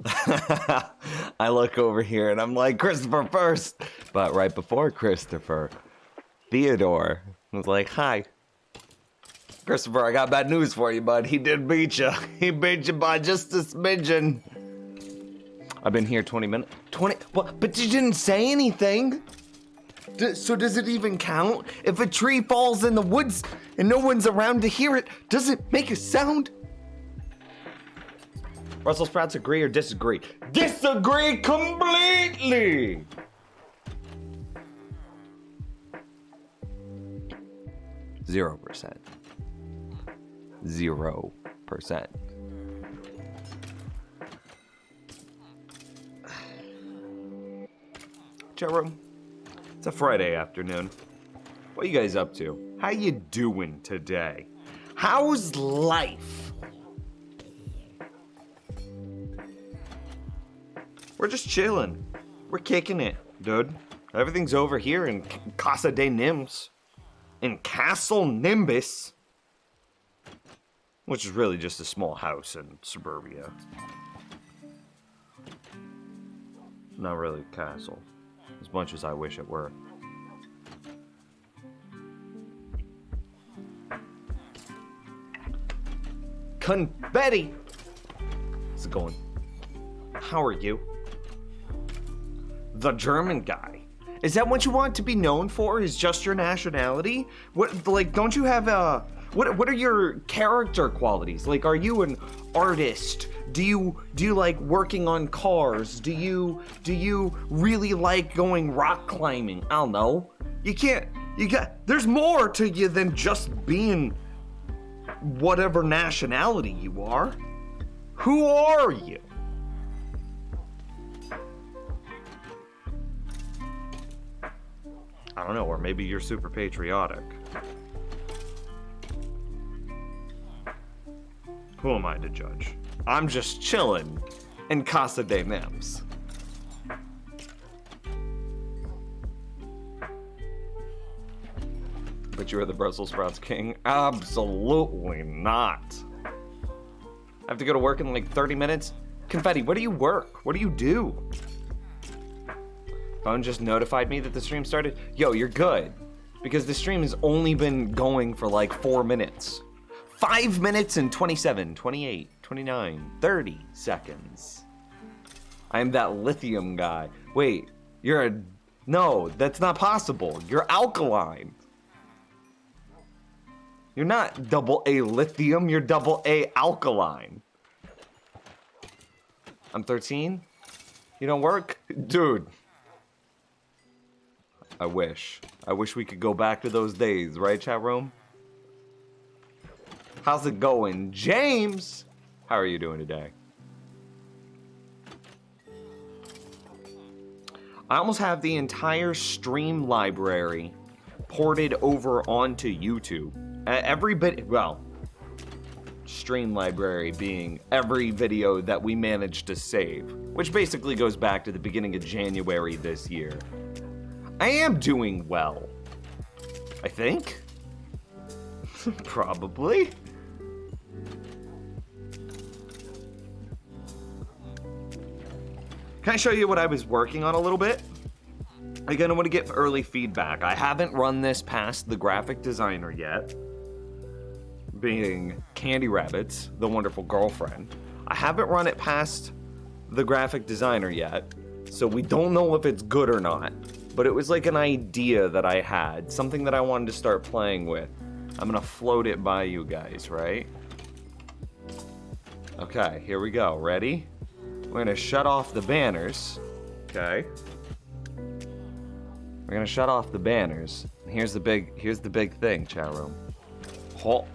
I look over here and I'm like, Christopher first. But right before Christopher, Theodore was like, hi. Christopher, I got bad news for you, bud. He did beat you. He beat you by just a smidgen. I've been here 20 minutes. 20? What? But you didn't say anything. So does it even count? If a tree falls in the woods and no one's around to hear it, does it make a sound? Brussels sprouts agree or disagree? Disagree completely! Zero percent. 0%. Chat room. It's a Friday afternoon. What are you guys up to? How you doing today? How's life? We're just chilling. We're kicking it, dude. Everything's over here in Casa de Nimbs. In Castle Nimbus. Which is really just a small house in suburbia. Not really a castle. As much as I wish it were. Confetti! How's it going? How are you? The German guy. Is that what you want to be known for? Is just your nationality? What, like, don't you have a... What are your character qualities? Like, are you an artist? Do you like working on cars? Do you really like going rock climbing? I don't know. There's more to you than just being whatever nationality you are. Who are you? I don't know, or maybe you're super patriotic. Who am I to judge? I'm just chilling in Casa de Nimbs. But you're the Brussels sprouts king? Absolutely not. I have to go to work in like 30 minutes? Confetti, where do you work? What do you do? Phone just notified me that the stream started. Yo, you're good. Because the stream has only been going for like 4 minutes. 5 minutes and 27, 28, 29, 30 seconds. I'm that lithium guy. Wait, no, that's not possible. You're alkaline. You're not double A lithium, you're double A alkaline. I'm 13? You don't work? Dude. I wish we could go back to those days, right, chat room? How's it going? James! How are you doing today? I almost have the entire stream library ported over onto YouTube. Every bit, well, stream library being every video that we managed to save, which basically goes back to the beginning of January this year. I am doing well. I think? Probably. Can I show you what I was working on a little bit? Again, I want to get early feedback. I haven't run this past the graphic designer yet, being Candy Rabbits, the wonderful girlfriend. I haven't run it past the graphic designer yet, so we don't know if it's good or not. But it was like an idea that I had, something that I wanted to start playing with. I'm gonna float it by you guys, right? Okay, here we go. Ready? We're gonna shut off the banners. Okay. We're gonna shut off the banners. Here's the big thing, chat room. What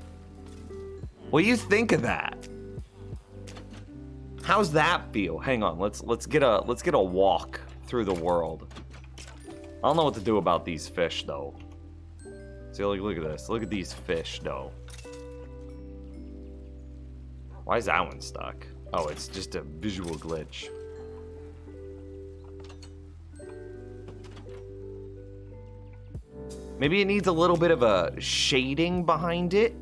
do you think of that? How's that feel? Hang on, let's get a walk through the world. I don't know what to do about these fish though. See, look at this. Look at these fish though. Why is that one stuck? Oh, it's just a visual glitch. Maybe it needs a little bit of a shading behind it.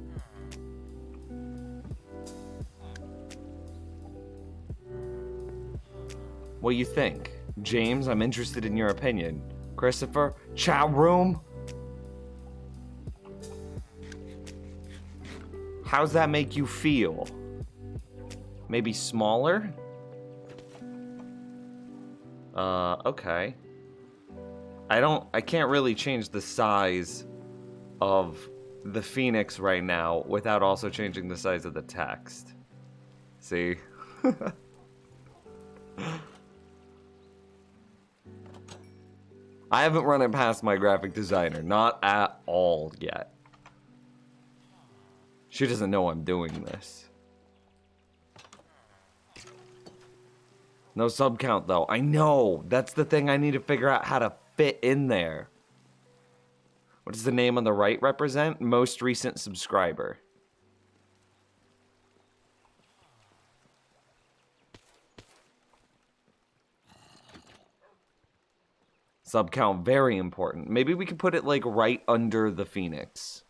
What do you think? James, I'm interested in your opinion. Christopher, chat room? How's that make you feel? Maybe smaller? Okay. I can't really change the size of the Phoenix right now without also changing the size of the text. See? I haven't run it past my graphic designer, not at all yet. She doesn't know I'm doing this. No sub count though. I know. That's the thing I need to figure out how to fit in there. What does the name on the right represent? Most recent subscriber. Sub count, very important. Maybe we could put it like right under the Phoenix.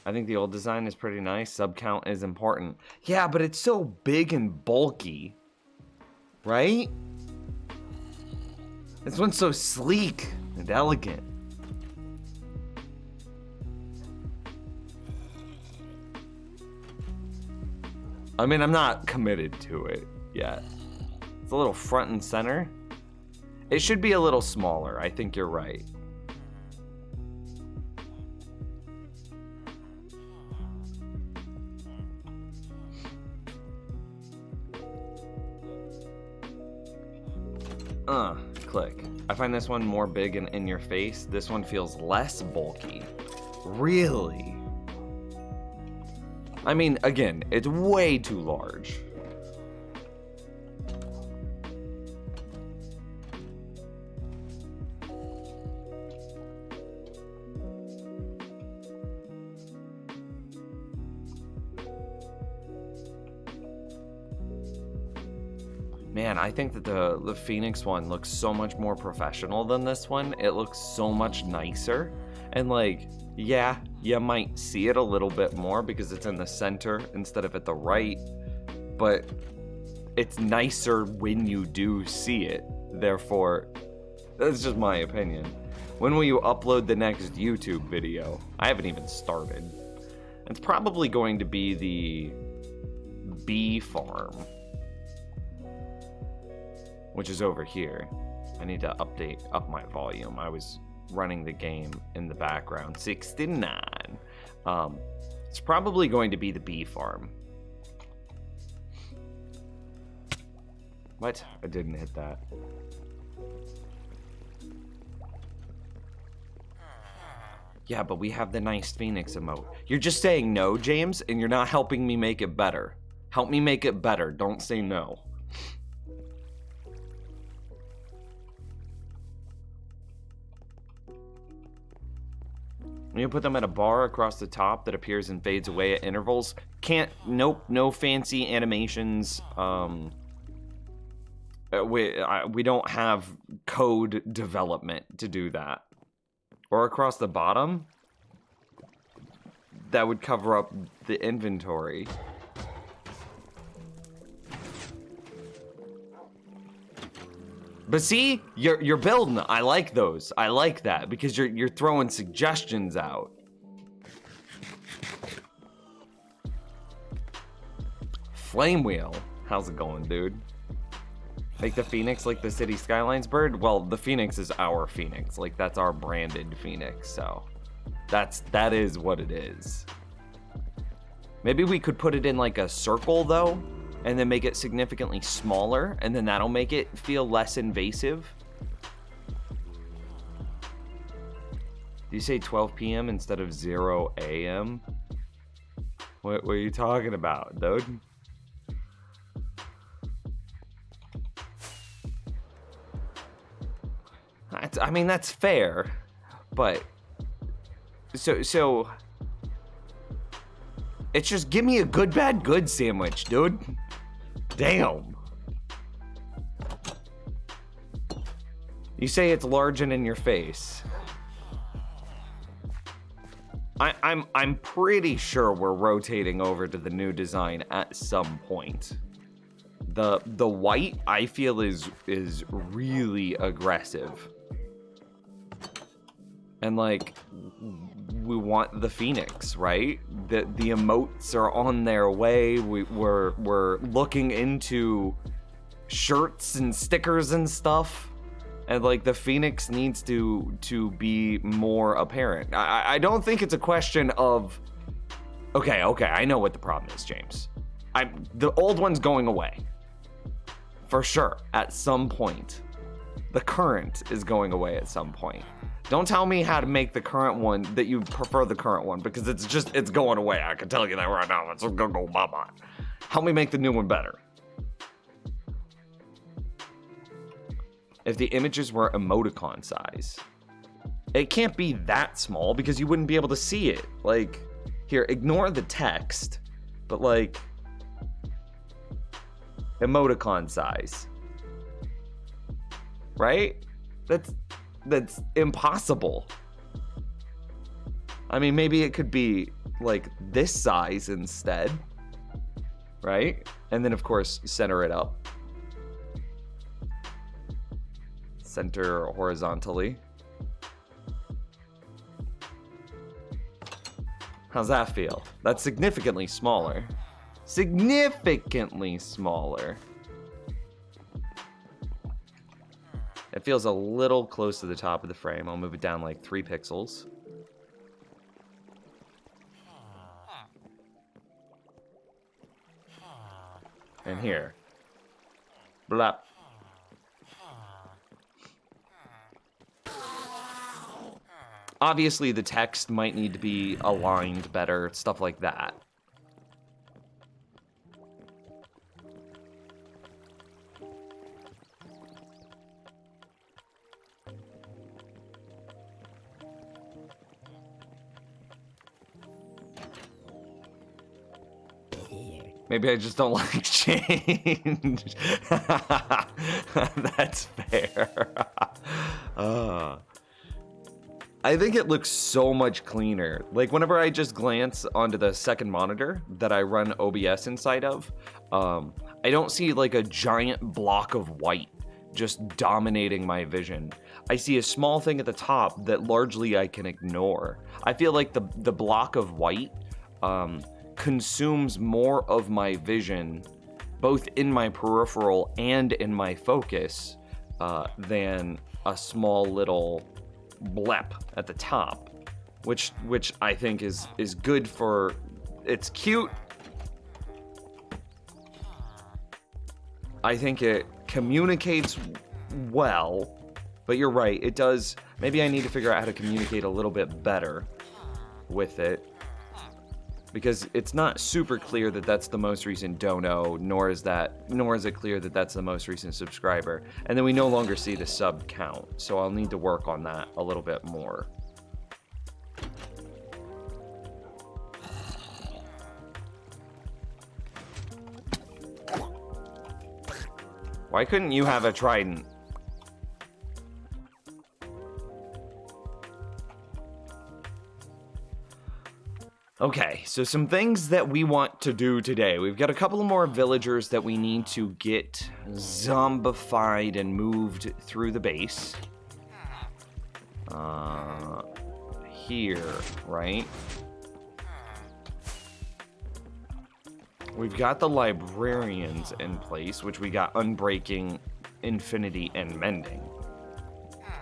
I think the old design is pretty nice. Sub count is important. Yeah, but it's so big and bulky. Right? This one's so sleek and elegant. I mean, I'm not committed to it yet. It's a little front and center. It should be a little smaller. I think you're right. Click. I find this one more big and in your face. This one feels less bulky. Really? I mean, again, it's way too large. Man, I think that the Phoenix one looks so much more professional than this one. It looks so much nicer. And like, yeah, you might see it a little bit more because it's in the center instead of at the right. But it's nicer when you do see it. Therefore, that's just my opinion. When will you upload the next YouTube video? I haven't even started. It's probably going to be the bee farm, which is over here. I need to up my volume. I was running the game in the background. 69. It's probably going to be the bee farm. What? I didn't hit that. Yeah, but we have the nice Phoenix emote. You're just saying no, James, and you're not helping me make it better. Help me make it better. Don't say no. You put them at a bar across the top that appears and fades away at intervals. Can't, nope, no fancy animations. We don't have code development to do that. Or across the bottom. That would cover up the inventory. But see, you're building. I like those. I like that because you're throwing suggestions out. Flame wheel. How's it going, dude? Make the Phoenix like the City Skylines bird? Well, the Phoenix is our Phoenix. Like, that's our branded Phoenix, so that is what it is. Maybe we could put it in like a circle though, and then make it significantly smaller, and then that'll make it feel less invasive. Do you say 12 p.m. instead of 0 a.m.? What are you talking about, dude? I mean, that's fair, but so it's just give me a good, bad, good sandwich, dude. Damn. You say it's large and in your face. I'm pretty sure we're rotating over to the new design at some point. The white I feel is really aggressive. And like we want the Phoenix, right? The emotes are on their way. We're looking into shirts and stickers and stuff. And like the Phoenix needs to be more apparent. I don't think it's a question of okay, I know what the problem is, James. The old one's going away. For sure, at some point. The current is going away at some point. Don't tell me how to make the current one that you prefer the current one, because it's going away. I can tell you that right now. It's gonna go bye-bye. Help me make the new one better. If the images were emoticon size, it can't be that small because you wouldn't be able to see it. Like, here, ignore the text, but like, emoticon size, right? That's impossible. I mean, maybe it could be like this size instead, right? And then of course, center it up. Center horizontally. How's that feel? That's significantly smaller. Significantly smaller. It feels a little close to the top of the frame. I'll move it down like 3 pixels. And here. Blah. Obviously, the text might need to be aligned better, stuff like that. Maybe I just don't like change. That's fair. I think it looks so much cleaner. Like whenever I just glance onto the second monitor that I run OBS inside of, I don't see like a giant block of white just dominating my vision. I see a small thing at the top that largely I can ignore. I feel like the block of white consumes more of my vision, both in my peripheral and in my focus, than a small little blep at the top, which I think is good for. It's cute. I think it communicates well, but you're right, it does. Maybe I need to figure out how to communicate a little bit better with it, because it's not super clear that that's the most recent dono, nor is it clear that that's the most recent subscriber. And then we no longer see the sub count, so I'll need to work on that a little bit more. Why couldn't you have a trident? Okay, so some things that we want to do today. We've got a couple of more villagers that we need to get zombified and moved through the base. Here, right? We've got the librarians in place, which we got Unbreaking, Infinity, and Mending.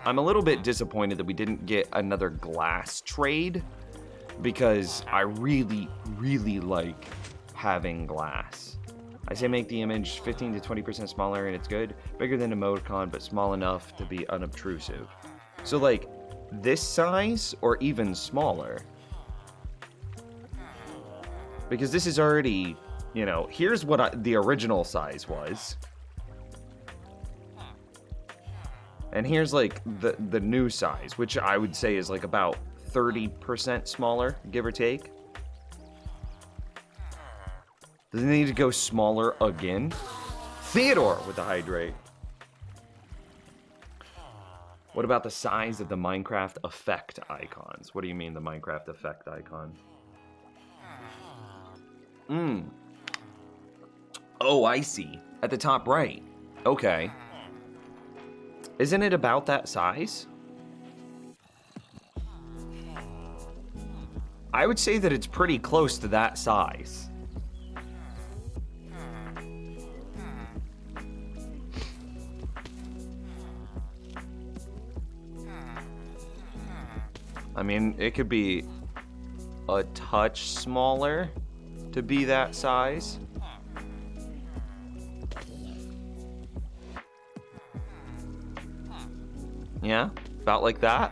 I'm a little bit disappointed that we didn't get another glass trade, because I really, really like having glass. I say make the image 15 to 20% smaller and it's good. Bigger than emoticon, but small enough to be unobtrusive. So like this size or even smaller. Because this is already, you know, here's what the original size was. And here's like the new size, which I would say is like about 30% smaller, give or take. Does it need to go smaller again? Theodore with the hydrate. What about the size of the Minecraft effect icons? What do you mean the Minecraft effect icon? Oh, I see. At the top right. Okay. Isn't it about that size? I would say that it's pretty close to that size. I mean, it could be a touch smaller to be that size. Yeah, about like that.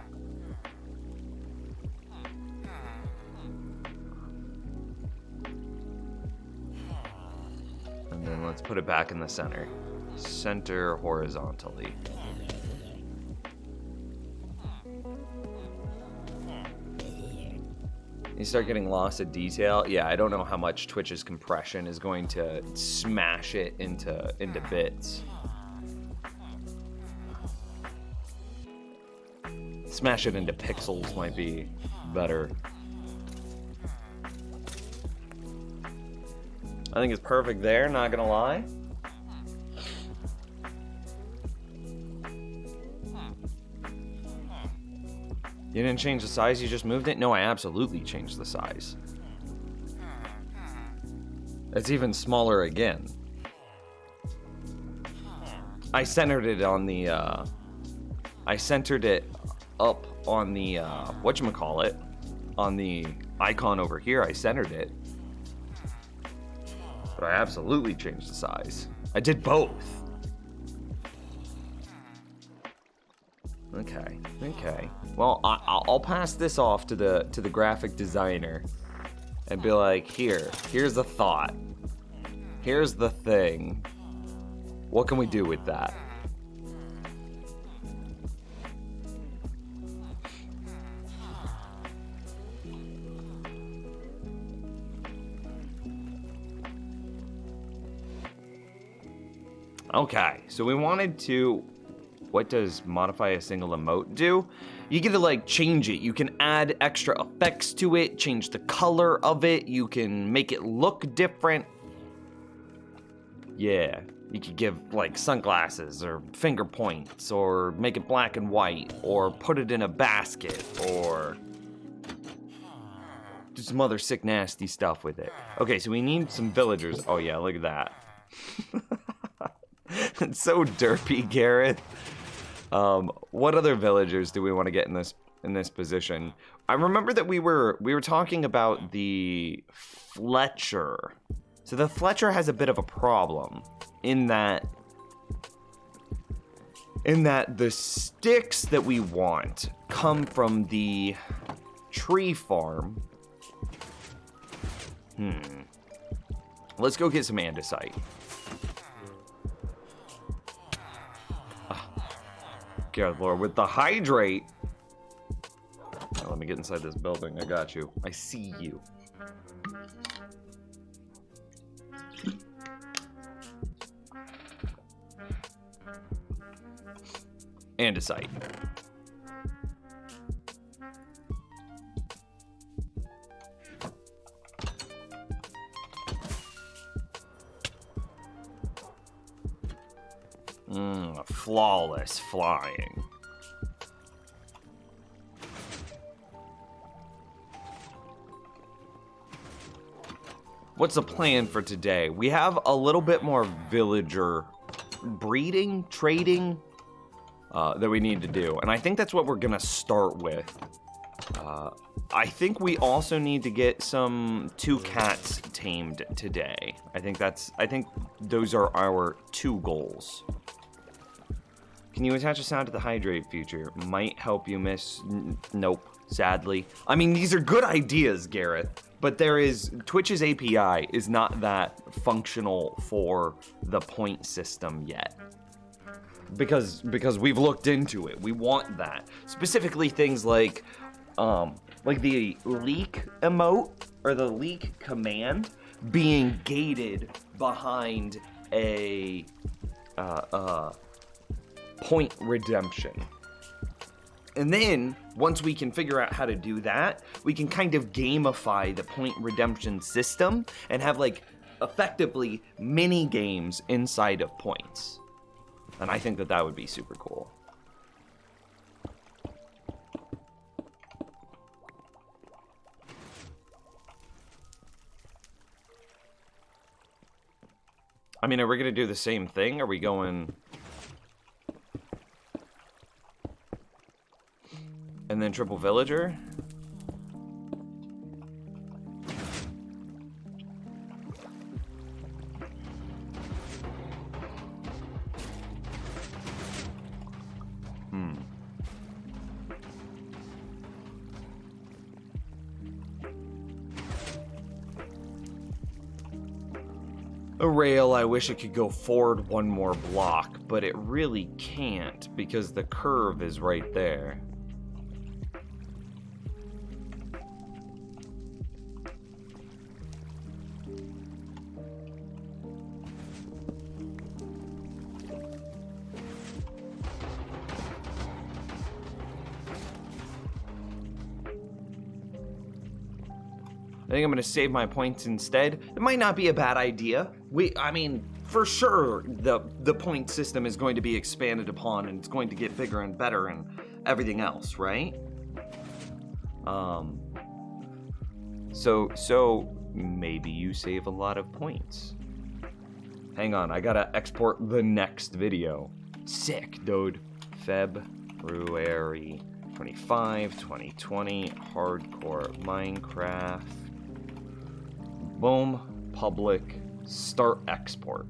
And then let's put it back in the center. Center horizontally. You start getting lost of detail. Yeah, I don't know how much Twitch's compression is going to smash it into bits. Smash it into pixels might be better. I think it's perfect there, not gonna lie. You didn't change the size, you just moved it? No, I absolutely changed the size. It's even smaller again. I centered it on the, I centered it up on the, whatchamacallit, on the icon over here. I centered it. But I absolutely changed the size. I did both. Okay, okay. Well, I'll pass this off to the graphic designer and be like, here's the thought. Here's the thing. What can we do with that? Okay, so we wanted to... What does modify a single emote do? You get to like change it. You can add extra effects to it, change the color of it. You can make it look different. Yeah, you could give like sunglasses or finger points or make it black and white or put it in a basket or do some other sick nasty stuff with it. Okay, so we need some villagers. Oh yeah, look at that. It's so derpy, Gareth. What other villagers do we want to get in this position? I remember that we were talking about the Fletcher. So the Fletcher has a bit of a problem in that the sticks that we want come from the tree farm. Let's go get some andesite. God, Lord, with the hydrate. Oh, let me get inside this building. I got you. I see you. Andesite. Flawless flying. What's the plan for today? We have a little bit more villager breeding, trading that we need to do. And I think that's what we're gonna start with. I think we also need to get some 2 cats tamed today. I think those are our 2 goals. Can you attach a sound to the hydrate feature? Might help you miss... Nope, sadly. I mean, these are good ideas, Gareth, but Twitch's API is not that functional for the point system yet. Because we've looked into it. We want that. Specifically things like the leak emote or the leak command being gated behind a point redemption. And then, once we can figure out how to do that, we can kind of gamify the point redemption system and have like effectively mini games inside of points. And I think that that would be super cool. I mean, are we gonna do the same thing? Are we going... and then triple villager? A rail, I wish it could go forward one more block, but it really can't because the curve is right there. I think I'm gonna save my points instead. It might not be a bad idea. I mean, for sure, the point system is going to be expanded upon and it's going to get bigger and better and everything else, right? So maybe you save a lot of points. Hang on, I gotta export the next video. Sick, dude. February 25, 2020, hardcore Minecraft. Boom, public, start export.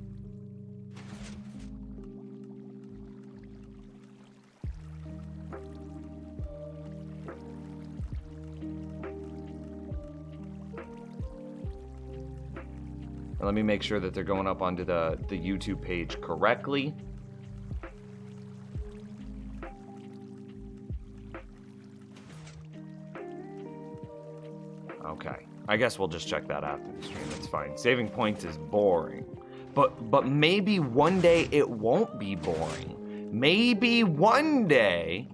And let me make sure that they're going up onto the YouTube page correctly. Okay. I guess we'll just check that after the stream. It's fine. Saving points is boring. But maybe one day it won't be boring. Maybe one day,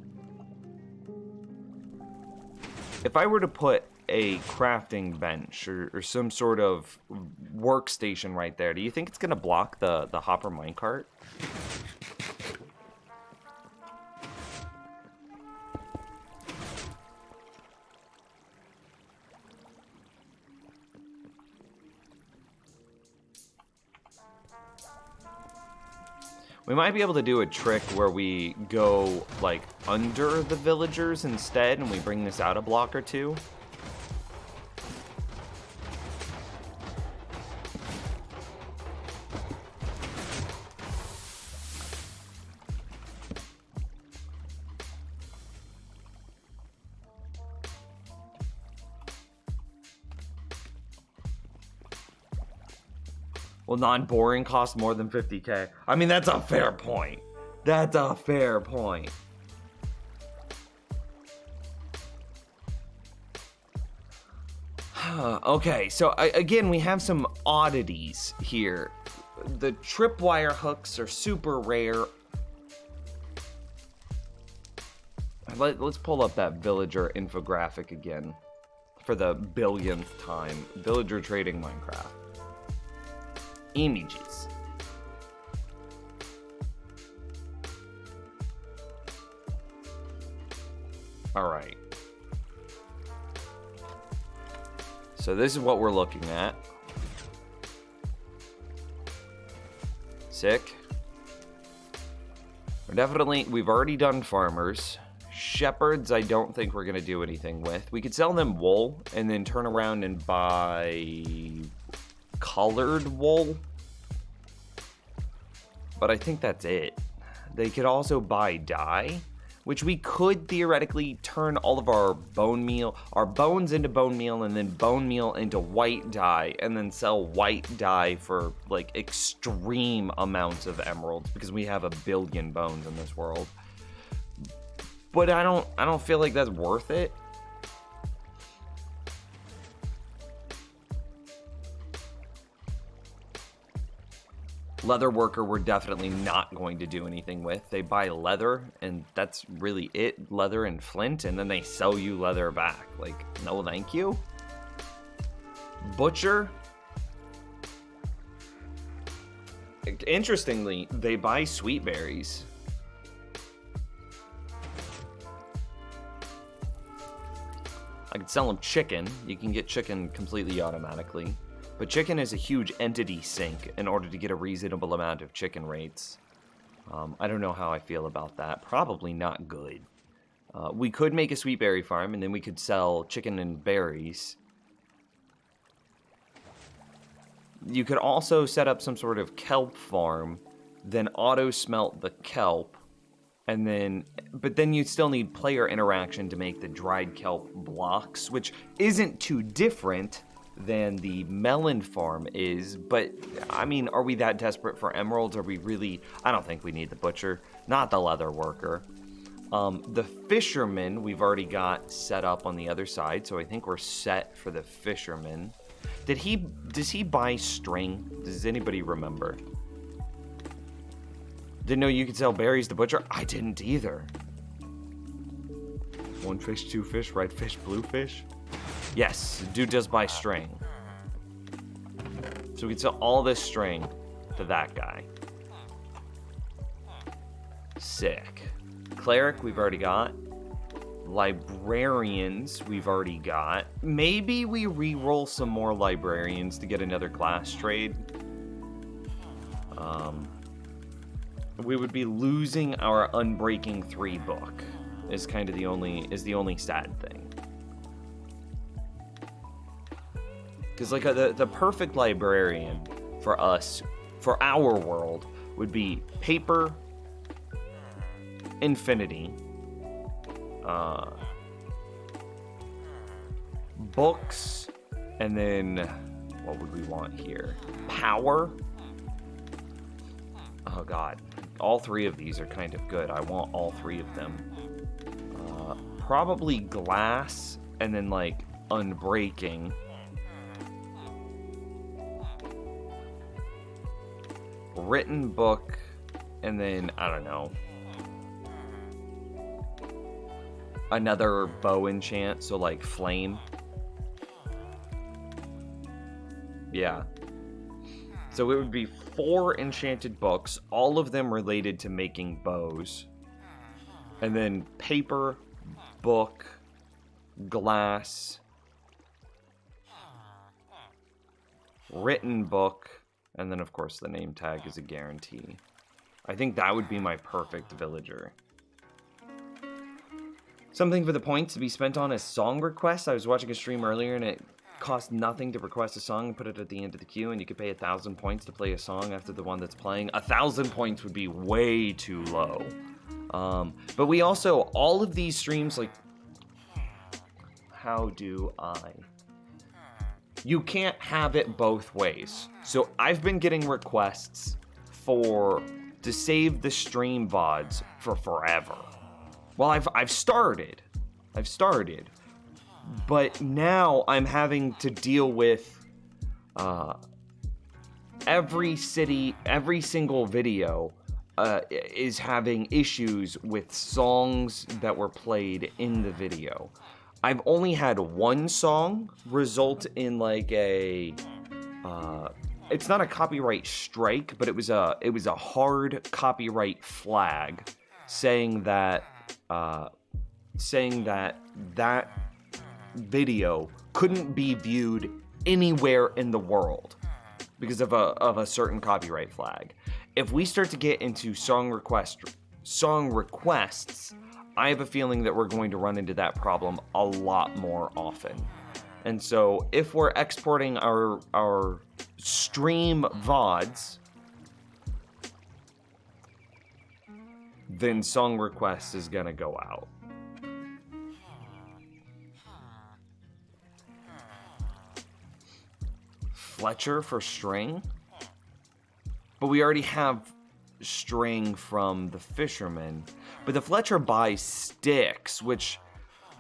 if I were to put a crafting bench or some sort of workstation right there, do you think it's gonna block the hopper minecart? We might be able to do a trick where we go, like, under the villagers instead, and we bring this out a block or two. Will non-boring cost more than 50K? I mean, that's a fair point. That's a fair point. Okay, so again, we have some oddities here. The tripwire hooks are super rare. Let's pull up that villager infographic again for the billionth time. Villager trading Minecraft. Images. All right. So this is what we're looking at. Sick. We've already done farmers. Shepherds, I don't think we're gonna do anything with. We could sell them wool and then turn around and buy colored wool, but I think that's it. They could also buy dye, which we could theoretically turn all of our bones into bone meal, and then bone meal into white dye, and then sell white dye for like extreme amounts of emeralds because we have 1 billion bones in this world. But I don't feel like that's worth it. Leather worker, we're definitely not going to do anything with. They buy leather, and that's really it. Leather and flint, and then they sell you leather back. Like, no thank you. Butcher. Interestingly, they buy sweet berries. I could sell them chicken. You can get chicken completely automatically. But chicken is a huge entity sink in order to get a reasonable amount of chicken rates. I don't know how I feel about that. Probably not good. We could make a sweet berry farm, and then we could sell chicken and berries. You could also set up some sort of kelp farm, then auto-smelt the kelp, and then... But then you'd still need player interaction to make the dried kelp blocks, which isn't too different than the melon farm is, but I mean, are we that desperate for emeralds? Are we really? I don't think we need the butcher, not the leather worker. The fisherman we've already got set up on the other side, so I think we're set for the fisherman. Does he buy string? Does anybody remember? Didn't know you could sell berries to butcher. I didn't either. One fish, two fish, red fish, blue fish. Yes, dude does buy string. So we can sell all this string to that guy. Sick. Cleric, we've already got. Librarians, we've already got. Maybe we re-roll some more librarians to get another class trade. We would be losing our Unbreaking 3 book. Is kind of the only sad thing. Because like the perfect librarian for us, for our world, would be paper, infinity, books, and then what would we want here? Power. Oh god, all three of these are kind of good. I want all three of them. Probably glass, and then like unbreaking. Written book, and then, I don't know, another bow enchant, so like flame. Yeah. So it would be 4 enchanted books, all of them related to making bows. And then paper, book, glass, written book, and then, of course, the name tag is a guarantee. I think that would be my perfect villager. Something for the points to be spent on is song requests. I was watching a stream earlier, and it cost nothing to request a song and put it at the end of the queue, and you could pay 1,000 points to play a song after the one that's playing. 1,000 points would be way too low. But we also, all of these streams, like... How do I... You can't have it both ways. So I've been getting requests to save the stream VODs for forever. Well, I've started, but now I'm having to deal with every single video is having issues with songs that were played in the video. I've only had one song result in like a, it's not a copyright strike, but it was a hard copyright flag saying that that video couldn't be viewed anywhere in the world because of a certain copyright flag. If we start to get into song requests, I have a feeling that we're going to run into that problem a lot more often. And so if we're exporting our stream VODs, then song request is gonna go out. Fletcher for string? But we already have string from the fisherman. But the Fletcher buys sticks, which,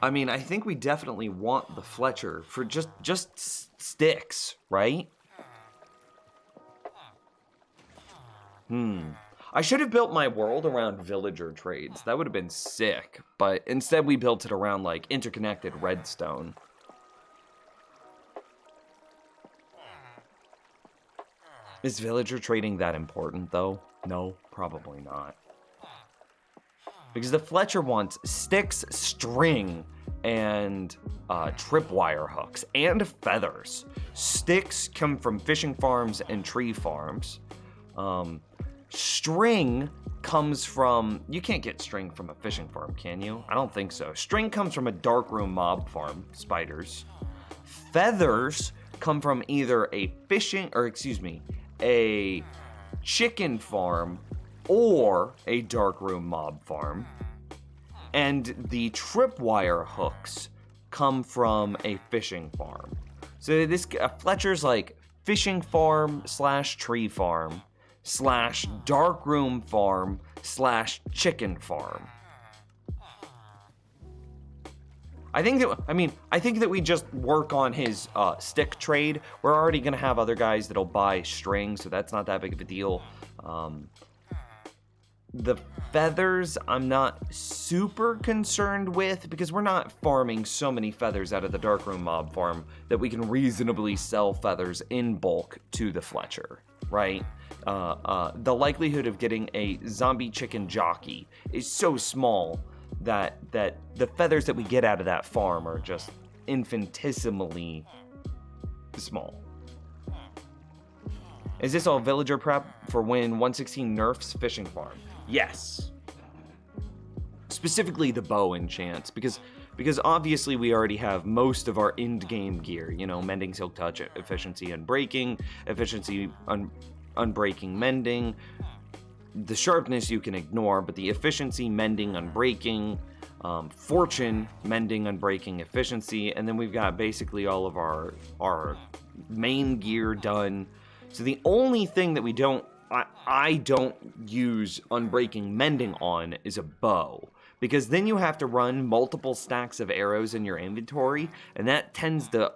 I mean, I think we definitely want the Fletcher for just sticks, right? I should have built my world around villager trades. That would have been sick. But instead we built it around, like, interconnected redstone. Is villager trading that important, though? No, probably not. Because the Fletcher wants sticks, string, and tripwire hooks, and feathers. Sticks come from fishing farms and tree farms. String comes from... You can't get string from a fishing farm, can you? I don't think so. String comes from a darkroom mob farm, spiders. Feathers come from either a chicken farm or a darkroom mob farm. And the tripwire hooks come from a fishing farm. So this Fletcher's like fishing farm slash tree farm slash darkroom farm slash chicken farm. I think that we just work on his stick trade. We're already gonna have other guys that'll buy string, so that's not that big of a deal. The feathers, I'm not super concerned with because we're not farming so many feathers out of the darkroom mob farm that we can reasonably sell feathers in bulk to the Fletcher, right? The likelihood of getting a zombie chicken jockey is so small that the feathers that we get out of that farm are just infinitesimally small. Is this all villager prep for when 116 nerfs fishing farm? Yes. Specifically the bow enchants, because obviously we already have most of our end game gear, you know, mending, silk touch, efficiency, unbreaking, unbreaking, mending. The sharpness you can ignore, but the efficiency, mending, unbreaking, fortune, mending, unbreaking, efficiency, and then we've got basically all of our main gear done. So the only thing that I don't use unbreaking mending on is a bow, because then you have to run multiple stacks of arrows in your inventory, and that tends to,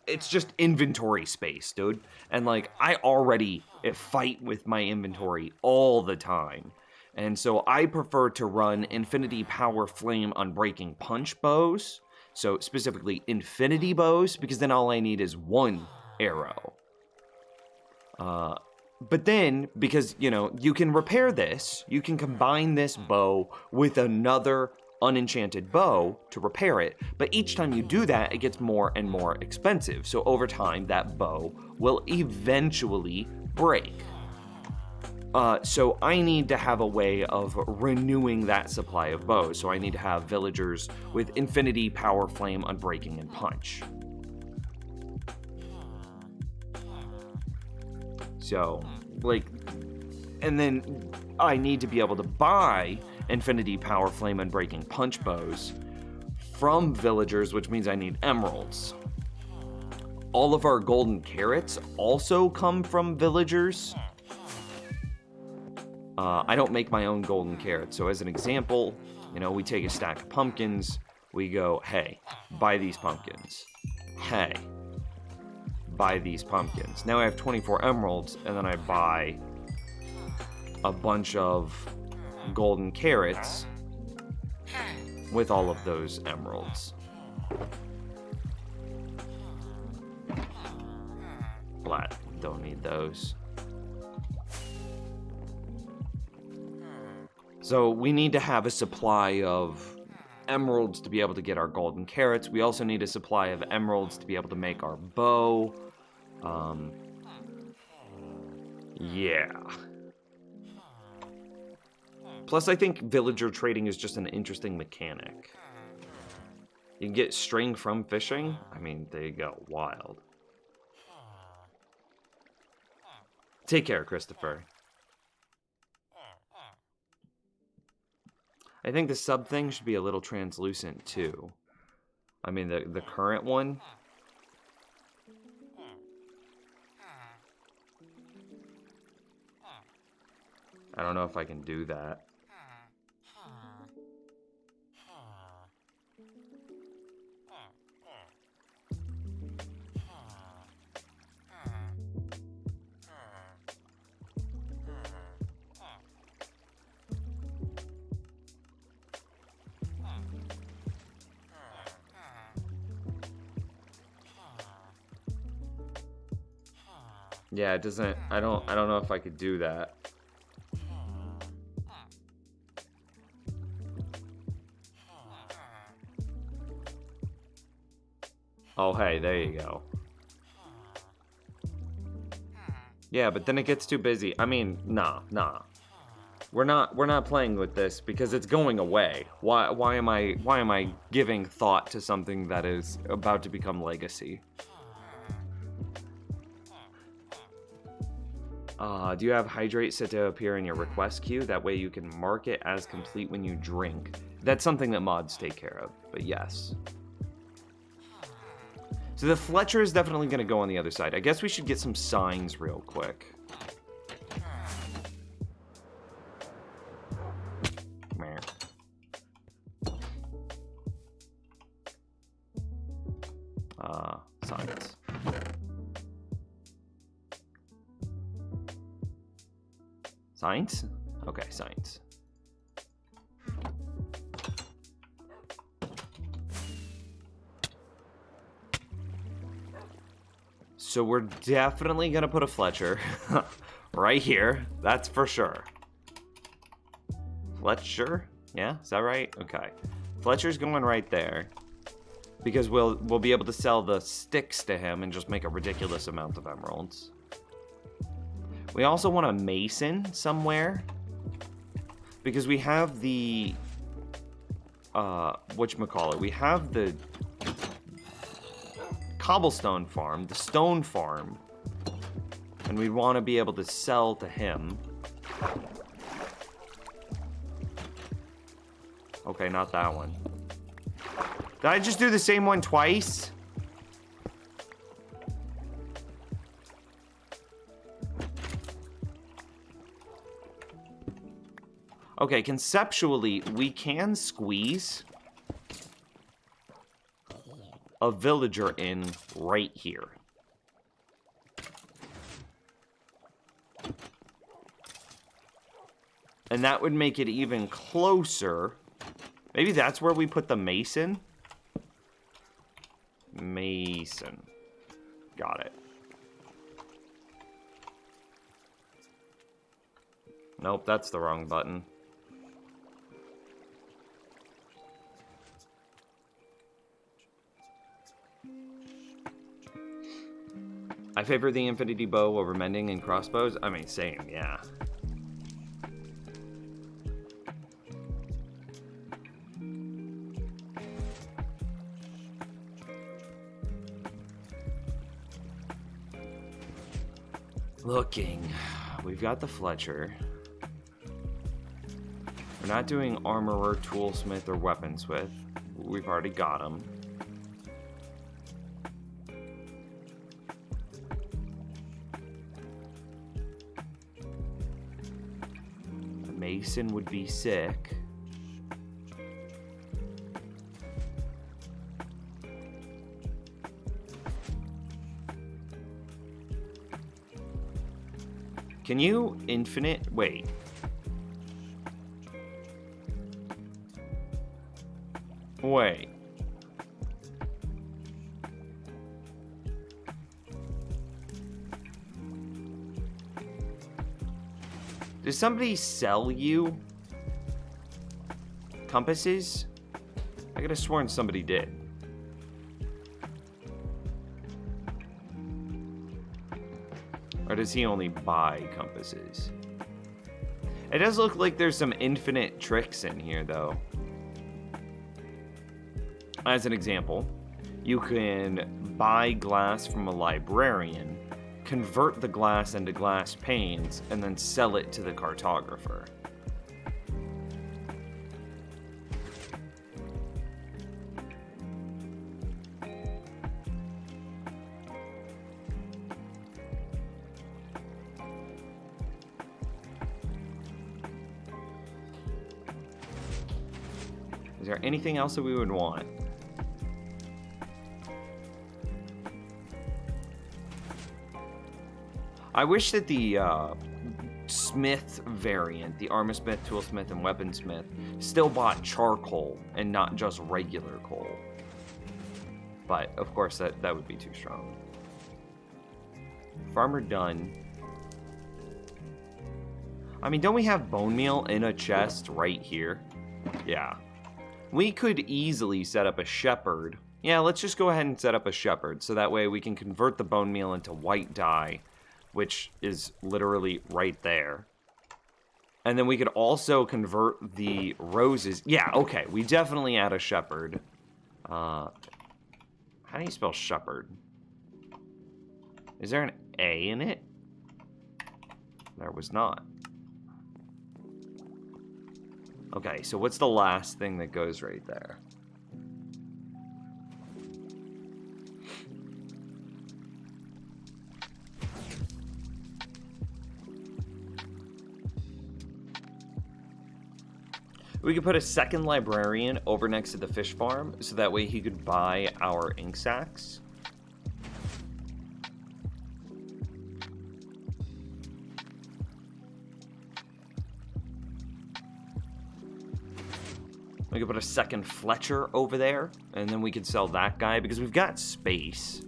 it's just inventory space, dude. And like, I already fight with my inventory all the time. And so I prefer to run Infinity Power Flame Unbreaking Punch bows. So specifically Infinity bows, because then all I need is one arrow. But then, because, you know, you can repair this, you can combine this bow with another unenchanted bow to repair it, but each time you do that, it gets more and more expensive. So over time, that bow will eventually break. So I need to have a way of renewing that supply of bows. So I need to have villagers with Infinity, Power, Flame, Unbreaking, and Punch. So, like, and then I need to be able to buy Infinity, Power, Flame, Unbreaking, Punch bows from villagers, which means I need emeralds. All of our golden carrots also come from villagers. I don't make my own golden carrots. So as an example, you know, we take a stack of pumpkins, we go, hey, buy these pumpkins. Hey, buy these pumpkins. Now I have 24 emeralds, and then I buy a bunch of golden carrots with all of those emeralds. Flat, don't need those. So we need to have a supply of emeralds to be able to get our golden carrots. We also need a supply of emeralds to be able to make our bow. Yeah. Plus, I think villager trading is just an interesting mechanic. You can get string from fishing. I mean, they go wild. Take care, Christopher. I think the sub thing should be a little translucent too. I mean, the current one. I don't know if I can do that. Yeah, it doesn't. I don't know if I could do that. Oh, hey, there you go. Yeah, but then it gets too busy. I mean, nah. We're not playing with this because it's going away. Why am I giving thought to something that is about to become legacy? Do you have hydrate set to appear in your request queue? That way you can mark it as complete when you drink. That's something that mods take care of, but yes. So the Fletcher is definitely going to go on the other side. I guess we should get some signs real quick. Signs. Signs? Okay, signs. So we're definitely gonna put a Fletcher right here. That's for sure. Fletcher? Yeah, is that right? Okay. Fletcher's going right there. Because we'll be able to sell the sticks to him and just make a ridiculous amount of emeralds. We also want a mason somewhere. Because we have the whatchamacallit? We have the cobblestone farm, the stone farm. And we want to be able to sell to him. Okay, not that one. Did I just do the same one twice? Okay, conceptually, we can squeeze a villager in right here. And that would make it even closer. Maybe that's where we put the mason. Mason. Got it. Nope, that's the wrong button. I favor the infinity bow over mending and crossbows. I mean, same, yeah. Looking. We've got the Fletcher. We're not doing armorer, toolsmith, or weaponsmith. We've already got them. The mason would be sick. Can you infinite? Wait. Wait. Does somebody sell you compasses? I could have sworn somebody did. Or does he only buy compasses? It does look like there's some infinite tricks in here, though. As an example, you can buy glass from a librarian, convert the glass into glass panes, and then sell it to the cartographer. Is there anything else that we would want? I wish that the smith variant, the armorsmith, toolsmith, and weaponsmith, still bought charcoal and not just regular coal. But, of course, that would be too strong. Farmer done. I mean, don't we have bone meal in a chest right here? Yeah. We could easily set up a shepherd. Yeah, let's just go ahead and set up a shepherd, so that way we can convert the bone meal into white dye, which is literally right there. And then we could also convert the roses. Yeah, okay, we definitely add a shepherd. How do you spell shepherd? Is there an A in it? There was not. Okay, so what's the last thing that goes right there? We could put a second librarian over next to the fish farm, so that way he could buy our ink sacks. We could put a second Fletcher over there, and then we could sell that guy, because we've got space.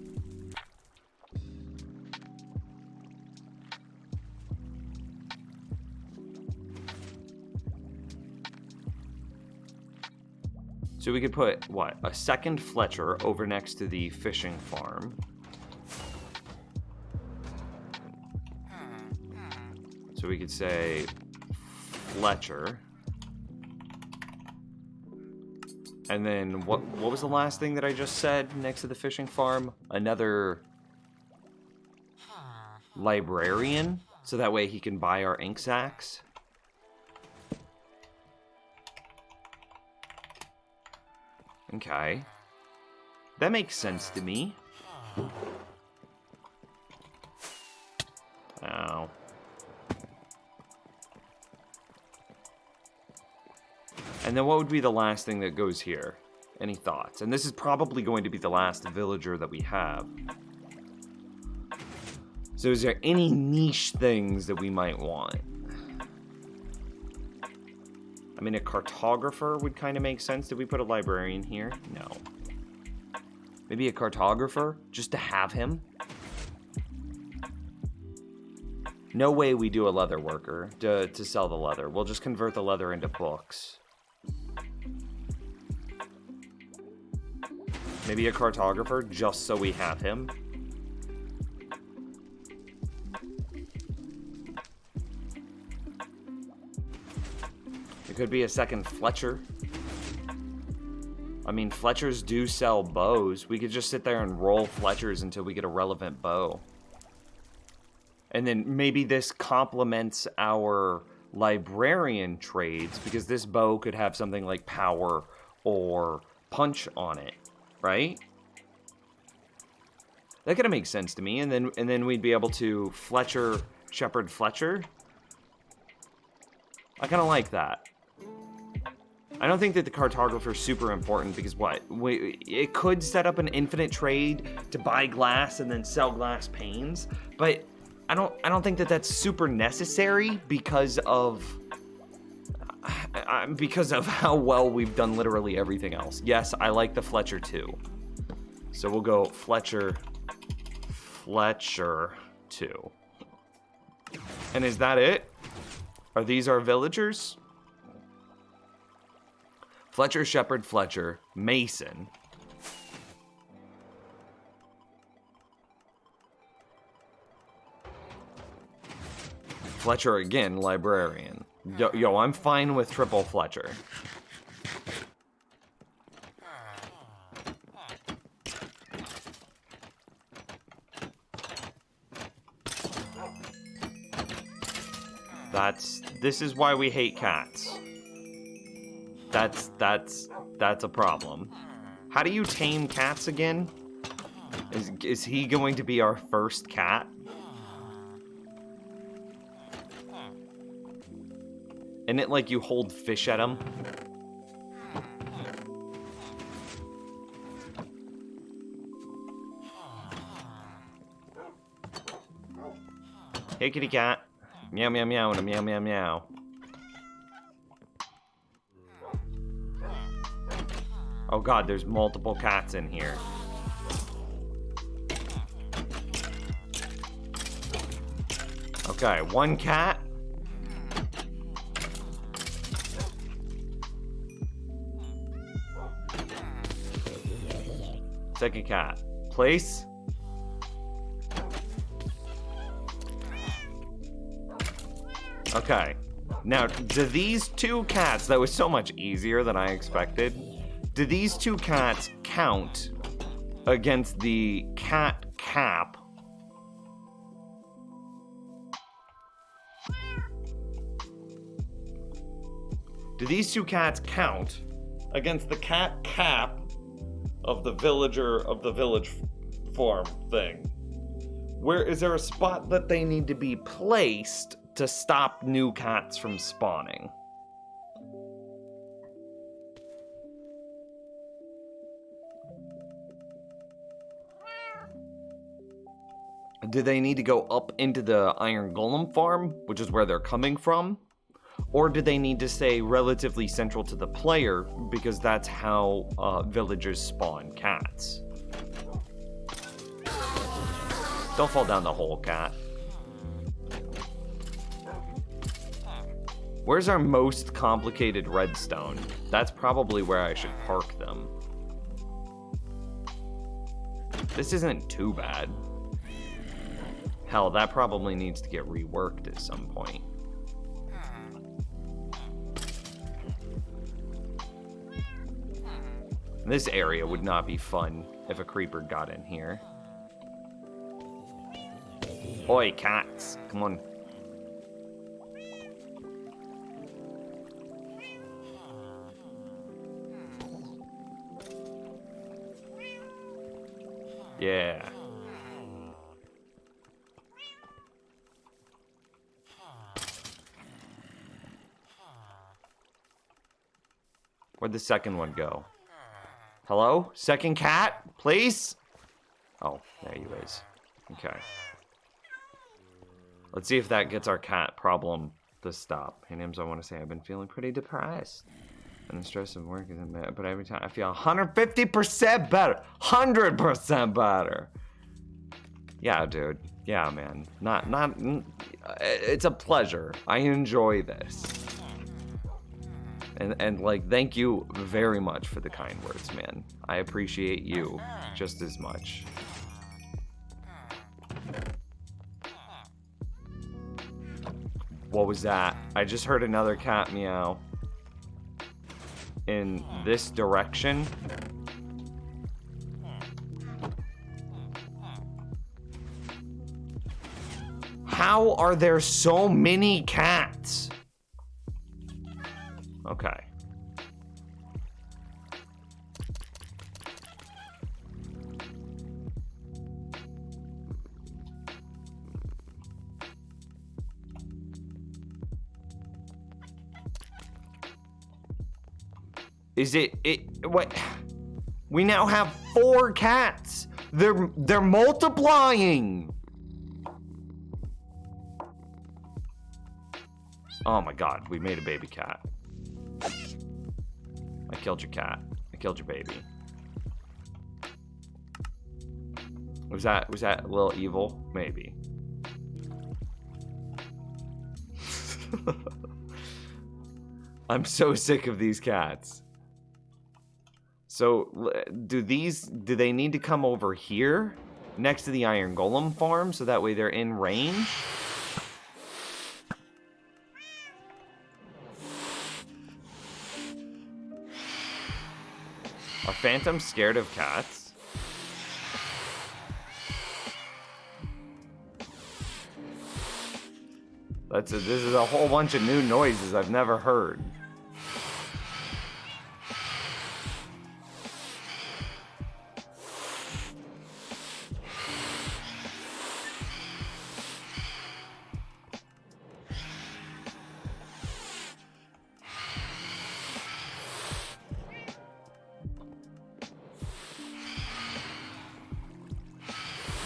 So we could put, what, a second Fletcher over next to the fishing farm. So we could say Fletcher. And then what was the last thing that I just said next to the fishing farm? Another librarian, so that way he can buy our ink sacks. Okay. That makes sense to me. Ow. And then what would be the last thing that goes here? Any thoughts? And this is probably going to be the last villager that we have. So is there any niche things that we might want? I mean, a cartographer would kind of make sense. Did we put a librarian here? No. Maybe a cartographer, just to have him? No way we do a leather worker to sell the leather. We'll just convert the leather into books. Maybe a cartographer, just so we have him. It could be a second Fletcher. I mean, Fletchers do sell bows. We could just sit there and roll Fletchers until we get a relevant bow. And then maybe this complements our librarian trades, because this bow could have something like power or punch on it, right? That kind of makes sense to me. And then we'd be able to Fletcher, Shepherd Fletcher. I kind of like that. I don't think that the cartographer is super important, because what? It could set up an infinite trade to buy glass and then sell glass panes, but I don't think that that's super necessary because of how well we've done literally everything else. Yes, I like the Fletcher too. So we'll go Fletcher 2. And is that it? Are these our villagers? Fletcher, Shepherd, Fletcher, Mason. Fletcher again, librarian. Yo, I'm fine with triple Fletcher. This is why we hate cats. That's a problem. How do you tame cats again? Is he going to be our first cat? Isn't it like you hold fish at him? Hey, kitty cat. Meow, meow, meow, and a meow, meow, meow. Oh god, there's multiple cats in here. Okay, one cat. Second cat. Place. Okay. Now, do these two cats, that was so much easier than I expected, do these two cats count against the cat cap? Do these two cats count against the cat cap of the villager of the village farm thing? Where is there a spot that they need to be placed to stop new cats from spawning? Do they need to go up into the Iron Golem farm, which is where they're coming from? Or do they need to stay relatively central to the player because that's how villagers spawn cats? Don't fall down the hole, cat. Where's our most complicated redstone? That's probably where I should park them. This isn't too bad. Hell, that probably needs to get reworked at some point. This area would not be fun if a creeper got in here. Oi, cats, come on. Yeah. Where'd the second one go? Hello? Second cat, please? Oh, there you is. Okay. Let's see if that gets our cat problem to stop. Hey, Nims, I want to say I've been feeling pretty depressed. And the stress of work isn't bad, but every time I feel 150% better. 100% better. Yeah, dude. Yeah, man. It's a pleasure. I enjoy this. And like, thank you very much for the kind words, man. I appreciate you just as much. What was that? I just heard another cat meow. In this direction. How are there so many cats? Okay. Is it what? We now have 4 cats. They're multiplying. Oh my god, we made a baby cat. I killed your cat. I killed your baby. Was that a little evil? Maybe. I'm so sick of these cats. So, do they need to come over here next to the Iron Golem farm so that way they're in range? Are phantoms scared of cats? This is a whole bunch of new noises I've never heard.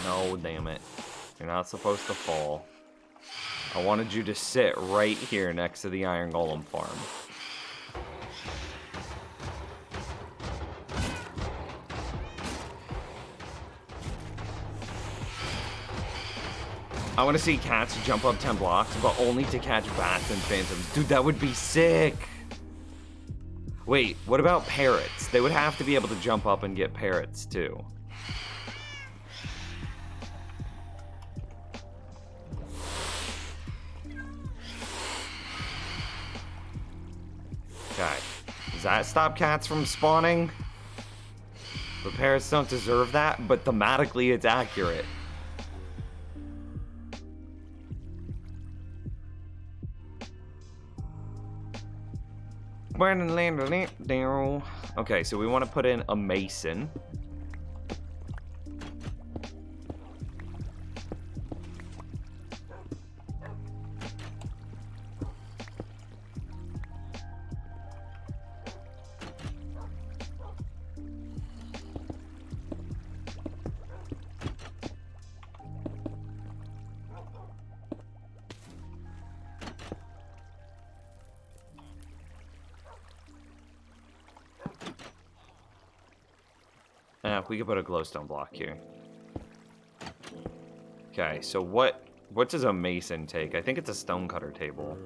No, damn it. You're not supposed to fall. I wanted you to sit right here next to the Iron Golem farm. I want to see cats jump up 10 blocks, but only to catch bats and phantoms. Dude, that would be sick. Wait, what about parrots? They would have to be able to jump up and get parrots, too. Okay. Does that stop cats from spawning? But parrots don't deserve that, but thematically it's accurate. Okay, so we want to put in a mason. We could put a glowstone block here. Okay, so what does a mason take? I think it's a stonecutter table.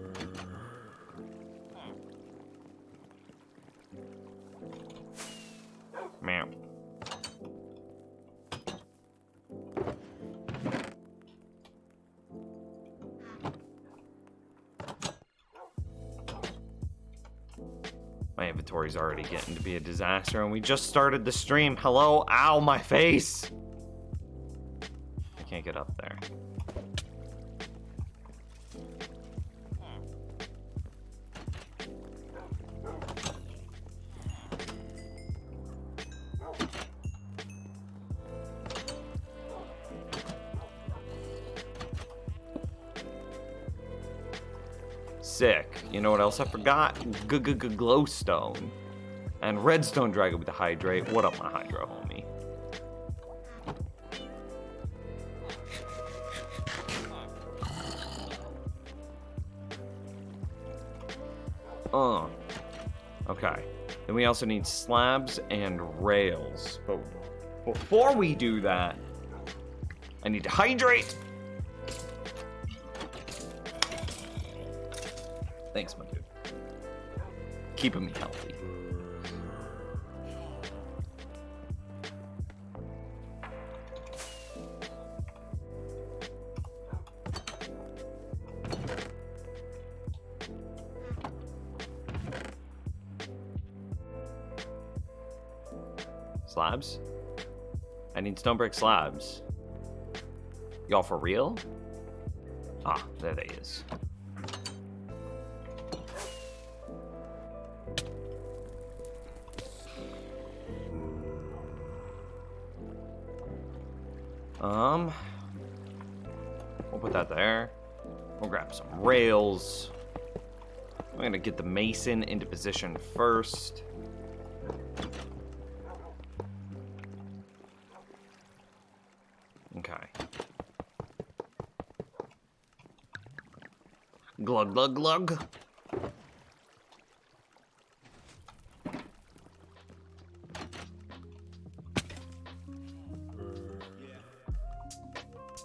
Meow. My inventory's already getting to be a disaster, and we just started the stream. Hello? Ow, my face! I can't get up there. Sick. You know what else I forgot? Glowstone. And redstone dragon with the hydrate. What up, my hydra homie? Okay. Then we also need slabs and rails. But before we do that, I need to hydrate. Thanks, my dude. Keeping me healthy. Slabs? I need stone brick slabs. Y'all for real? Ah, there they is. We'll put that there. We'll grab some rails. I'm gonna get the mason into position first. Okay. Glug, glug, glug.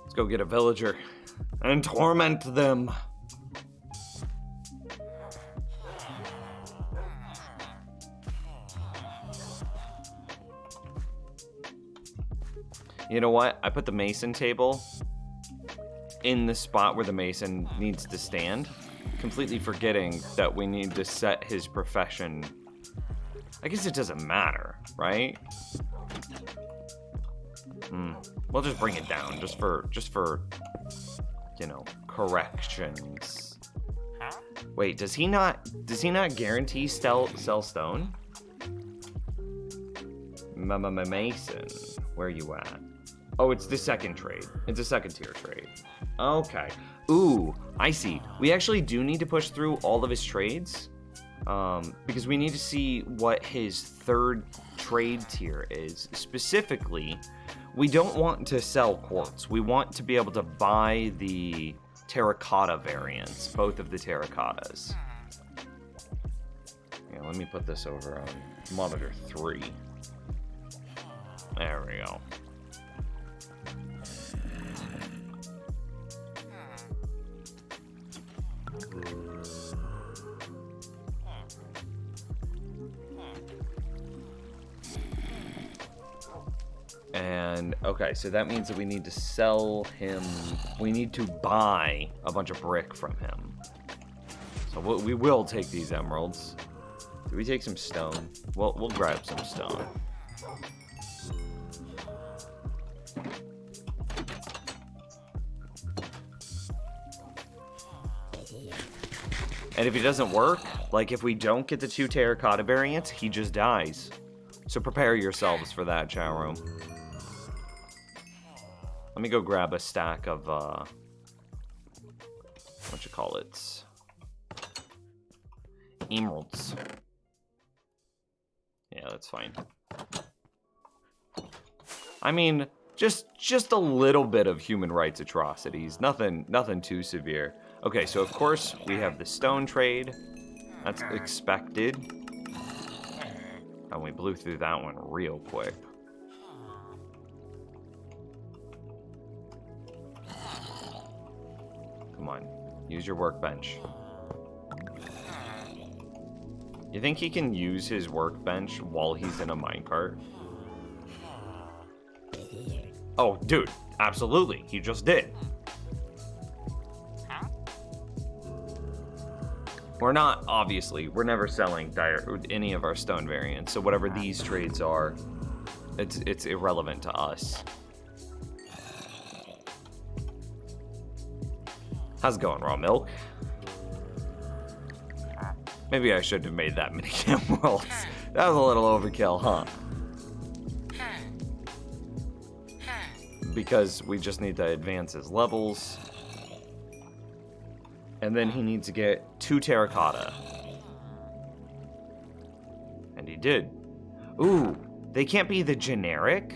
Let's go get a villager and torment them. You know what? I put the mason table in the spot where the mason needs to stand, completely forgetting that we need to set his profession. I guess it doesn't matter, right? We'll just bring it down just for you know, corrections. Wait, does he not guarantee sell stone? Mason, where you at? Oh, it's the second trade. It's a second tier trade. Okay. Ooh, I see. We actually do need to push through all of his trades, because we need to see what his third trade tier is. Specifically, we don't want to sell quartz. We want to be able to buy the terracotta variants, both of the terracottas. Yeah, let me put this over on monitor 3. There we go. And, okay, so that means that we need to sell him... We need to buy a bunch of brick from him. So we will take these emeralds. Do we take some stone? We'll grab some stone. And if it doesn't work, like if we don't get the 2 terracotta variants, he just dies. So prepare yourselves for that, chat room. Let me go grab a stack of, what you call it? Emeralds. Yeah, that's fine. I mean, just a little bit of human rights atrocities. Nothing too severe. Okay, so of course we have the stone trade. That's expected. And we blew through that one real quick. Come on, use your workbench. You think he can use his workbench while he's in a minecart? Oh, dude, absolutely, he just did. We're not, obviously, we're never selling any of our stone variants, so whatever these trades are, it's irrelevant to us. How's it going, raw milk? Maybe I shouldn't have made that many emeralds. That was a little overkill, huh? Because we just need to advance his levels. And then he needs to get 2 terracotta. And he did. Ooh, they can't be the generic?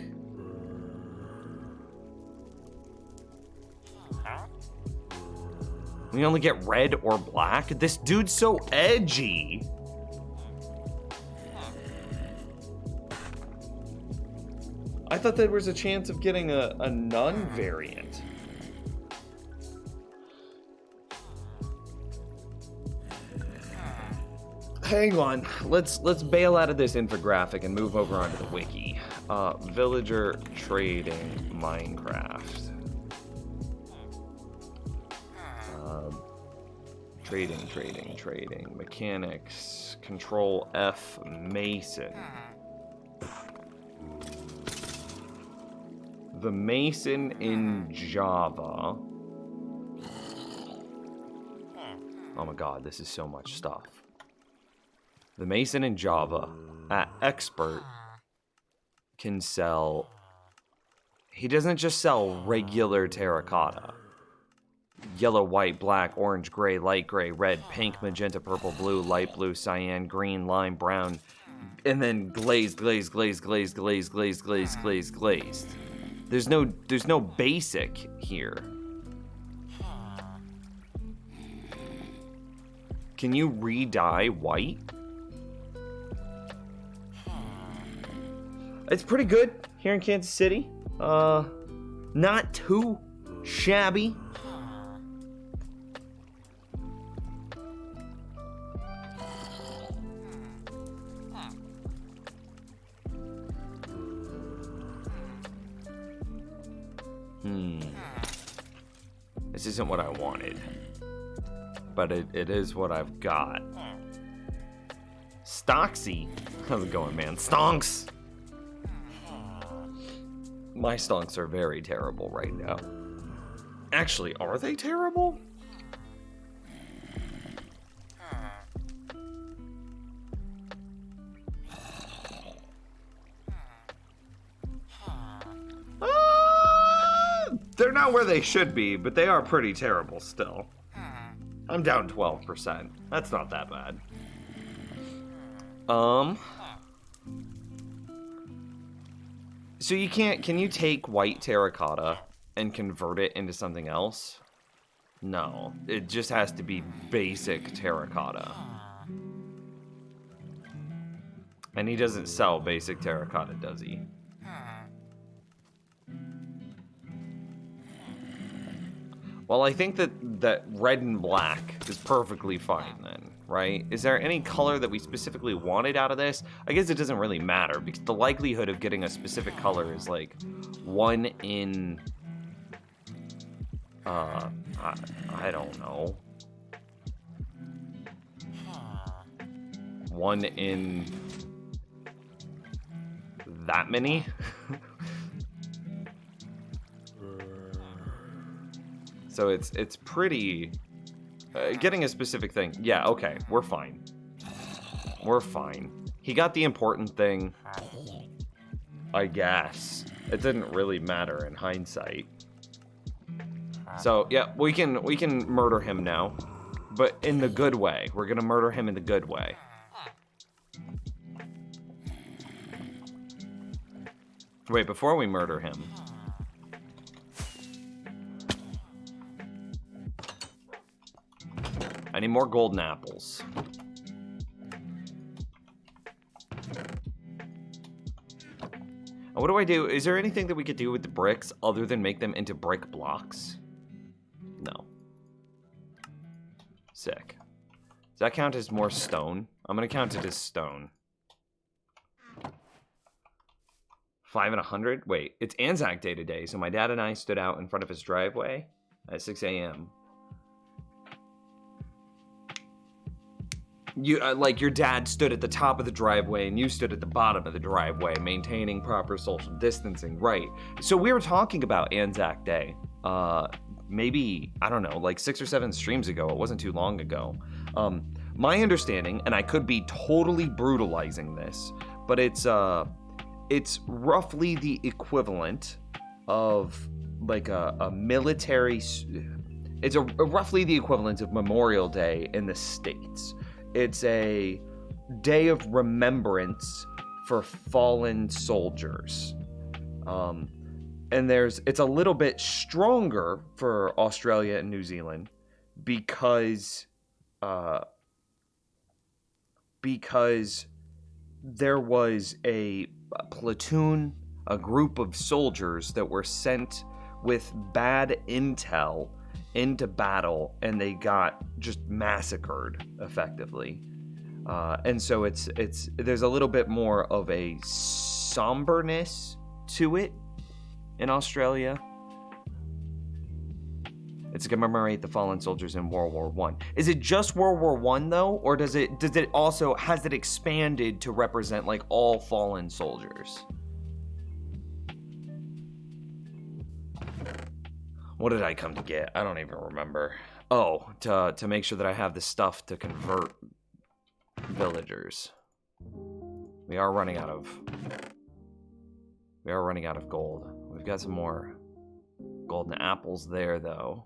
We only get red or black? This dude's so edgy. I thought there was a chance of getting a none variant. Hang on, let's bail out of this infographic and move over onto the wiki. Villager trading Minecraft. Trading. Mechanics. Control F Mason. The Mason in Java. Oh my god, this is so much stuff. The Mason in Java at Expert can sell... He doesn't just sell regular terracotta. Yellow, white, black, orange, gray, light gray, red, pink, magenta, purple, blue, light blue, cyan, green, lime, brown, and then glazed. There's no basic here. Can you re-dye white? It's pretty good here in Kansas City. Not too shabby. This isn't what I wanted, but it is what I've got. Stocksy, how's it going, man? Stonks! My stonks are very terrible right now. Actually, are they terrible? They're not where they should be, but they are pretty terrible still. I'm down 12%. That's not that bad. So you can't, can you take white terracotta and convert it into something else? No, it just has to be basic terracotta. And he doesn't sell basic terracotta, does he? Well, I think that red and black is perfectly fine then, right? Is there any color that we specifically wanted out of this? I guess it doesn't really matter because the likelihood of getting a specific color is like 1 in, I don't know. 1 in that many? So it's pretty, getting a specific thing. Yeah, okay, we're fine. We're fine. He got the important thing, I guess. It didn't really matter in hindsight. So, yeah, we can murder him now, but in the good way. We're gonna murder him in the good way. Wait, before we murder him, I need more golden apples. And what do I do? Is there anything that we could do with the bricks other than make them into brick blocks? No. Sick. Does that count as more stone? I'm gonna count it as stone. 5 and 100? Wait, it's Anzac Day today, so my dad and I stood out in front of his driveway at 6 a.m. You like your dad stood at the top of the driveway and you stood at the bottom of the driveway, maintaining proper social distancing, right? So we were talking about Anzac Day, maybe, I don't know, like 6 or 7 streams ago. It wasn't too long ago. My understanding, and I could be totally brutalizing this, but it's roughly the equivalent of like a military. It's roughly the equivalent of Memorial Day in the States. It's a day of remembrance for fallen soldiers. And it's a little bit stronger for Australia and New Zealand because there was a platoon, a group of soldiers that were sent with bad intel into battle, and they got just massacred effectively. And so there's a little bit more of a somberness to it in Australia. It's to commemorate the fallen soldiers in World War I. Is it just World War I though, or has it expanded to represent like all fallen soldiers? What did I come to get? I don't even remember. Oh, to make sure that I have the stuff to convert villagers. We are running out of gold. We've got some more golden apples there though.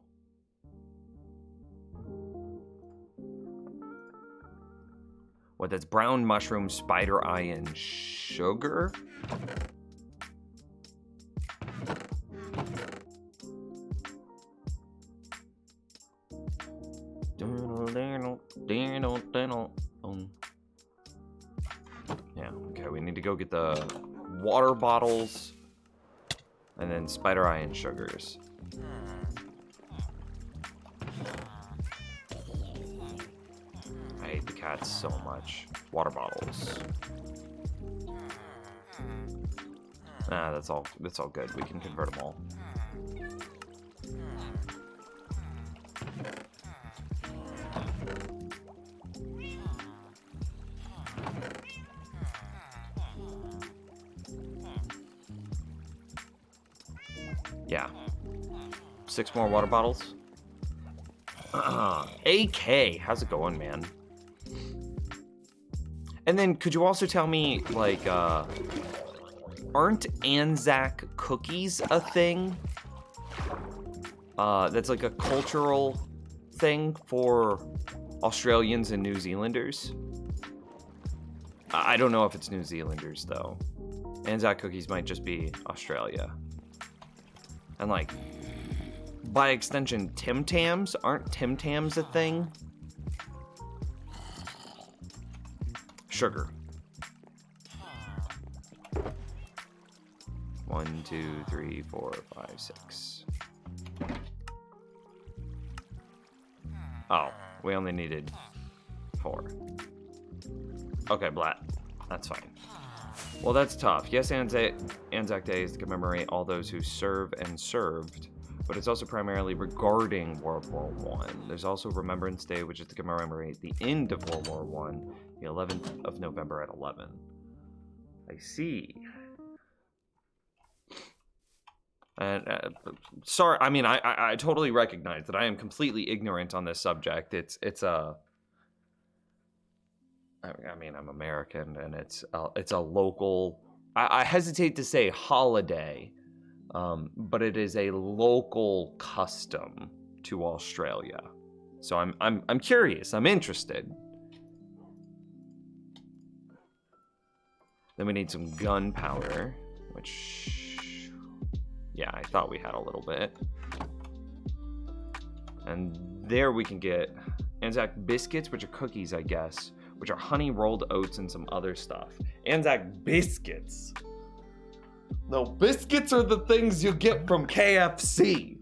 What, that's brown mushroom, spider eye, and sugar? Yeah, okay, we need to go get the water bottles and then spider eye and sugars. I hate the cats so much. Water bottles. Ah, that's all good. We can convert them all. Yeah. 6 more water bottles. AK, how's it going, man? And then could you also tell me, like, aren't Anzac cookies a thing? That's like a cultural thing for Australians and New Zealanders? I don't know if it's New Zealanders, though. Anzac cookies might just be Australia. And, like, by extension, Tim Tams? Aren't Tim Tams a thing? Sugar. 1, 2, 3, 4, 5, 6. Oh, we only needed 4. Okay, Blat. That's fine. Well, that's tough. Yes, Anzac Day is to commemorate all those who serve and served, but it's also primarily regarding World War I. There's also Remembrance Day, which is to commemorate the end of World War I, the 11th of November at 11. I see. And sorry, I mean, I totally recognize that I am completely ignorant on this subject. It's a, I mean, I'm American, and it's a local. I hesitate to say holiday, but it is a local custom to Australia. So I'm curious. I'm interested. Then we need some gunpowder, which. Yeah, I thought we had a little bit. And there we can get Anzac biscuits, which are cookies, I guess, which are honey rolled oats and some other stuff. Anzac biscuits. No, biscuits are the things you get from KFC.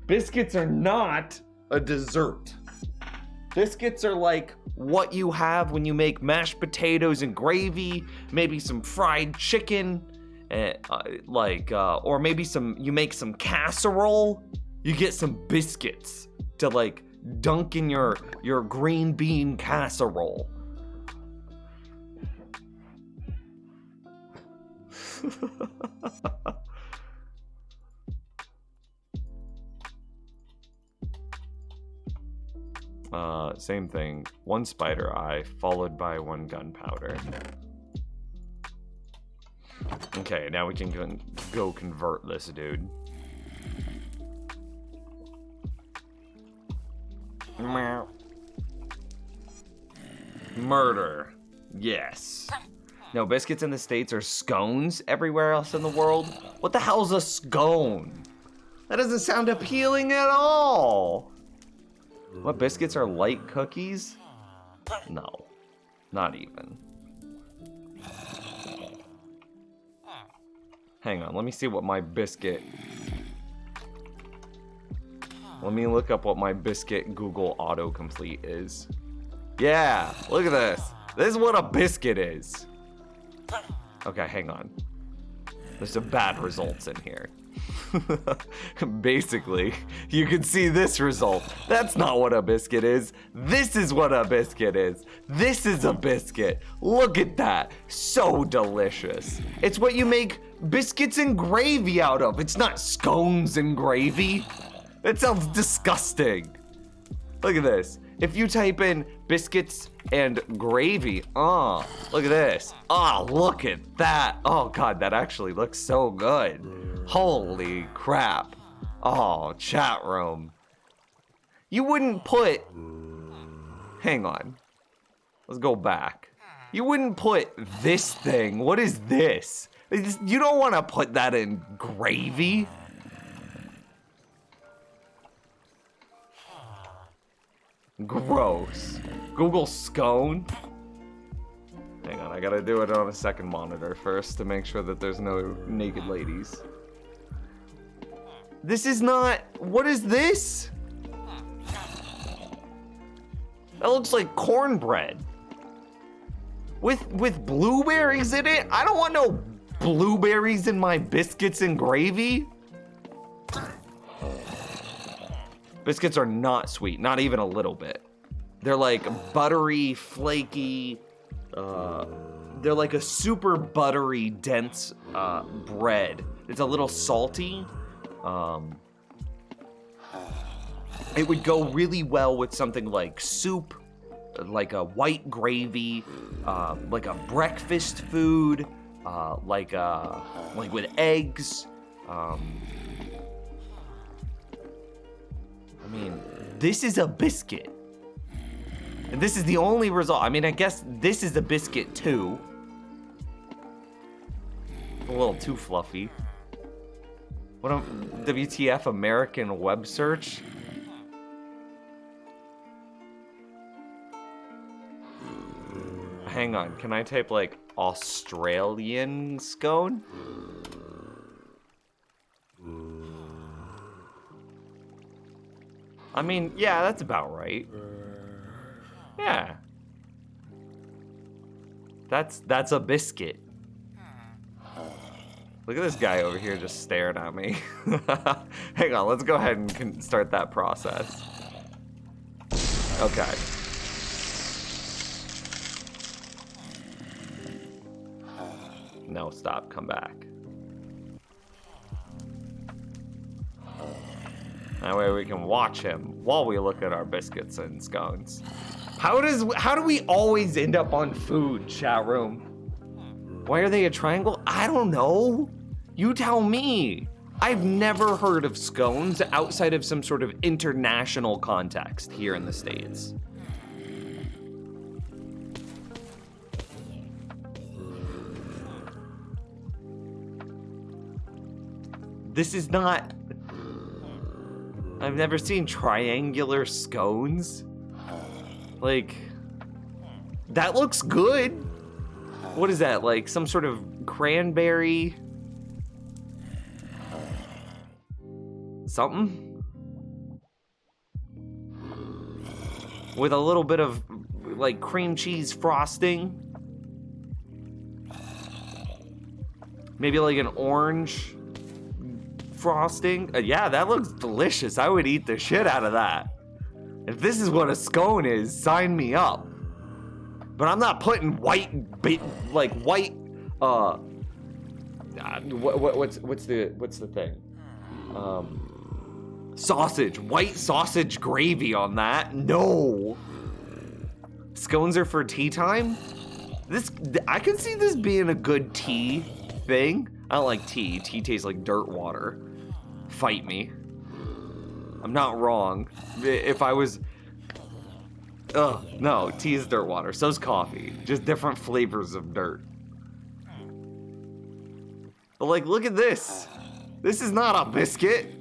Biscuits are not a dessert. Biscuits are like what you have when you make mashed potatoes and gravy, maybe some fried chicken. Or maybe you make some casserole, you get some biscuits to like dunk in your green bean casserole. Same thing. 1 spider eye followed by 1 gunpowder. Okay, now we can go convert this dude. Murder. Yes. No, biscuits in the States are scones everywhere else in the world. What the hell's a scone? That doesn't sound appealing at all. What, biscuits are light cookies? No, not even. Hang on, let me see what my biscuit... Let me look up what my biscuit Google autocomplete is. Yeah, look at this. This is what a biscuit is. Okay, hang on. There's some bad results in here. Basically, you can see this result. That's not what a biscuit is. This is what a biscuit is. This is a biscuit. Look at that. So delicious. It's what you make biscuits and gravy out of. It's not scones and gravy. That sounds disgusting. Look at this. If you type in biscuits and gravy, look at this. Look at that. Oh God, that actually looks so good. Holy crap. Oh, chat room. You wouldn't put, hang on. Let's go back. You wouldn't put this thing. What is this? You don't want to put that in gravy. Gross. Google scone. Hang on, I gotta do it on a second monitor first to make sure that there's no naked ladies. This is not, what is this? That looks like cornbread. With blueberries in it? I don't want no blueberries in my biscuits and gravy. Biscuits are not sweet, not even a little bit. They're like buttery, flaky, they're like a super buttery, dense bread. It's a little salty. It would go really well with something like soup, like a white gravy, like a breakfast food, like with eggs. I mean, this is a biscuit. And this is the only result. I mean, I guess this is a biscuit too. A little too fluffy. What a WTF American web search? Hang on, can I type like Australian scone? I mean, yeah, that's about right. Yeah. That's a biscuit. Look at this guy over here just staring at me. Hang on, let's go ahead and start that process. Okay. No, stop, come back. That way we can watch him while we look at our biscuits and scones. How do we always end up on food, chat room? Why are they a triangle? I don't know. You tell me. I've never heard of scones outside of some sort of international context here in the States. This is not... I've never seen triangular scones. Like, that looks good. What is that, like some sort of cranberry? Something? With a little bit of, like, cream cheese frosting. Maybe like an orange frosting. Yeah, that looks delicious. I would eat the shit out of that. If this is what a scone is, sign me up. But I'm not putting white, what's the thing? Sausage, white sausage gravy on that? No. Scones are for tea time? I could see this being a good tea thing. I don't like tea. Tea tastes like dirt water. Fight me. I'm not wrong. If I was... Ugh, no, tea is dirt water. So's coffee. Just different flavors of dirt. But like, look at this. This is not a biscuit.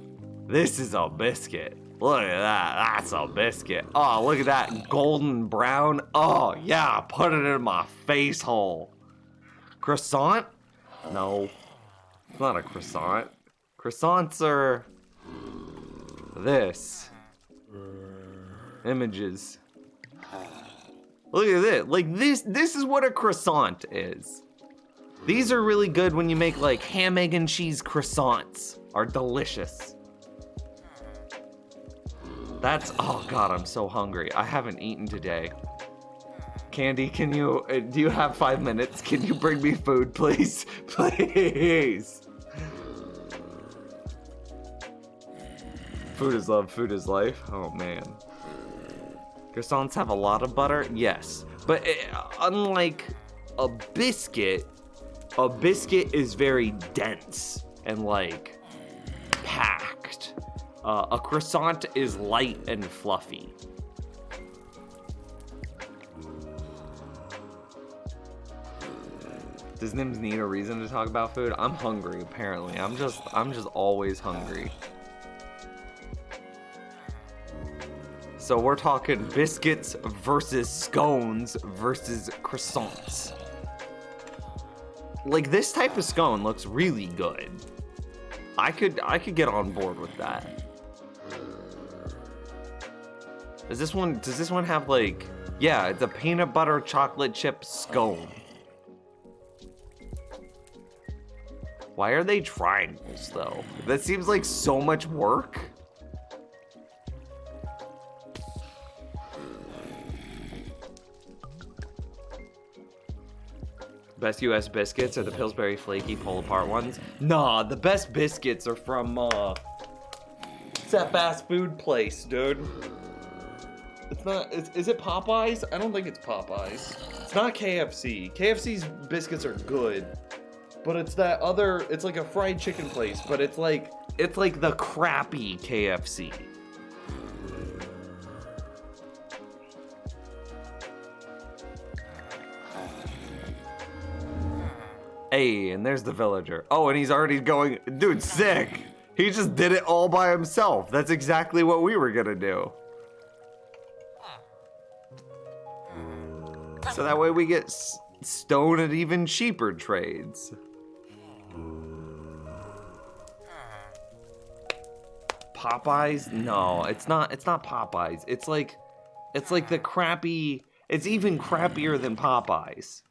This is a biscuit. Look at that. That's a biscuit. Oh, look at that golden brown. Oh, yeah, put it in my face hole. Croissant? No, it's not a croissant. Croissants are this. Images. Look at this. Like this is what a croissant is. These are really good when you make like ham, egg, and cheese croissants. Are delicious. That's, oh God, I'm so hungry. I haven't eaten today. Candy, can you, do you have 5 minutes? Can you bring me food, please? Please. Food is love, food is life. Oh man. Croissants have a lot of butter? Yes. But unlike a biscuit is very dense and like packed. A croissant is light and fluffy. Does Nims need a reason to talk about food? I'm hungry, apparently. I'm just always hungry. So we're talking biscuits versus scones versus croissants. Like this type of scone looks really good. I could get on board with that. Does this one have like, yeah, it's a peanut butter chocolate chip scone. Why are they triangles though? That seems like so much work. Best US biscuits are the Pillsbury flaky pull apart ones. Nah, the best biscuits are from it's that fast food place, dude. It's not, is it Popeyes? I don't think it's Popeyes. It's not KFC. KFC's biscuits are good. But it's that other, it's like a fried chicken place, but it's like the crappy KFC. Hey, and there's the villager. Oh, and he's already going, dude, sick. He just did it all by himself. That's exactly what we were gonna do. So that way we get stone at even cheaper trades. Popeyes? No, it's not Popeyes. It's like the crappy, it's even crappier than Popeyes.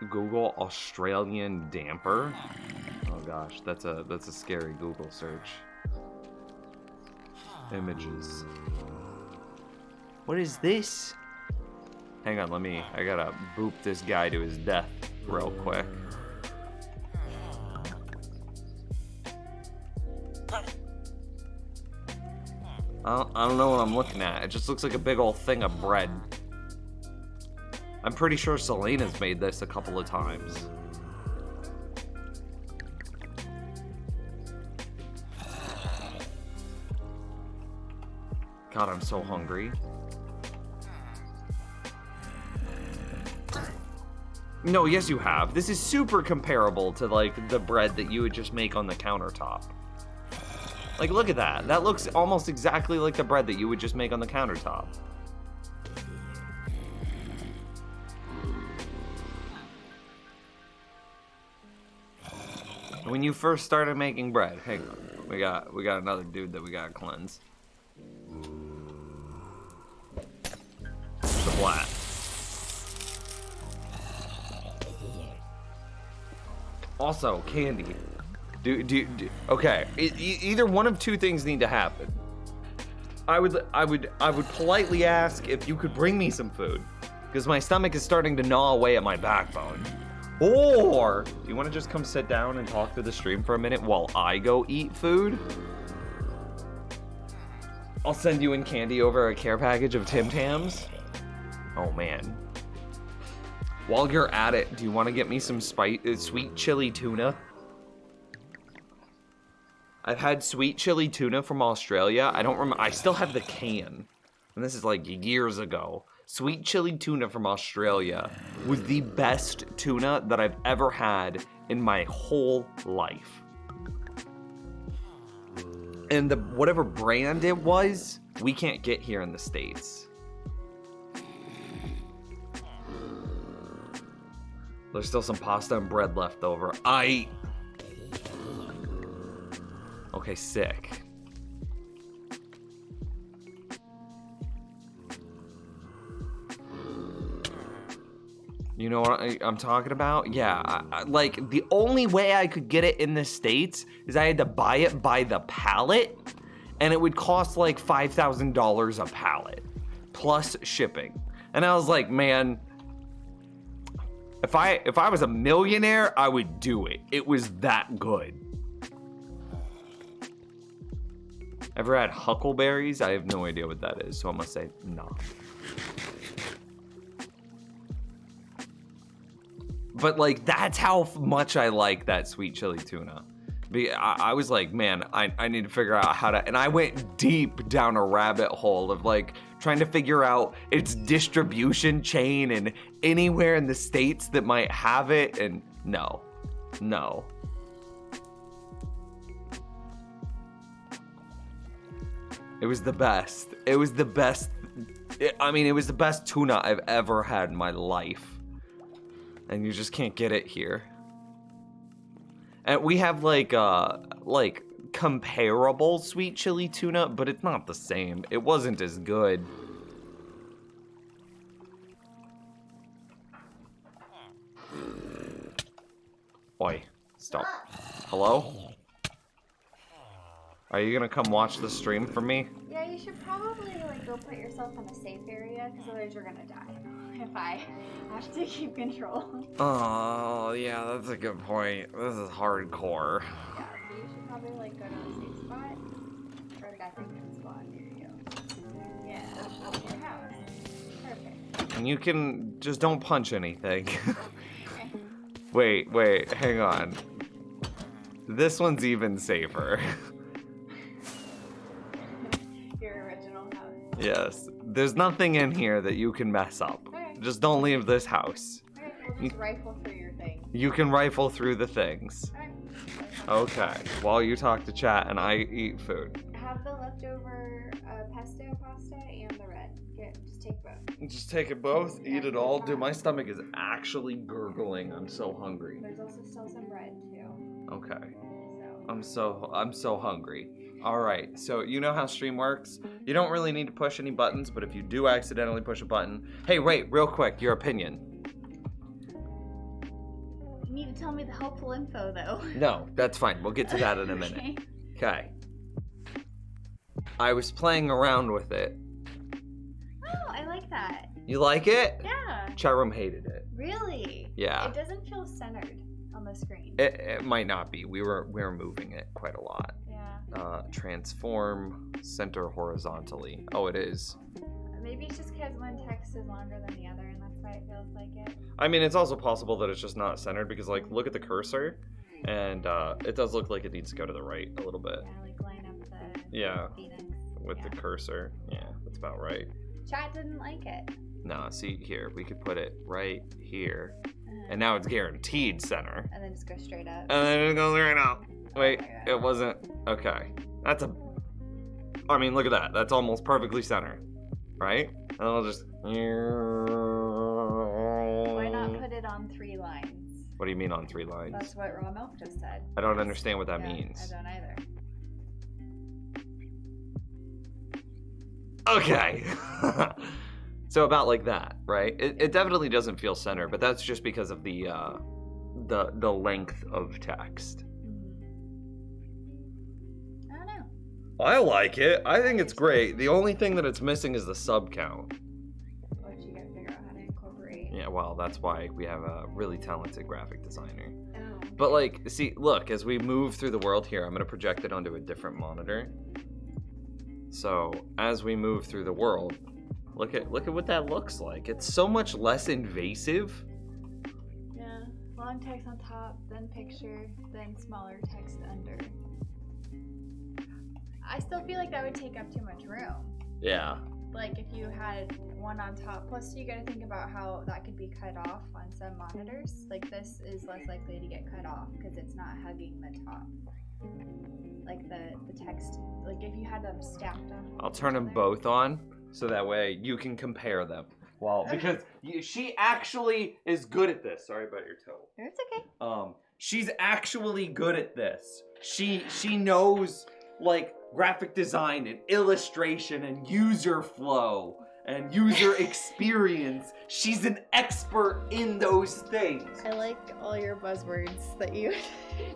Google Australian damper. Oh gosh, that's a scary Google search. Images. What is this? Hang on, I gotta boop this guy to his death real quick. I don't know what I'm looking at. It just looks like a big old thing of bread. I'm pretty sure Selena's made this a couple of times. God, I'm so hungry. No, yes you have. This is super comparable to like the bread that you would just make on the countertop. Like, look at that. That looks almost exactly like the bread that you would just make on the countertop. When you first started making bread, hang on. We got another dude that we gotta cleanse. Splat. Also, candy. Okay. Either one of two things need to happen. I would politely ask if you could bring me some food, because my stomach is starting to gnaw away at my backbone. Or do you want to just come sit down and talk to the stream for a minute while I go eat food? I'll send you in candy over a care package of Tim Tams. Oh man. While you're at it, do you want to get me some sweet chili tuna? I've had sweet chili tuna from Australia. I don't remember. I still have the can. And this is like years ago. Sweet chili tuna from Australia was the best tuna that I've ever had in my whole life. And whatever brand it was, we can't get here in the States. There's still some pasta and bread left over. Okay, sick. You know what I'm talking about? Yeah, like the only way I could get it in the States is I had to buy it by the pallet, and it would cost like $5,000 a pallet, plus shipping. And I was like, man, if I was a millionaire, I would do it. It was that good. Ever had huckleberries? I have no idea what that is, so I'm gonna say no. But like, that's how much I like that sweet chili tuna. I was like, man, I need to figure out how to, and I went deep down a rabbit hole of like trying to figure out its distribution chain and anywhere in the States that might have it, and no. It was the best. It was the best. I mean, it was the best tuna I've ever had in my life. And you just can't get it here. And we have like comparable sweet chili tuna, but it's not the same. It wasn't as good. Oi, stop. Hello? Are you gonna come watch the stream for me? Yeah, you should probably like go put yourself in a safe area, because otherwise you're gonna die if I have to keep control. Oh, yeah, that's a good point. This is hardcore. Yeah, so you should probably like go to a safe spot, or like a good spot near you. Yeah, that's your house. Perfect. And you can just don't punch anything. Okay. Wait, hang on. This one's even safer. Your original house. Yes, there's nothing in here that you can mess up. Okay. Just don't leave this house. Okay, we'll just rifle through your thing. You can rifle through the things. Okay. Okay, while you talk to chat and I eat food. Have the leftover pesto pasta and the red. Here, just take both. Just take it both, Yeah, eat it it's all. fine. Dude, my stomach is actually gurgling. I'm so hungry. There's also still some bread too. Okay. So I'm so hungry. All right. So you know how stream works? You don't really need to push any buttons, but if you do accidentally push a button, hey, wait, real quick, your opinion. you need to tell me the helpful info though. No, that's fine. We'll get to that in a minute. Okay. Okay. I was playing around with it. Oh, I like that. You like it? Yeah. Chat room hated it. Really? Yeah. It doesn't feel centered on the screen. It might not be. We were moving it quite a lot. Yeah. Transform center horizontally. Oh, it is. Maybe it's just because one text is longer than the other, and that's why it feels like it. I mean, it's also possible that it's just not centered because, like, look at the cursor, and it does look like it needs to go to the right a little bit. Yeah, like line up the Yeah. Phoenix. With Yeah. the cursor. Yeah, that's about right. Chat didn't like it. No, see here, we could put it right here, Uh-huh. and now it's guaranteed center. And then just go straight up. And then it goes right out. Wait, Oh my God. it wasn't. Okay. That's a. I mean, look at that. That's almost perfectly center. Right? And I'll just. Why not put it on 3 lines? What do you mean on 3 lines? That's what Raw Milk just said. I don't understand what that Yeah, means. I don't either. Okay. So about like that, right? It definitely doesn't feel center, but that's just because of the length of text. I don't know. I like it. I think it's great. The only thing that it's missing is the sub count. What you gotta figure out how to incorporate. Yeah, well, that's why we have a really talented graphic designer. Oh. But like, see, look, as we move through the world here, I'm gonna project it onto a different monitor. So as we move through the world, look at what that looks like. It's so much less invasive. Yeah. Long text on top, then picture, then smaller text under. I still feel like that would take up too much room. Yeah. Like if you had one on top, plus you gotta think about how that could be cut off on some monitors. Like this is less likely to get cut off because it's not hugging the top. Like the text, like if you had them stacked on. I'll turn them both on so that way you can compare them. Well, because she actually is good at this. Sorry about your toe. It's okay. She's actually good at this. She knows like graphic design and illustration and user flow and user experience. She's an expert in those things. I like all your buzzwords that you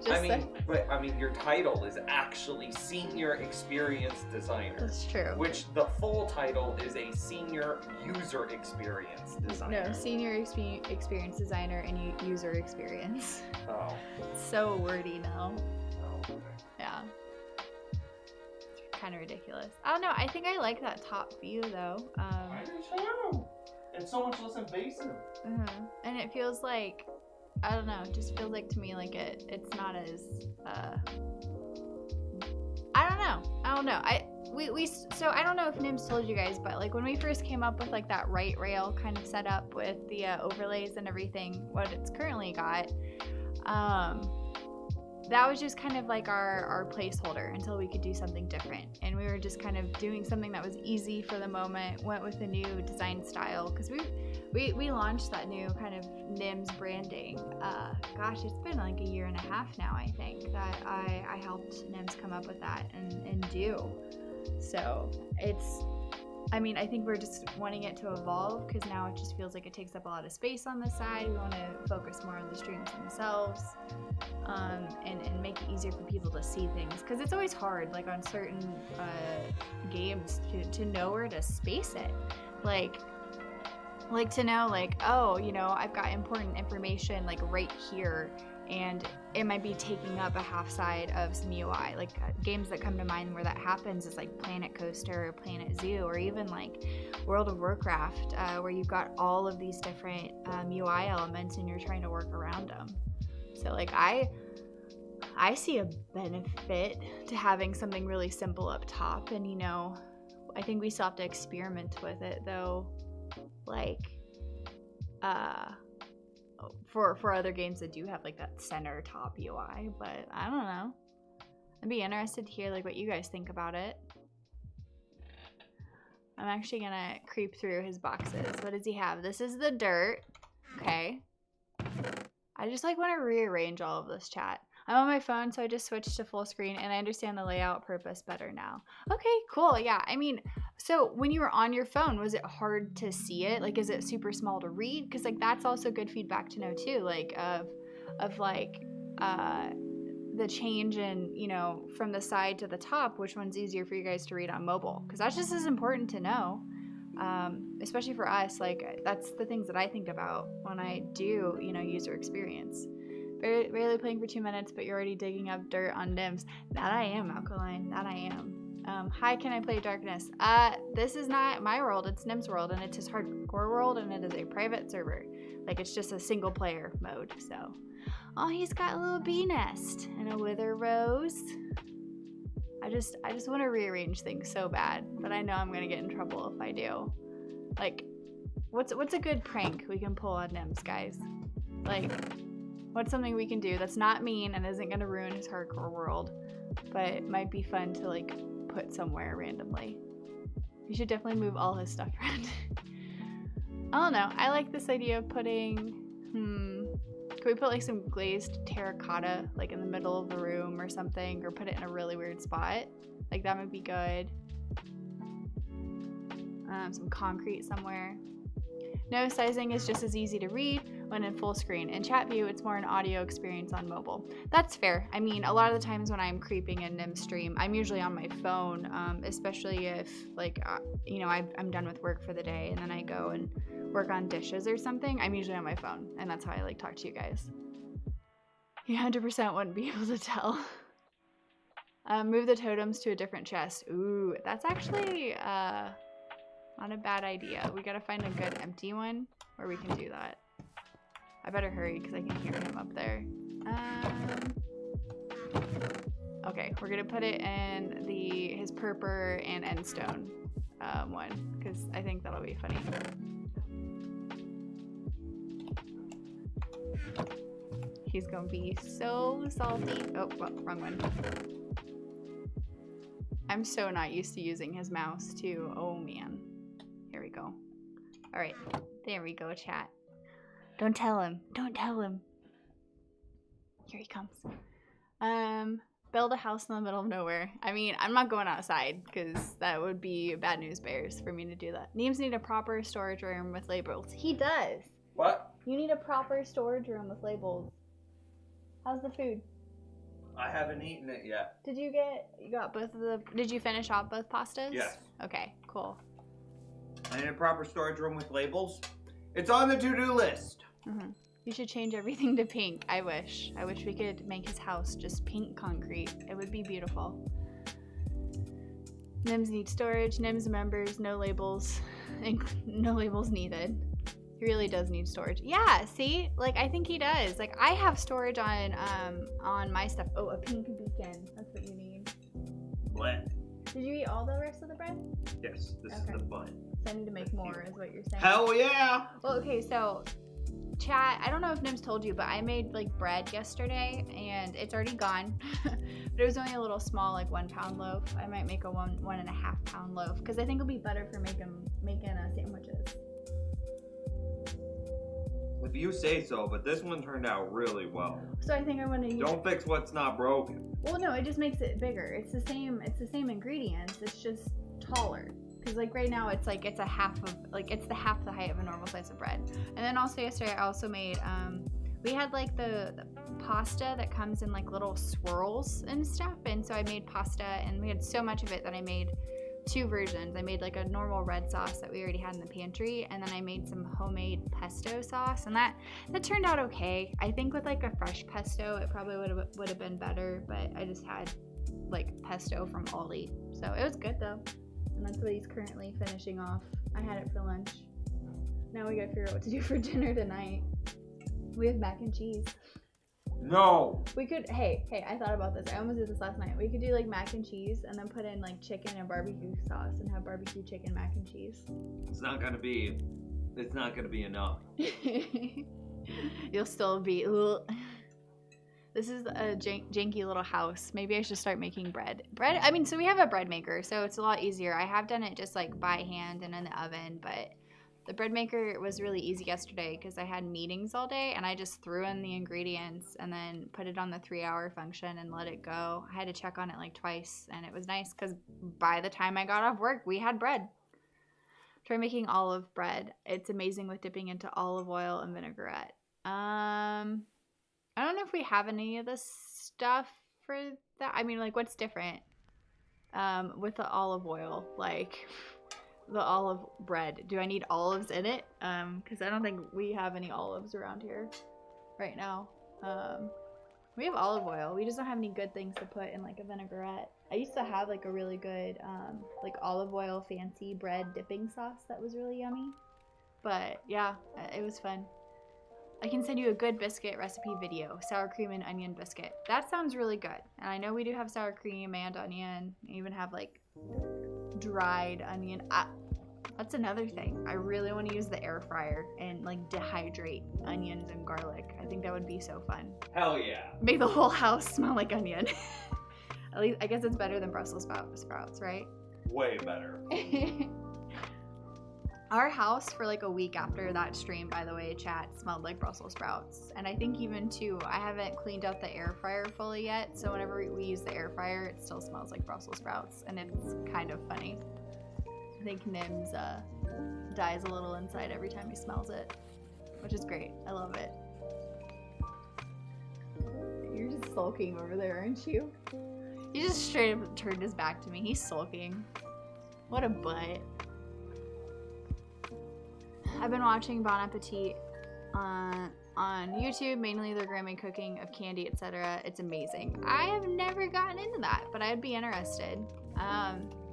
just said. I mean, your title is actually Senior Experience Designer, That's true. which the full title is a Senior User Experience Designer. No, senior experience designer and user experience. Oh. So wordy now. Oh, okay. Yeah. It's kind of ridiculous. I don't know. I think I like that top view though. I do too. It's so much less invasive. And it feels like, I don't know, it just feels like to me like it's not as I don't know. So I don't know if Nims told you guys, but like when we first came up with like that right rail kind of setup with the overlays and everything, what it's currently got, that was just kind of like our placeholder until we could do something different. And we were just kind of doing something that was easy for the moment, went with a new design style, because we launched that new kind of Nims branding. Gosh, it's been like 1.5 years now, I think, that I helped Nims come up with that and do. So I think we're just wanting it to evolve because now it just feels like it takes up a lot of space on the side. We want to focus more on the streams themselves, and make it easier for people to see things. Because it's always hard, like on certain games, to know where to space it. Like to know, like, oh, I've got important information like right here, and it might be taking up a half side of some UI. Like games that come to mind where that happens is like Planet Coaster or Planet Zoo, or even like World of Warcraft, where you've got all of these different UI elements and you're trying to work around them. So like I see a benefit to having something really simple up top, and I think we still have to experiment with it though, like for other games that do have like that center top UI, but I don't know. I'd be interested to hear like what you guys think about it. I'm actually gonna creep through his boxes. What does he have? This is the dirt. Okay. I just like want to rearrange all of this, chat. I'm on my phone, so I just switched to full screen, and I understand the layout purpose better now. Okay, cool. Yeah, I mean, so when you were on your phone, was it hard to see it? Like, is it super small to read? Because like that's also good feedback to know too. Like of like the change in, you know, from the side to the top, which one's easier for you guys to read on mobile? Because that's just as important to know. Especially for us, like that's the things that I think about when I do, you know, user experience. Barely playing for 2 minutes, but you're already digging up dirt on Nims. That I am, Alkaline. That I am. Hi, can I play Darkness? This is not my world. It's Nim's world, and it's his hardcore world, and it is a private server. Like it's just a single player mode. So, oh, he's got a little bee nest and a wither rose. I just want to rearrange things so bad, but I know I'm gonna get in trouble if I do. Like, what's a good prank we can pull on Nims, guys? Like, what's something we can do that's not mean and isn't gonna ruin his hardcore world, but it might be fun to like put somewhere randomly. You should definitely move all his stuff around. I don't know. I like this idea of putting. Can we put like some glazed terracotta like in the middle of the room or something, or put it in a really weird spot? Like that would be good. Some concrete somewhere. No, sizing is just as easy to read when in full screen. In chat view, it's more an audio experience on mobile. That's fair. I mean, a lot of the times when I'm creeping in Nim stream, I'm usually on my phone, especially if, like, you know, I'm done with work for the day and then I go and work on dishes or something. I'm usually on my phone, and that's how I, like, talk to you guys. You 100% wouldn't be able to tell. Move the totems to a different chest. Ooh, that's actually, not a bad idea. We gotta find a good empty one where we can do that. I better hurry because I can hear him up there. Okay, we're gonna put it in his purpur and endstone one because I think that'll be funny. He's gonna be so salty. Oh, well, wrong one. I'm so not used to using his mouse too. Oh man. Here we go. All right, there we go, chat. Don't tell him. Don't tell him. Here he comes. Build a house in the middle of nowhere. I mean, I'm not going outside because that would be bad news bears for me to do that. Neems need a proper storage room with labels. He does. What? You need a proper storage room with labels. How's the food? I haven't eaten it yet. You got both of did you finish off both pastas? Yes. Okay, cool. I need a proper storage room with labels. It's on the to-do list. Mm-hmm. You should change everything to pink. I wish we could make his house just pink concrete. It would be beautiful. Nims need storage. Nims members, no labels. No labels needed. He really does need storage. Yeah, see? Like, I think he does. Like, I have storage on my stuff. Oh, a pink beacon. That's what you need. What? Did you eat all the rest of the bread? Yes, this is Okay. the bun. So I need to make more, is what you're saying. Hell yeah! Well, okay, so chat, I don't know if Nims told you, but I made like bread yesterday and it's already gone. But it was only a little small, like 1 pound loaf. I might make a 1.5 pound loaf because I think it'll be better for making sandwiches. If you say so, but this one turned out really well. So I think I want to use. Don't fix what's not broken. Well, no, it just makes it bigger. It's the same ingredients. It's just taller. Because like right now it's the half the height of a normal slice of bread. And then also yesterday I also made we had like the pasta that comes in like little swirls and stuff, and so I made pasta and we had so much of it that I made 2 versions. I made like a normal red sauce that we already had in the pantry, and then I made some homemade pesto sauce, and that turned out okay. I think with like a fresh pesto it probably would have been better, but I just had like pesto from Aldi, so it was good though. And that's what he's currently finishing off. I had it for lunch. Now we gotta figure out what to do for dinner tonight. We have mac and cheese. No! We could, hey, I thought about this. I almost did this last night. We could do like mac and cheese and then put in like chicken and barbecue sauce and have barbecue chicken mac and cheese. It's not gonna be enough. You'll still be, ugh. This is a janky little house. Maybe I should start making bread. I mean, so we have a bread maker, so it's a lot easier. I have done it just like by hand and in the oven, but the bread maker was really easy yesterday because I had meetings all day and I just threw in the ingredients and then put it on the 3-hour function and let it go. I had to check on it like twice, and it was nice because by the time I got off work, we had bread. Try making olive bread. It's amazing with dipping into olive oil and vinaigrette. I don't know if we have any of this stuff for that. I mean, like, what's different with the olive oil? Like, the olive bread. Do I need olives in it? Because I don't think we have any olives around here right now. We have olive oil. We just don't have any good things to put in, like, a vinaigrette. I used to have, like, a really good, like, olive oil fancy bread dipping sauce that was really yummy. But, yeah, it was fun. I can send you a good biscuit recipe video. Sour cream and onion biscuit. That sounds really good. And I know we do have sour cream and onion. We even have like dried onion. That's another thing. I really want to use the air fryer and like dehydrate onions and garlic. I think that would be so fun. Hell yeah. Make the whole house smell like onion. At least I guess it's better than Brussels sprouts, right? Way better. Our house for like a week after that stream, by the way, chat, smelled like Brussels sprouts. And I think even too, I haven't cleaned out the air fryer fully yet. So whenever we use the air fryer, it still smells like Brussels sprouts. And it's kind of funny. I think Nims dies a little inside every time he smells it, which is great. I love it. You're just sulking over there, aren't you? He just straight up turned his back to me. He's sulking. What a butt. I've been watching Bon Appetit on YouTube, mainly their Grammy cooking of candy, etc. It's amazing. I have never gotten into that, but I'd be interested.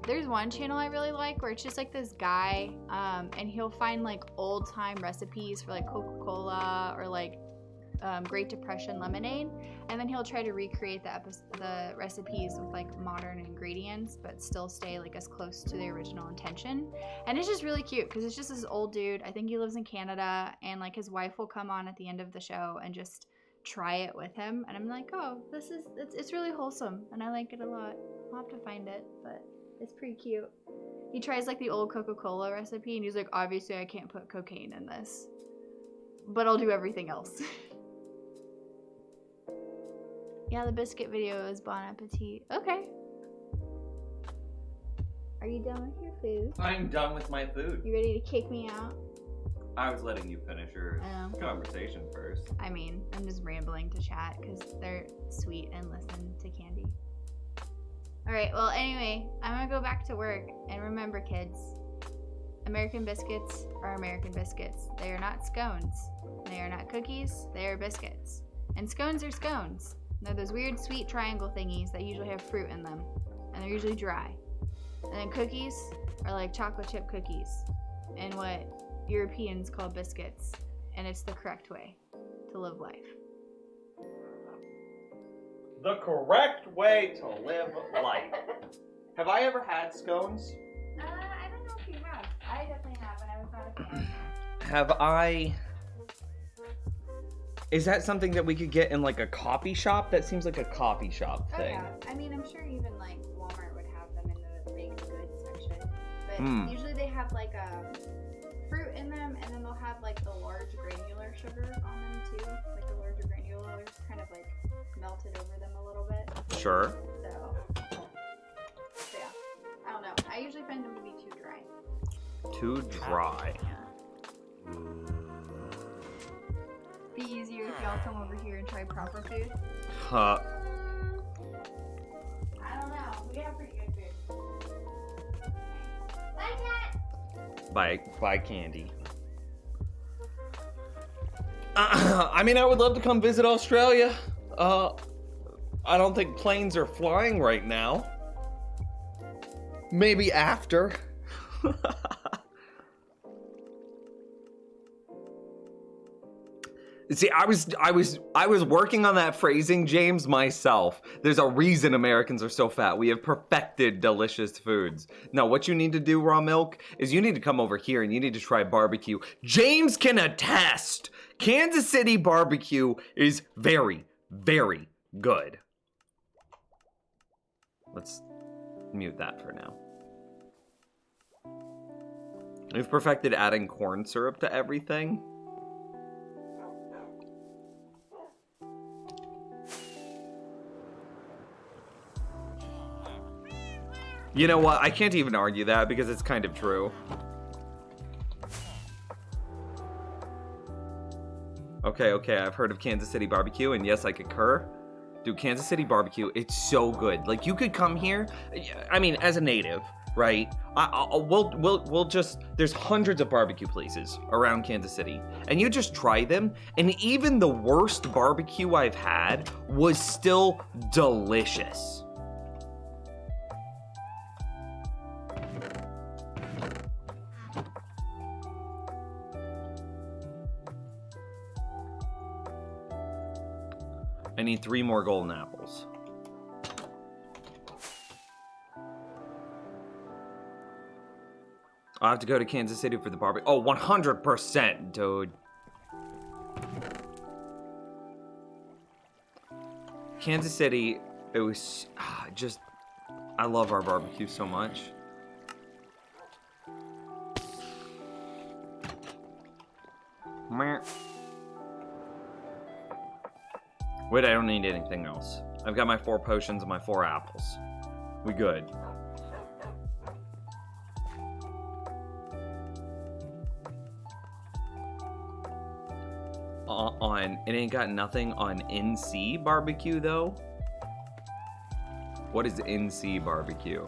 There's one channel I really like where it's just like this guy, and he'll find like old time recipes for like Coca-Cola or like Great Depression lemonade, and then he'll try to recreate the recipes with like modern ingredients but still stay like as close to the original intention. And it's just really cute because it's just this old dude, I think he lives in Canada, and like his wife will come on at the end of the show and just try it with him, and I'm like, oh, it's really wholesome and I like it a lot. I'll have to find it, but it's pretty cute. He tries like the old Coca-Cola recipe and he's like, obviously I can't put cocaine in this, but I'll do everything else. Yeah, the biscuit video is Bon Appetit. Okay. Are you done with your food? I'm done with my food. You ready to kick me out? I was letting you finish your Oh. conversation first. I mean, I'm just rambling to chat because they're sweet and listen to Candy. Alright, well, anyway, I'm gonna go back to work. And remember, kids, American biscuits are American biscuits. They are not scones. They are not cookies. They are biscuits. And scones are scones. They're those weird sweet triangle thingies that usually have fruit in them. And they're usually dry. And then cookies are like chocolate chip cookies. And what Europeans call biscuits. And it's the correct way to live life. The correct way to live life. Have I ever had scones? I don't know if you have. I definitely have, and I was not a fan. Have I... Is that something that we could get in like a coffee shop? That seems like a coffee shop Oh thing. yeah, I mean, I'm sure even like Walmart would have them in the baked goods section. But usually they have like fruit in them, and then they'll have like the large granular sugar on them too. Like the larger granular, kind of like melted over them a little bit. Sure. So yeah, I don't know. I usually find them to be too dry. Too dry. Yeah. Be easier if y'all come over here and try proper food. Huh. I don't know. We have pretty good food. Bye, cat. Buy candy. I mean, I would love to come visit Australia. I don't think planes are flying right now. Maybe after. See, I was working on that phrasing, James, myself. There's a reason Americans are so fat. We have perfected delicious foods. Now, what you need to do, Raw Milk, is you need to come over here and you need to try barbecue. James can attest. Kansas City barbecue is very, very, Good. Let's mute that for now. We've perfected adding corn syrup to everything. You know what? I can't even argue that because it's kind of true. Okay, I've heard of Kansas City barbecue, and yes, I concur. Dude, Kansas City barbecue, it's so good. Like, you could come here, I mean, as a native, right? We'll just, there's hundreds of barbecue places around Kansas City, and you just try them, and even the worst barbecue I've had was still delicious. I need 3 more golden apples. I have to go to Kansas City for the barbecue. Oh, 100%, dude. Kansas City, it was just, I love our barbecue so much. Meh. Wait, I don't need anything else. I've got my 4 potions and my 4 apples. We good. It ain't got nothing on NC barbecue though. What is NC barbecue?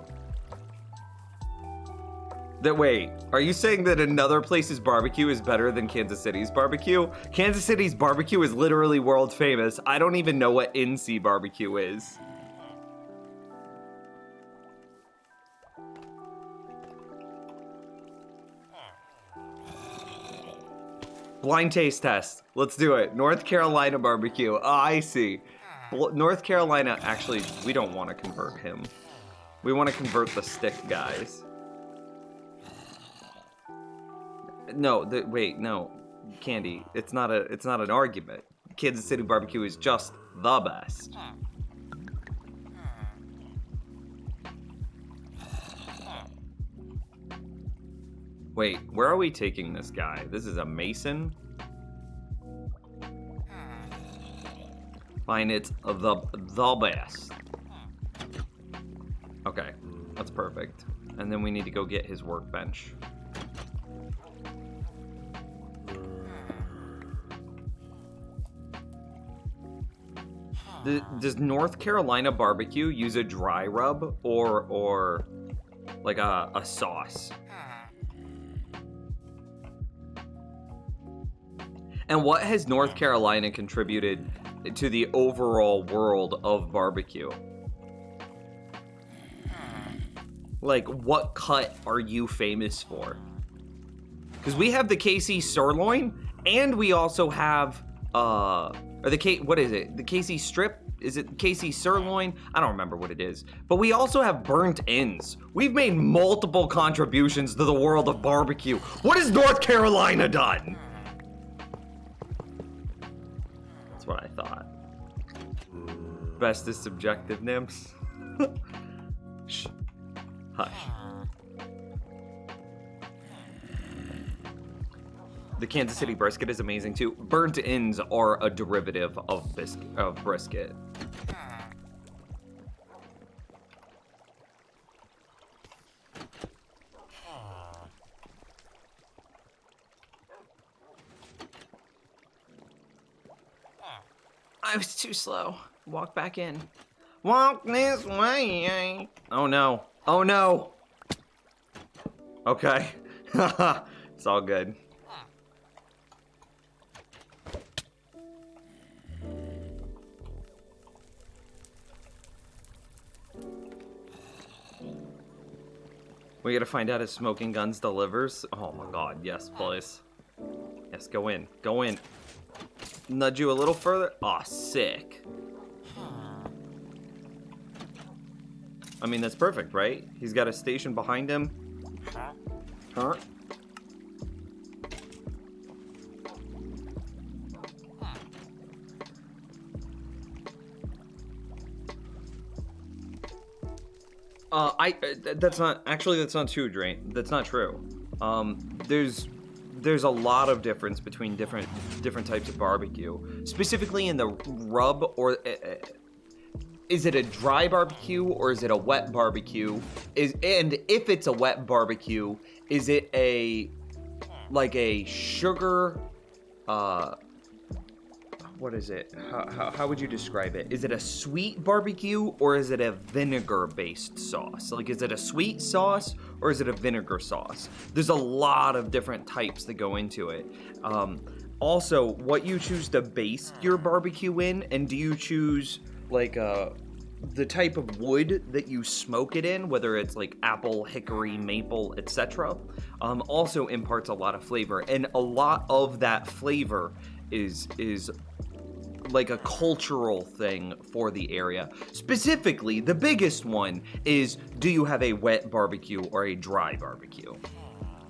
Wait, are you saying that another place's barbecue is better than Kansas City's barbecue? Kansas City's barbecue is literally world famous. I don't even know what NC barbecue is. Blind taste test. Let's do it. North Carolina barbecue. Oh, I see. North Carolina, actually, we don't want to convert him. We want to convert the stick guys. No, wait, no, Candy. It's not an argument. Kansas City barbecue is just the best. Wait, where are we taking this guy? This is a mason? Fine, it's the best. Okay, that's perfect. And then we need to go get his workbench. Does North Carolina barbecue use a dry rub or like a sauce? And what has North Carolina contributed to the overall world of barbecue? Like, what cut are you famous for? Because we have the KC sirloin, and we also have or the what is it? The KC strip? Is it KC sirloin? I don't remember what it is. But we also have burnt ends. We've made multiple contributions to the world of barbecue. What has North Carolina done? That's what I thought. Best is subjective, Nims. Shh. Hush. The Kansas City brisket is amazing too. Burnt ends are a derivative of brisket. I was too slow. Walk back in. Walk this way. Oh no. Oh no. Okay. It's all good. We gotta find out if Smoking Guns delivers. Oh my god, yes, please. Yes, go in. Go in. Nudge you a little further. Aw, sick. I mean, that's perfect, right? He's got a station behind him. Huh? That's not true, Drain. That's not true. There's a lot of difference between different types of barbecue. Specifically in the rub, or is it a dry barbecue or is it a wet barbecue? And if it's a wet barbecue, is it a sugar? What is it? How would you describe it? Is it a sweet barbecue or is it a vinegar-based sauce? Like, is it a sweet sauce or is it a vinegar sauce? There's a lot of different types that go into it. Also, what you choose to baste your barbecue in, and do you choose like the type of wood that you smoke it in, whether it's like apple, hickory, maple, etc., also imparts a lot of flavor, and a lot of that flavor is like a cultural thing for the area. Specifically, the biggest one is, do you have a wet barbecue or a dry barbecue?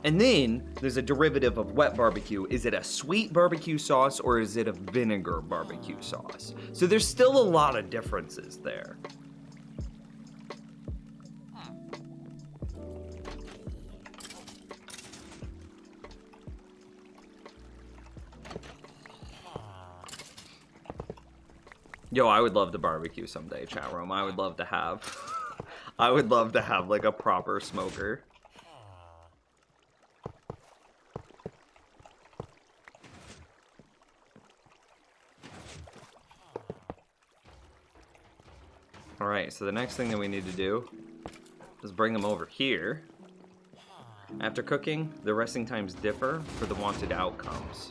And then there's a derivative of wet barbecue. Is it a sweet barbecue sauce or is it a vinegar barbecue sauce? So there's still a lot of differences there. Yo, I would love to barbecue someday, chat room. I would love to have like a proper smoker. All right, so the next thing that we need to do is bring them over here. After cooking, the resting times differ for the wanted outcomes.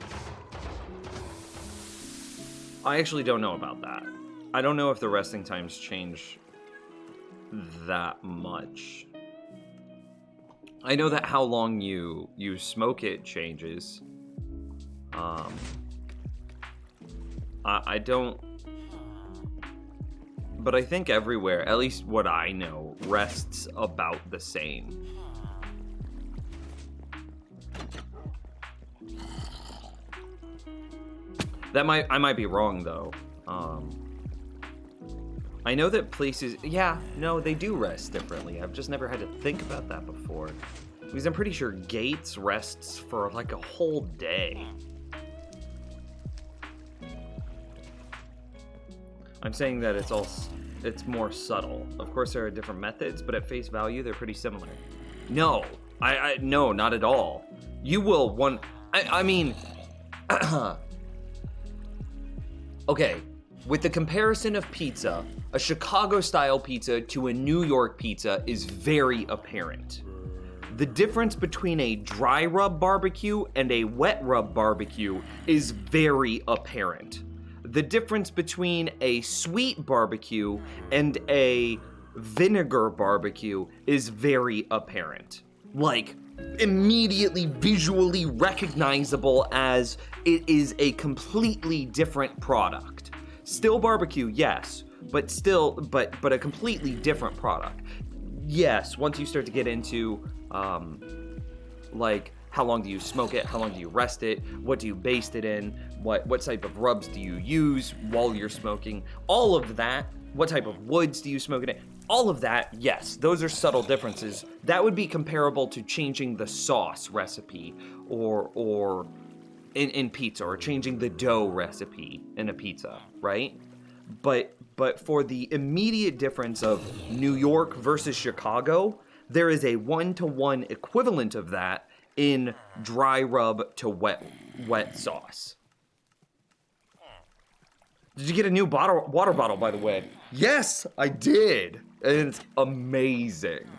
I actually don't know about that. I don't know if the resting times change that much. I know that how long you smoke it changes. I don't... But I think everywhere, at least what I know, rests about the same. I might be wrong though. I know that places, they do rest differently. I've just never had to think about that before. Because I'm pretty sure Gates rests for like a whole day. I'm saying that it's more subtle. Of course there are different methods, but at face value they're pretty similar. No, no, not at all. You will I mean, okay, with the comparison of pizza, a Chicago-style pizza to a New York pizza is very apparent. The difference between a dry rub barbecue and a wet rub barbecue is very apparent. The difference between a sweet barbecue and a vinegar barbecue is very apparent. Like, immediately visually recognizable as it is a completely different product. Still barbecue, yes, but a completely different product. Yes, once you start to get into like how long do you smoke it, how long do you rest it, what do you baste it in, what type of rubs do you use while you're smoking, all of that, what type of woods do you smoke it in, all of that, yes, those are subtle differences. That would be comparable to changing the sauce recipe or in pizza, or changing the dough recipe in a pizza, right? But for the immediate difference of New York versus Chicago, there is a 1-to-1 equivalent of that in dry rub to wet sauce. Did you get a new water bottle, by the way? Yes, I did. And it's amazing.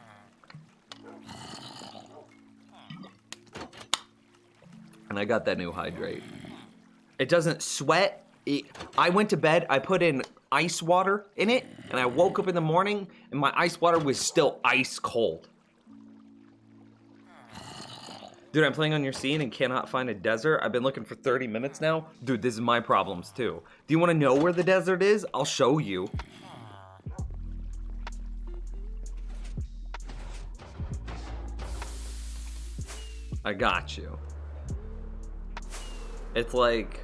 And I got that new hydrate. It doesn't sweat. I went to bed, I put in ice water in it, and I woke up in the morning and my ice water was still ice cold. Dude, I'm playing on your scene and cannot find a desert. I've been looking for 30 minutes now. Dude, this is my problems too. Do you want to know where the desert is? I'll show you. I got you. It's like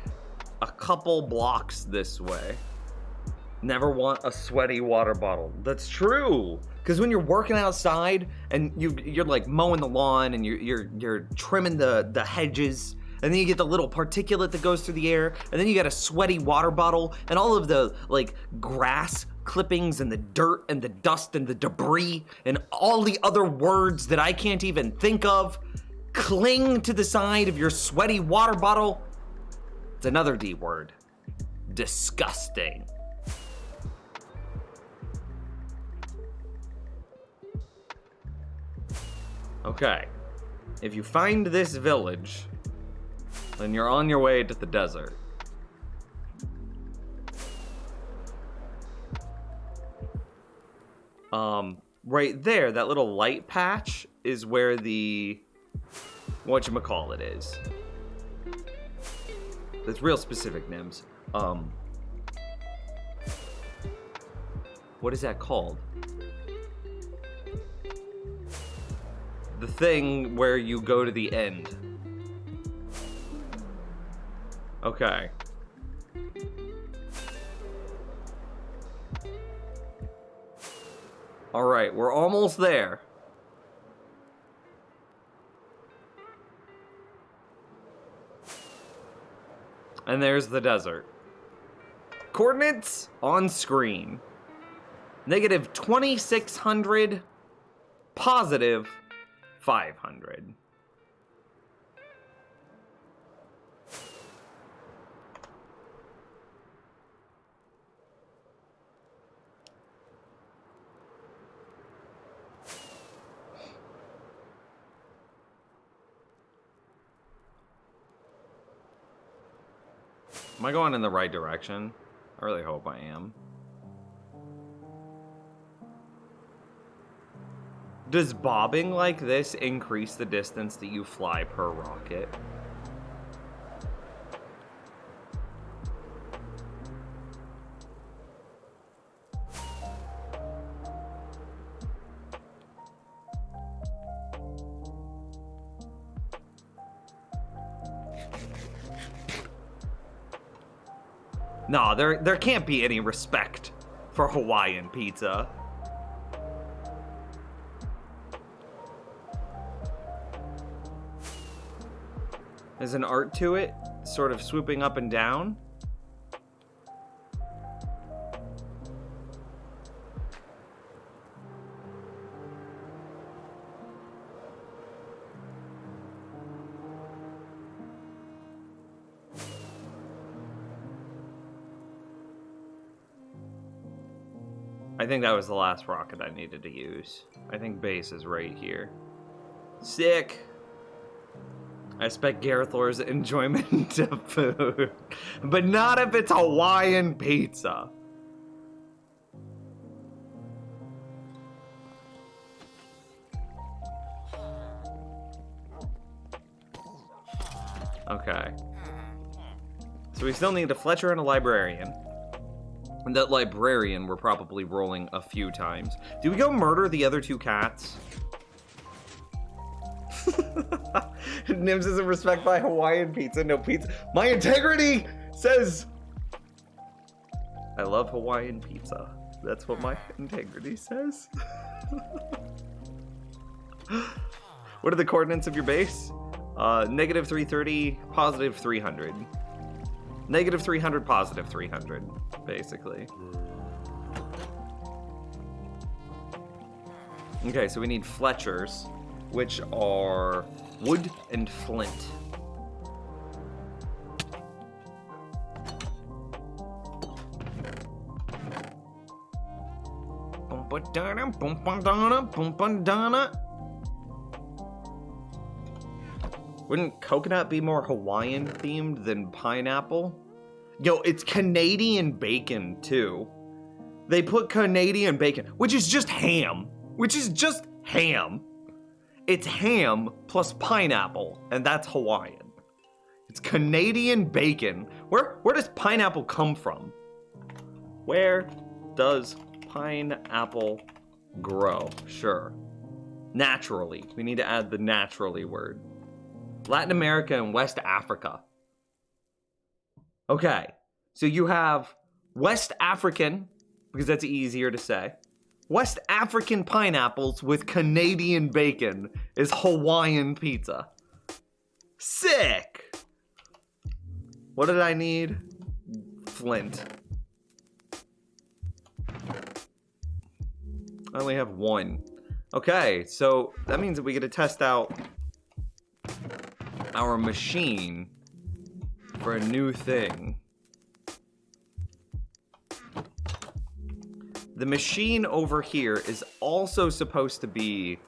a couple blocks this way. Never want a sweaty water bottle. That's true. Because when you're working outside and you're like mowing the lawn and you're trimming the hedges, and then you get the little particulate that goes through the air, and then you got a sweaty water bottle, and all of the like grass clippings and the dirt and the dust and the debris and all the other words that I can't even think of cling to the side of your sweaty water bottle. It's another D word. Disgusting. Okay, if you find this village, then you're on your way to the desert. Right there, that little light patch is where the whatchamacallit is. That's real specific, Nims. What is that called? The thing where you go to the end. Okay. All right, we're almost there. And there's the desert. Coordinates on screen. Negative 2,600, positive 500. Am I going in the right direction? I really hope I am. Does bobbing like this increase the distance that you fly per rocket? No, there can't be any respect for Hawaiian pizza. There's an art to it, sort of swooping up and down. I think that was the last rocket I needed to use. I think base is right here. Sick! I expect Garethor's enjoyment of food, but not if it's Hawaiian pizza. Okay. So we still need a Fletcher and a librarian. And that librarian we're probably rolling a few times. Do we go murder the other two cats? Nims isn't respect by Hawaiian pizza, no pizza. My integrity says I love Hawaiian pizza. That's what my integrity says. What are the coordinates of your base? Negative 330, positive 300. Negative 300, positive 300, basically. Okay, so we need Fletchers, which are wood and flint. Wouldn't coconut be more Hawaiian themed than pineapple? Yo, it's Canadian bacon too. They put Canadian bacon, which is just ham. It's ham plus pineapple, and that's Hawaiian. It's Canadian bacon. Where does pineapple come from? Where does pineapple grow? Sure. Naturally. We need to add the naturally word. Latin America and West Africa. Okay, so you have West African, because that's easier to say. West African pineapples with Canadian bacon is Hawaiian pizza. Sick! What did I need? Flint. I only have one. Okay, so that means that we get to test out our machine for a new thing. The machine over here is also supposed to be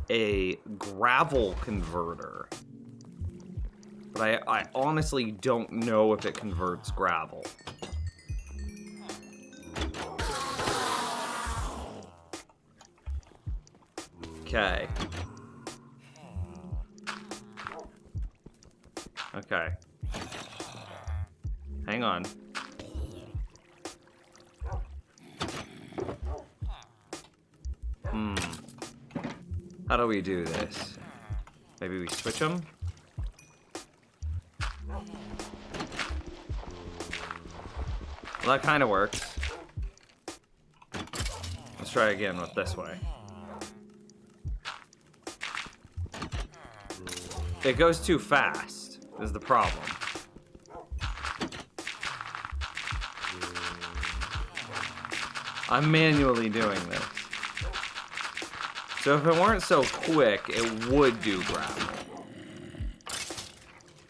a gravel converter. But I honestly don't know if it converts gravel. Okay. Okay. Hang on. How do we do this? Maybe we switch them? Well, that kind of works. Let's try again with this way. It goes too fast, is the problem. I'm manually doing this. So if it weren't so quick, it would do gravel.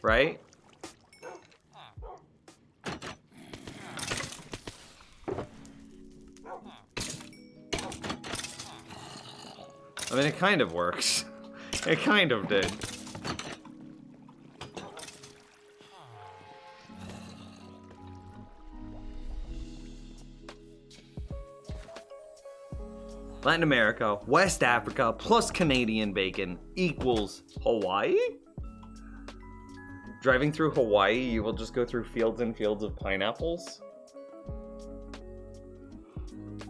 Right? I mean, it kind of works. It kind of did. Latin America, West Africa, plus Canadian bacon equals Hawaii? Driving through Hawaii, you will just go through fields and fields of pineapples?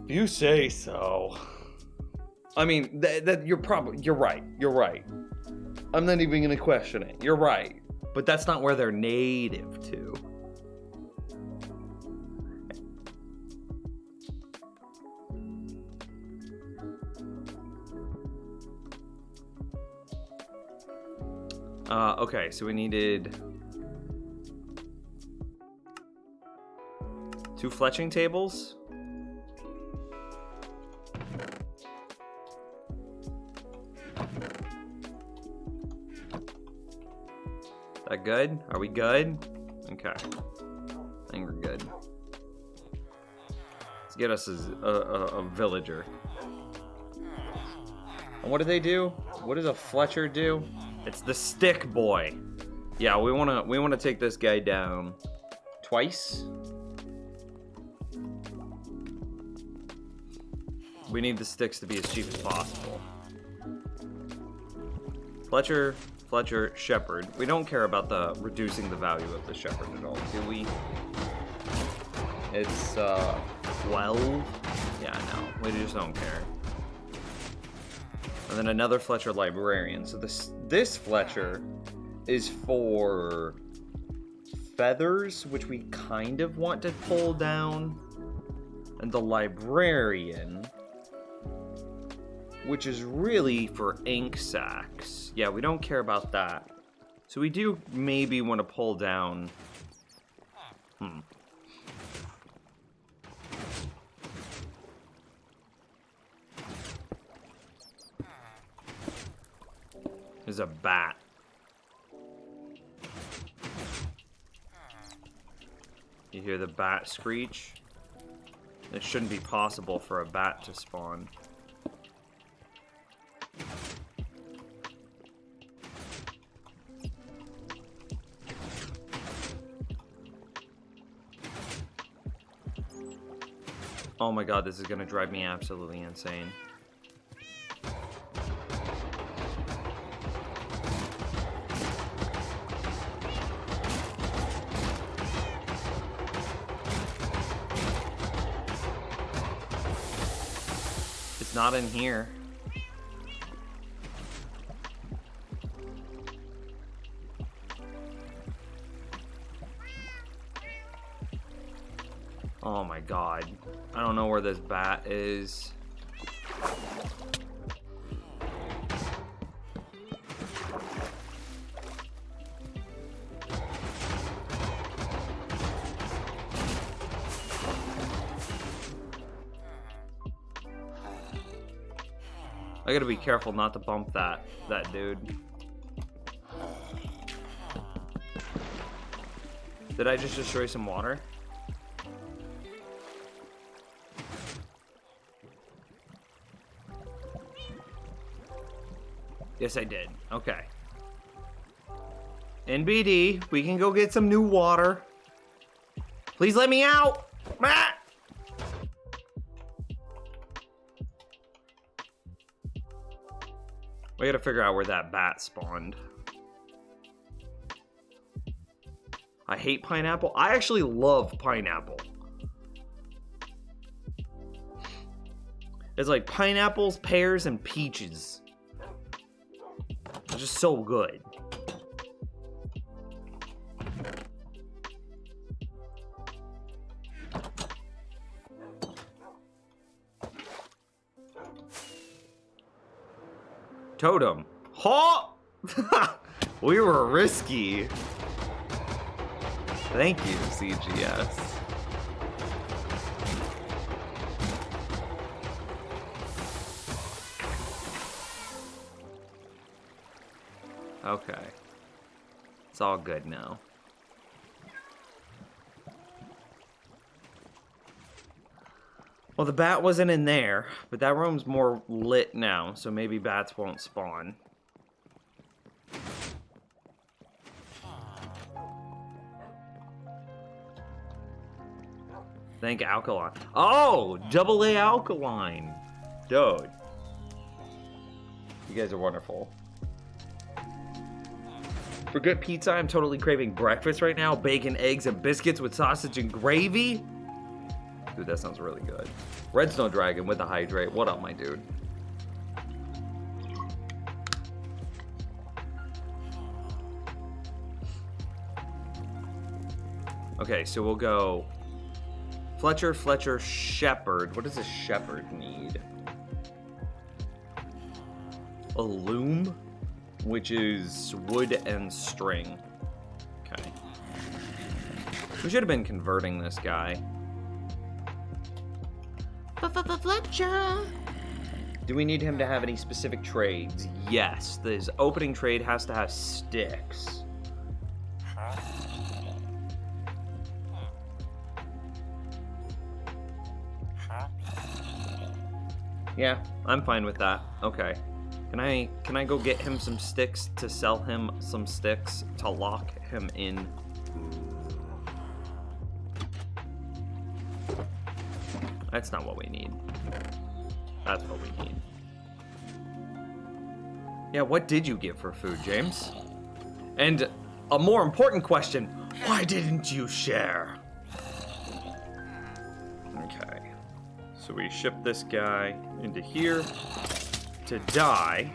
You say so. I mean, you're right. You're right. I'm not even gonna question it. You're right. But that's not where they're native to. Okay, so we needed 2 fletching tables. That good? Are we good? Okay. I think we're good. Let's get us a villager. And what do they do? What does a Fletcher do? It's the stick boy. Yeah, we wanna take this guy down twice. We need the sticks to be as cheap as possible. Fletcher, shepherd. We don't care about the reducing the value of the shepherd at all, do we? It's 12. Yeah, no, we just don't care. And then another Fletcher librarian. So this Fletcher is for feathers, which we kind of want to pull down. And the librarian, which is really for ink sacs. Yeah, we don't care about that. So we do maybe want to pull down... There's a bat. You hear the bat screech? It shouldn't be possible for a bat to spawn. Oh my god, this is gonna drive me absolutely insane. It's not in here. Oh my god. I don't know where this bat is. I gotta be careful not to bump that dude. Did I just destroy some water? Yes, I did. Okay. NBD, we can go get some new water. Please let me out! Ah! We gotta figure out where that bat spawned. I hate pineapple. I actually love pineapple. It's like pineapples, pears, and peaches. It's just so good. Totem. Ha! We were risky. Thank you, CGS. Okay. It's all good now. Well, the bat wasn't in there, but that room's more lit now, so maybe bats won't spawn. Thank Alkaline. Oh, AA Alkaline. Dude. You guys are wonderful. For good pizza, I'm totally craving breakfast right now. Bacon, eggs, and biscuits with sausage and gravy. Dude, that sounds really good. Redstone Dragon with a hydrate. What up, my dude? Okay, so we'll go Fletcher, Shepherd. What does a shepherd need? A loom, which is wood and string. Okay. We should have been converting this guy. Fletcher! Do we need him to have any specific trades? Yes. His opening trade has to have sticks. Yeah, I'm fine with that. Okay. Can I go get him some sticks to sell him some sticks to lock him in? That's not what we need. That's what we need. Yeah, what did you get for food, James? And a more important question, why didn't you share? Okay. So we ship this guy into here to die.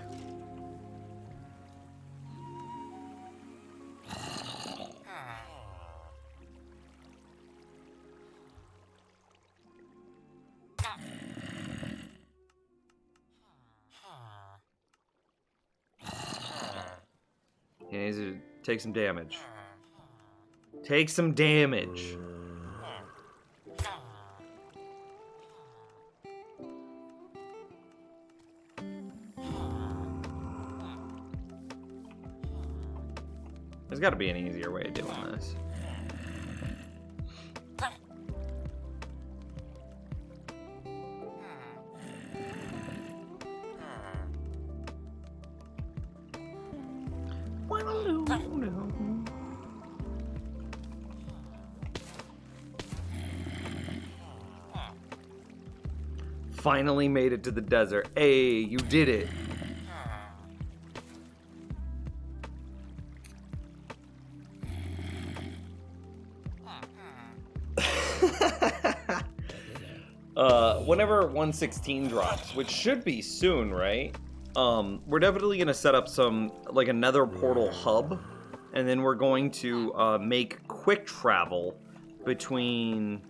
He needs to take some damage. Take some damage. There's got to be an easier way of doing this. Finally made it to the desert. Hey, you did it. Whenever 116 drops, which should be soon, right? We're definitely gonna set up some, like, another portal hub, and then we're going to make quick travel between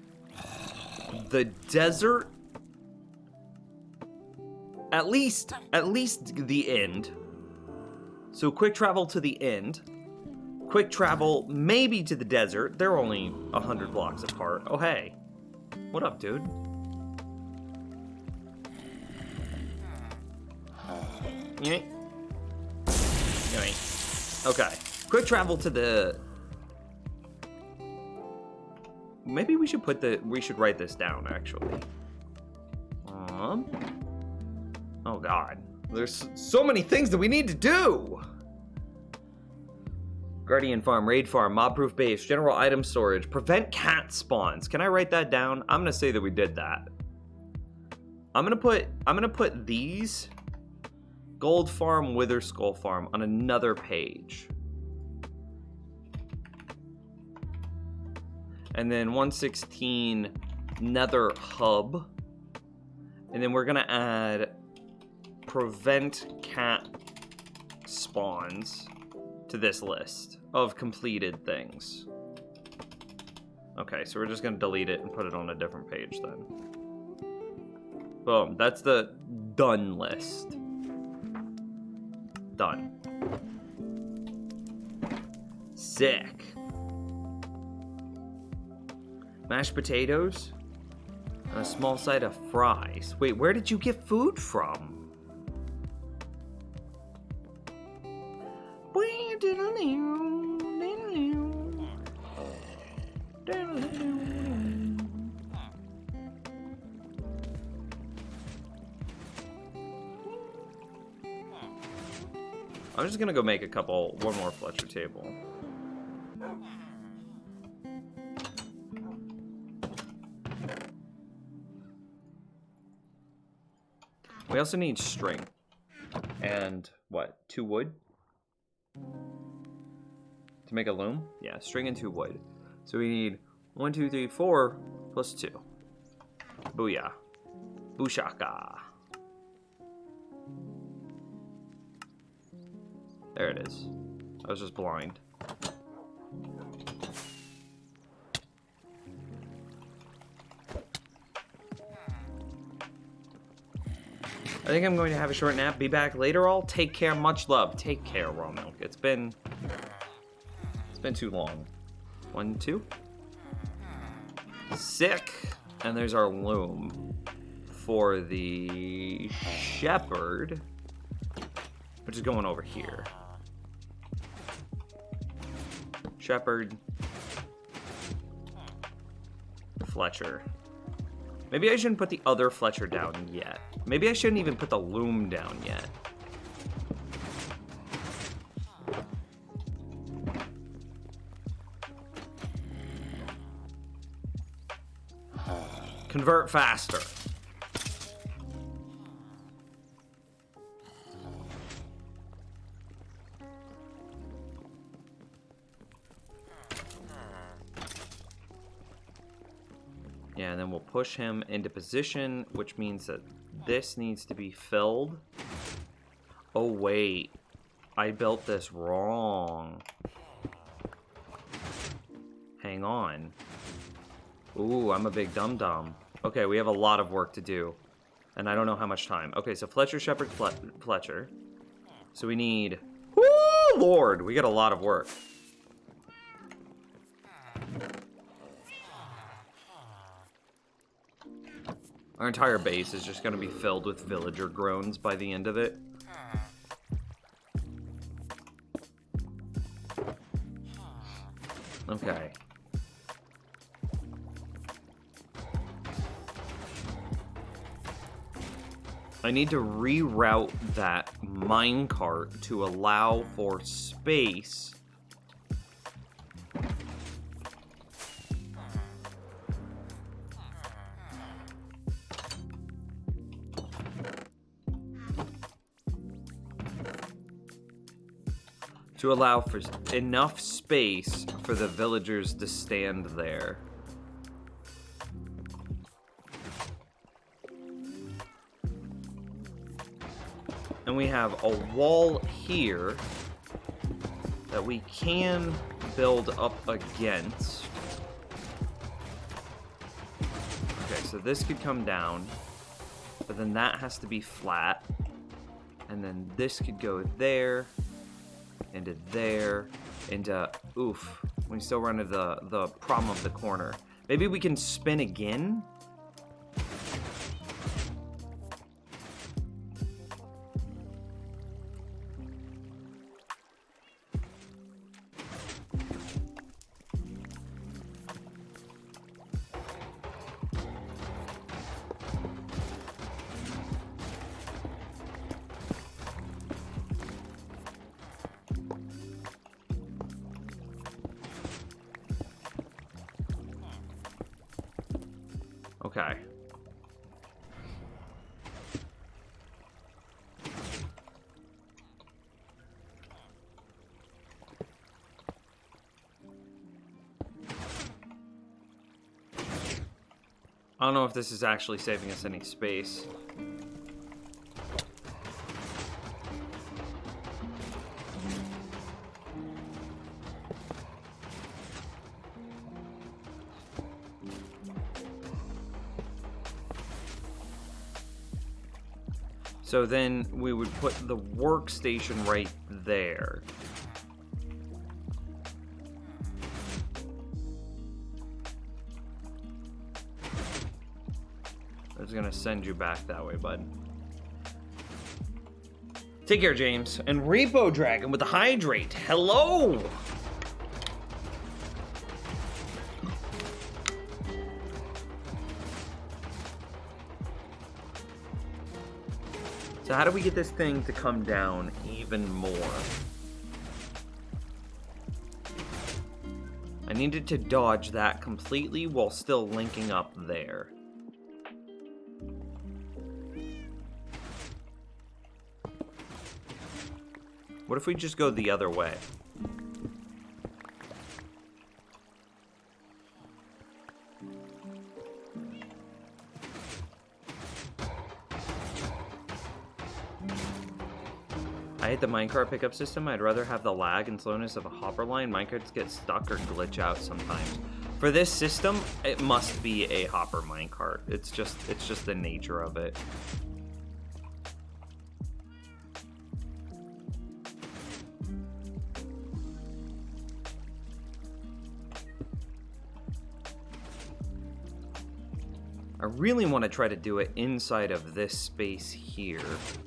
the desert, at least the end. So quick travel to the end. Quick travel maybe to the desert. They're only 100 blocks apart. Oh, hey. What up, dude? Yoink. Yoink. Okay. Quick travel to the... Maybe we should write this down, actually. Oh, God. There's so many things that we need to do! Guardian farm, raid farm, mob-proof base, general item storage, prevent cat spawns. Can I write that down? I'm gonna say that we did that. I'm gonna put these gold farm, wither skull farm on another page. And then 116 nether hub. And then we're gonna add prevent cat spawns to this list of completed things. Okay, so we're just gonna delete it and put it on a different page then. Boom, that's the done list. Done. Sick. Mashed potatoes and a small side of fries. Wait, where did you get food from? I'm just gonna go make one more Fletcher table. We also need string. And what? 2 wood? To make a loom? Yeah, string and 2 wood. So we need 1, 2, 3, 4 plus 2. Booyah. Booshaka. There it is. I was just blind. I think I'm going to have a short nap. Be back later all. Take care. Much love. Take care, raw milk. It's been too long. 1, 2. Sick. And there's our loom for the shepherd, which is going over here. Shepherd. Fletcher. Maybe I shouldn't put the other Fletcher down yet. Maybe I shouldn't even put the loom down yet. Convert faster. Yeah, and then we'll push him into position, which means that this needs to be filled. Oh, wait. I built this wrong. Hang on. Ooh, I'm a big dum-dum. Okay, we have a lot of work to do. And I don't know how much time. Okay, so Fletcher, Shepherd, Fletcher. So we need... Woo, Lord! We got a lot of work. Our entire base is just going to be filled with villager groans by the end of it. Okay. I need to reroute that minecart to allow for space to allow for enough space for the villagers to stand there. And we have a wall here that we can build up against. Okay, so so this could come down, but then that has to be flat. And then this could go there, into there, into, oof. We still run into the problem of the corner. Maybe we can spin again? Okay. I don't know if this is actually saving us any space. So then we would put the workstation right there. I was gonna send you back that way, bud. Take care, James. And Repo Dragon with the hydrate. Hello! So how do we get this thing to come down even more? I needed to dodge that completely while still linking up there. What if we just go the other way? I hate the minecart pickup system. I'd rather have the lag and slowness of a hopper line. Minecarts get stuck or glitch out sometimes. For this system, it must be a hopper minecart. It's just the nature of it. I really want to try to do it inside of this space here.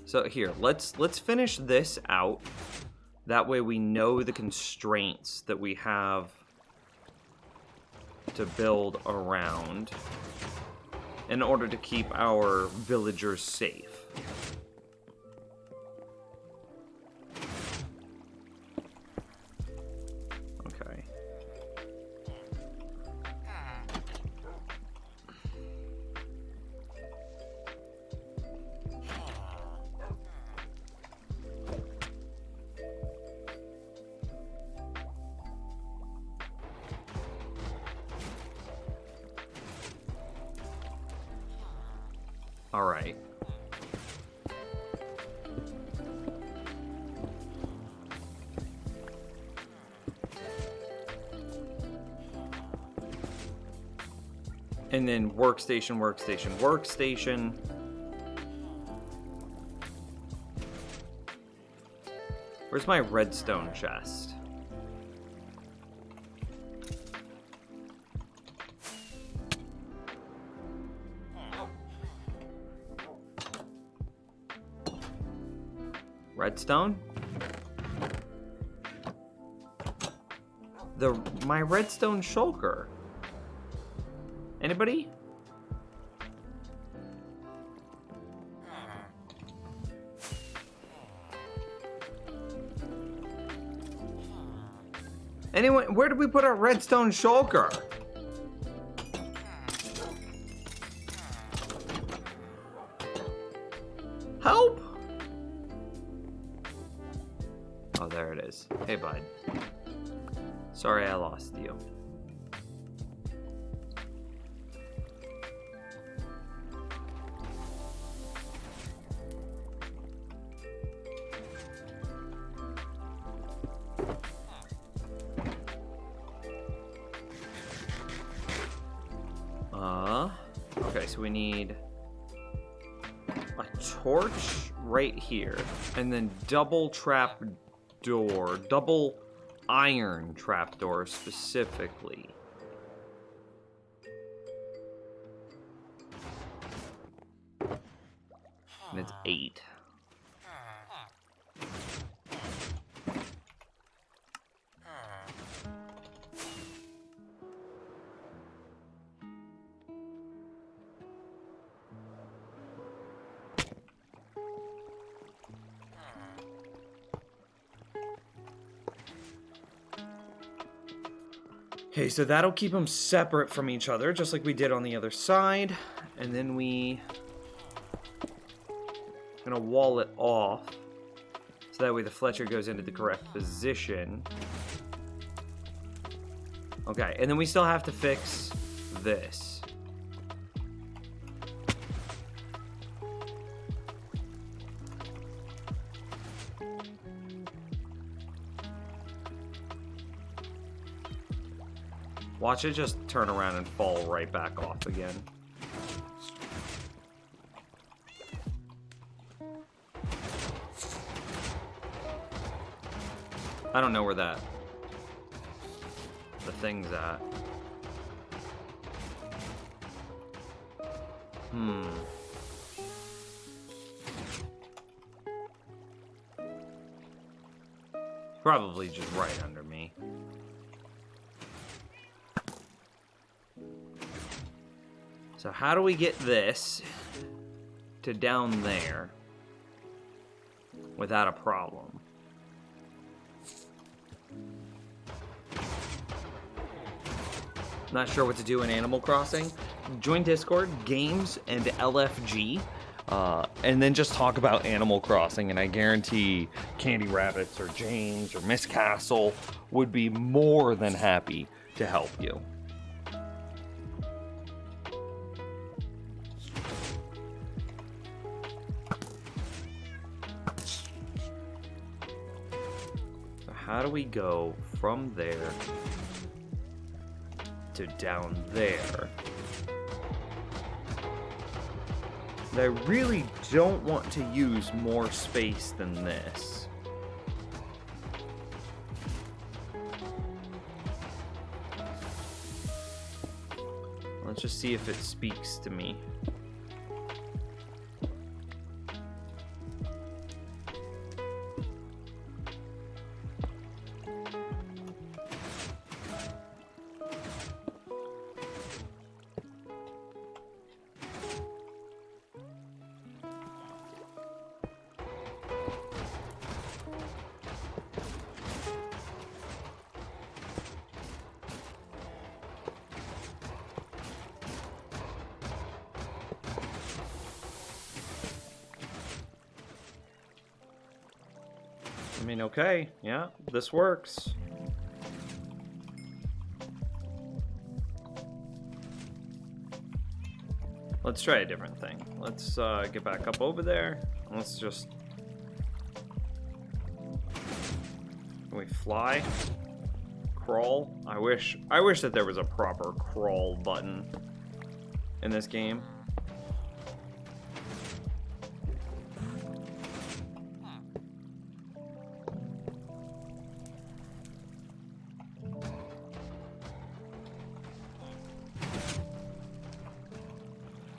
So here, let's finish this out. That way we know the constraints that we have to build around in order to keep our villagers safe. Okay. All right. And then workstation, workstation, workstation. Where's my redstone chest? Redstone? My redstone shulker. Anybody? Anyone? Where did we put our redstone shulker? Help! Oh, there it is. Hey, bud. Sorry I lost you. Okay, so so we need a torch right here, and then double trap door, double iron trapdoor specifically. And it's 8. Okay, so that'll keep them separate from each other, just like we did on the other side. And then we gonna wall it off, so that way the Fletcher goes into the correct position. Okay, and then we still have to fix this. Watch it just turn around and fall right back off again. I don't know where the thing's at. Probably just right under me. So how do we get this to down there without a problem? Not sure what to do in Animal Crossing. Join Discord, Games, and LFG. And then just talk about Animal Crossing, and I guarantee Candy Rabbits or James or Miss Castle would be more than happy to help you. So how do we go from there to down there? I really don't want to use more space than this. Let's just see if it speaks to me. I mean, okay, yeah, this works. Let's try a different thing. Let's get back up over there. Let's just... Can we fly? Crawl? I wish that there was a proper crawl button in this game.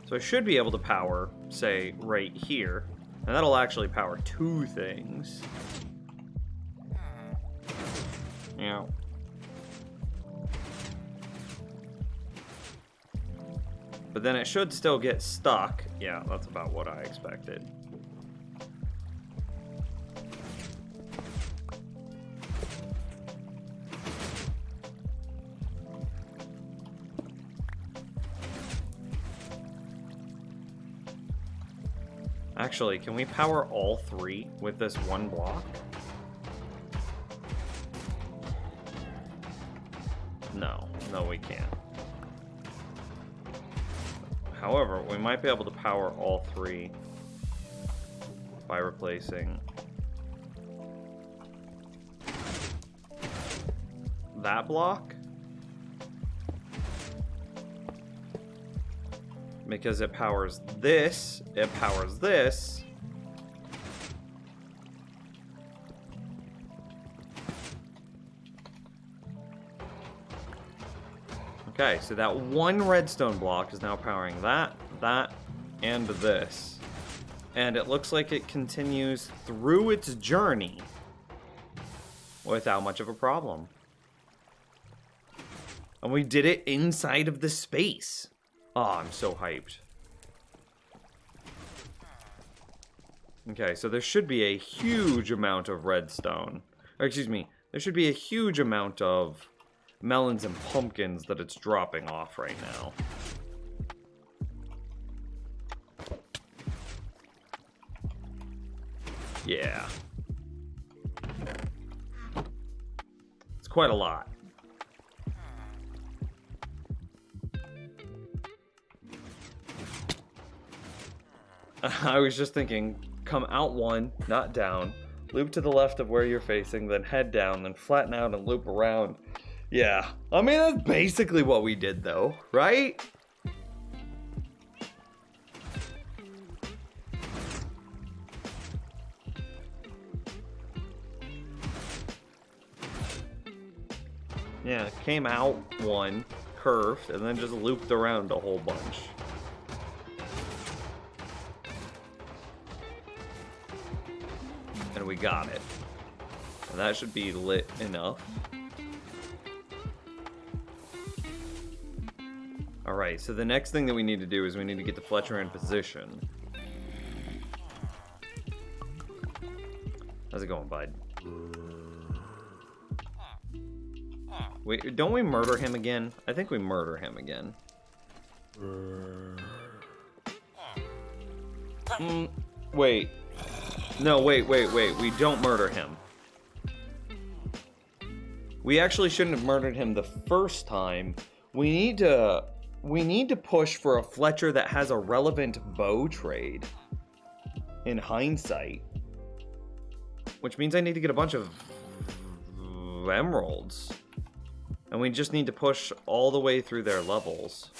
So I should be able to power, say, right here. And that'll actually power 2 things. Yeah. But then it should still get stuck. Yeah, that's about what I expected. Actually, can we power all 3 with this one block? No, we can't. However, we might be able to power all 3 by replacing that block because it powers this, it powers this. Okay, so that one redstone block is now powering that, and this. And it looks like it continues through its journey without much of a problem. And we did it inside of the space. Oh, I'm so hyped. Okay, so there should be a huge amount of redstone. Or excuse me, there should be a huge amount of melons and pumpkins that it's dropping off right now. Yeah. It's quite a lot. I was just thinking, come out one, not down, loop to the left of where you're facing, then head down, then flatten out and loop around. Yeah, I mean, that's basically what we did though, right? Yeah, came out one, curved, and then just looped around a whole bunch. And we got it. And that should be lit enough. Alright, so the next thing that we need to do is we need to get the Fletcher in position. How's it going, bud? Wait, don't we murder him again? I think we murder him again. Wait. No, wait. We don't murder him. We actually shouldn't have murdered him the first time. We need to push for a Fletcher that has a relevant bow trade. In hindsight. Which means I need to get a bunch of emeralds. And we just need to push all the way through their levels.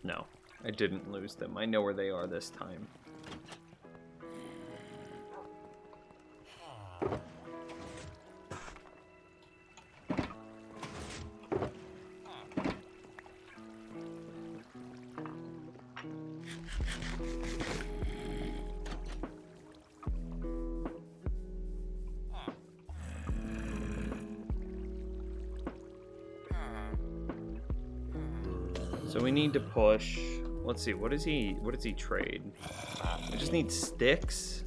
No, I didn't lose them. I know where they are this time. So we need to push. Let's see, what does he trade? I just need sticks.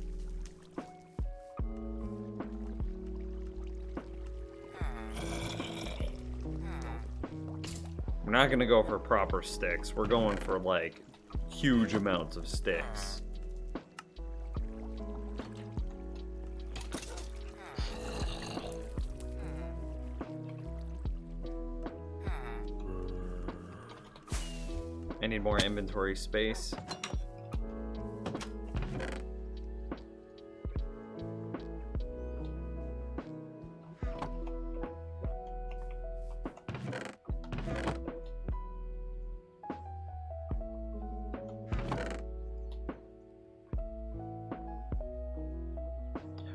We're not gonna go for proper sticks. We're going for like huge amounts of sticks. I need more inventory space.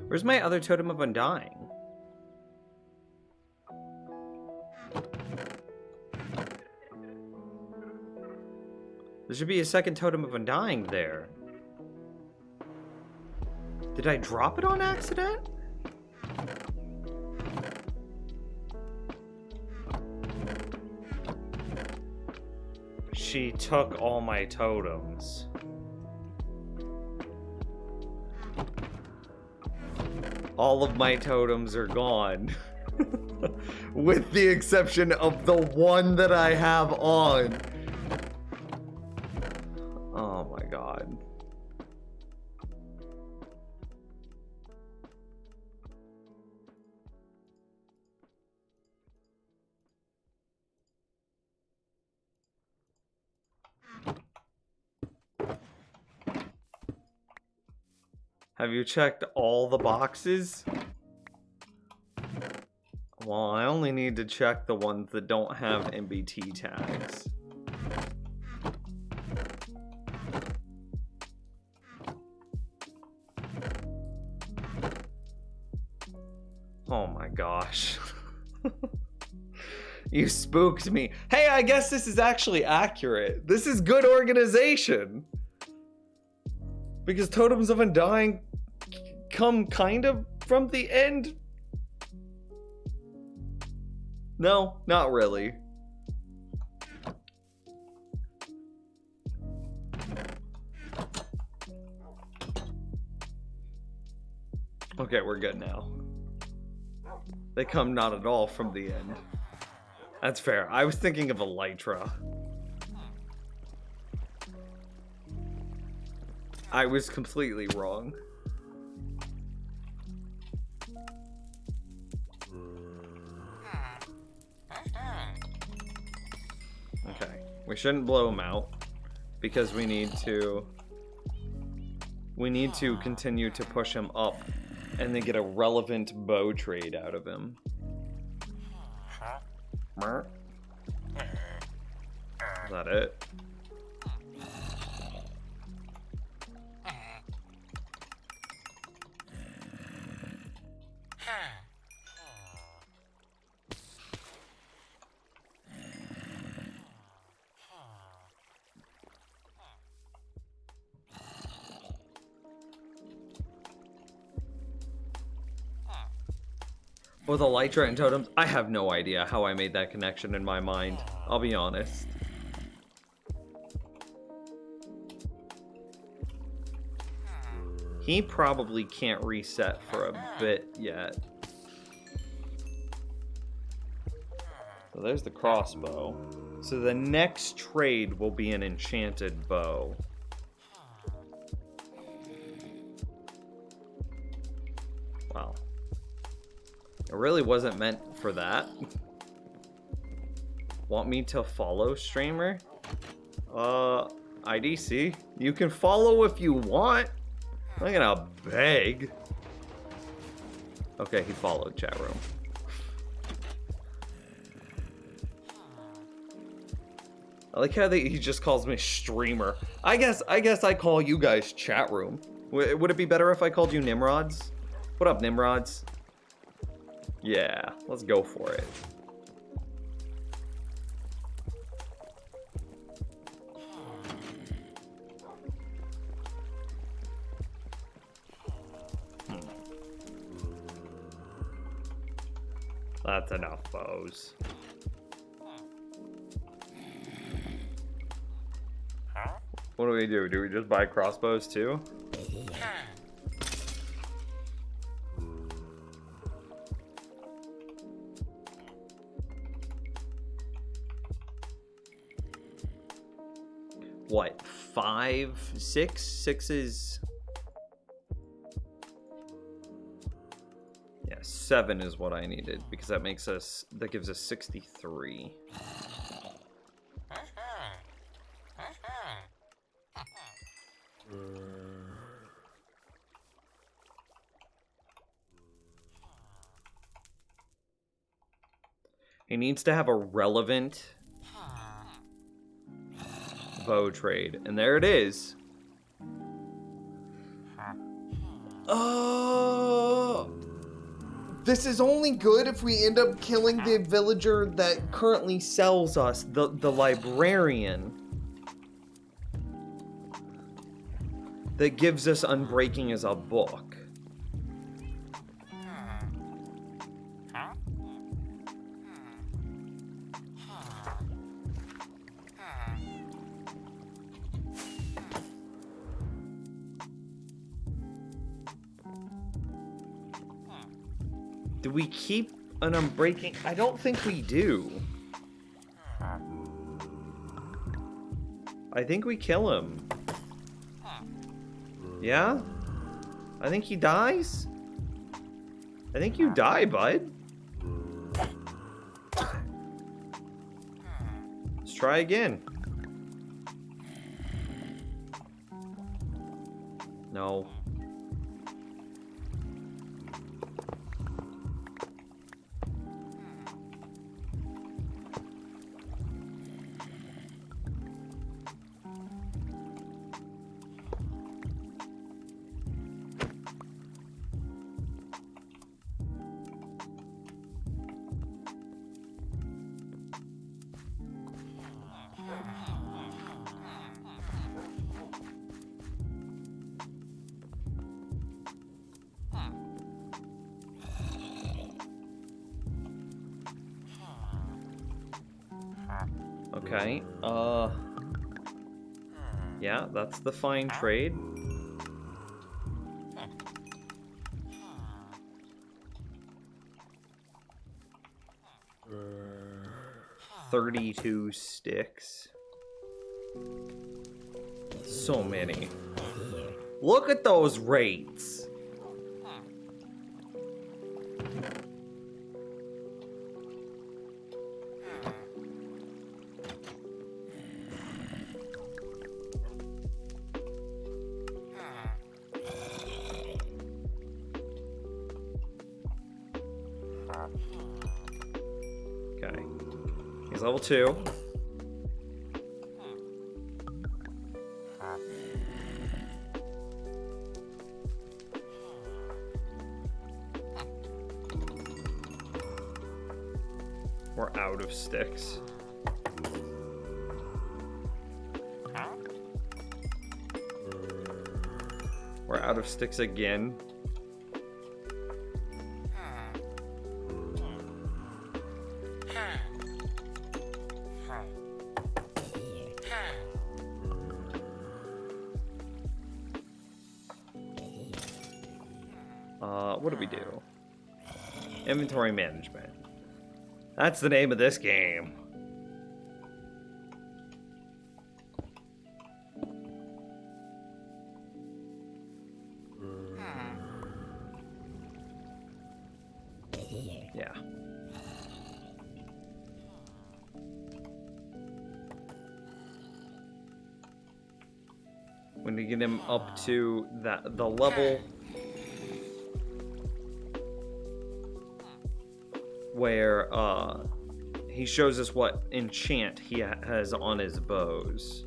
Where's my other Totem of Undying? There should be a second Totem of Undying there. Did I drop it on accident? She took all my totems. All of my totems are gone. With the exception of the one that I have on. Oh my god. Have you checked all the boxes? Well, I only need to check the ones that don't have MBT tags. Oh my gosh. You spooked me. Hey, I guess this is actually accurate. This is good organization. Because Totems of Undying come kind of from the end. No, not really. Okay, we're good now. They come not at all from the end. That's fair. I was thinking of Elytra. I was completely wrong. Okay, we shouldn't blow him out because we need to continue to push him up and then get a relevant bow trade out of him. Is that it? With Elytra and Totems, I have no idea how I made that connection in my mind. I'll be honest. He probably can't reset for a bit yet. So there's the crossbow. So the next trade will be an enchanted bow. Wow. It really wasn't meant for that. Want me to follow, streamer? IDC? You can follow if you want. I'm not gonna beg. Okay, he followed, chat room. I like how he just calls me streamer. I guess I call you guys chat room. Would it be better if I called you Nimrods? What up, Nimrods? Yeah, let's go for it. That's enough bows. What do we do? Do we just buy crossbows too? What? 5, 6? 6 is... Yeah, 7 is what I needed, because that makes us... That gives us 63. He needs to have a relevant bow trade, and there it is. This is only good if we end up killing the villager that currently sells us, the librarian. That gives us Unbreaking as a book. Do we keep an Unbreaking? I don't think we do. I think we kill him. Yeah? I think he dies? I think you die, bud. Let's try again. No. Okay, yeah, that's the fine trade. $32 sticks. So many. Look at those rates. Okay. He's level 2. We're out of sticks. We're out of sticks again. What do we do? Inventory management. That's the name of this game. Yeah. When we get him up to the level where he shows us what enchant he has on his bows.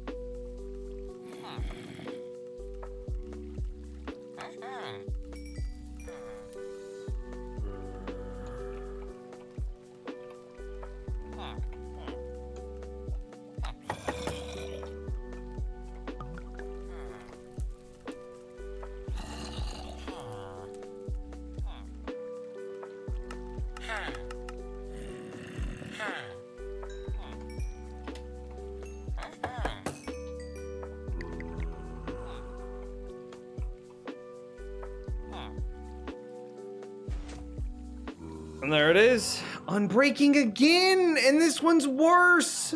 And there it is. Unbreaking again! And this one's worse!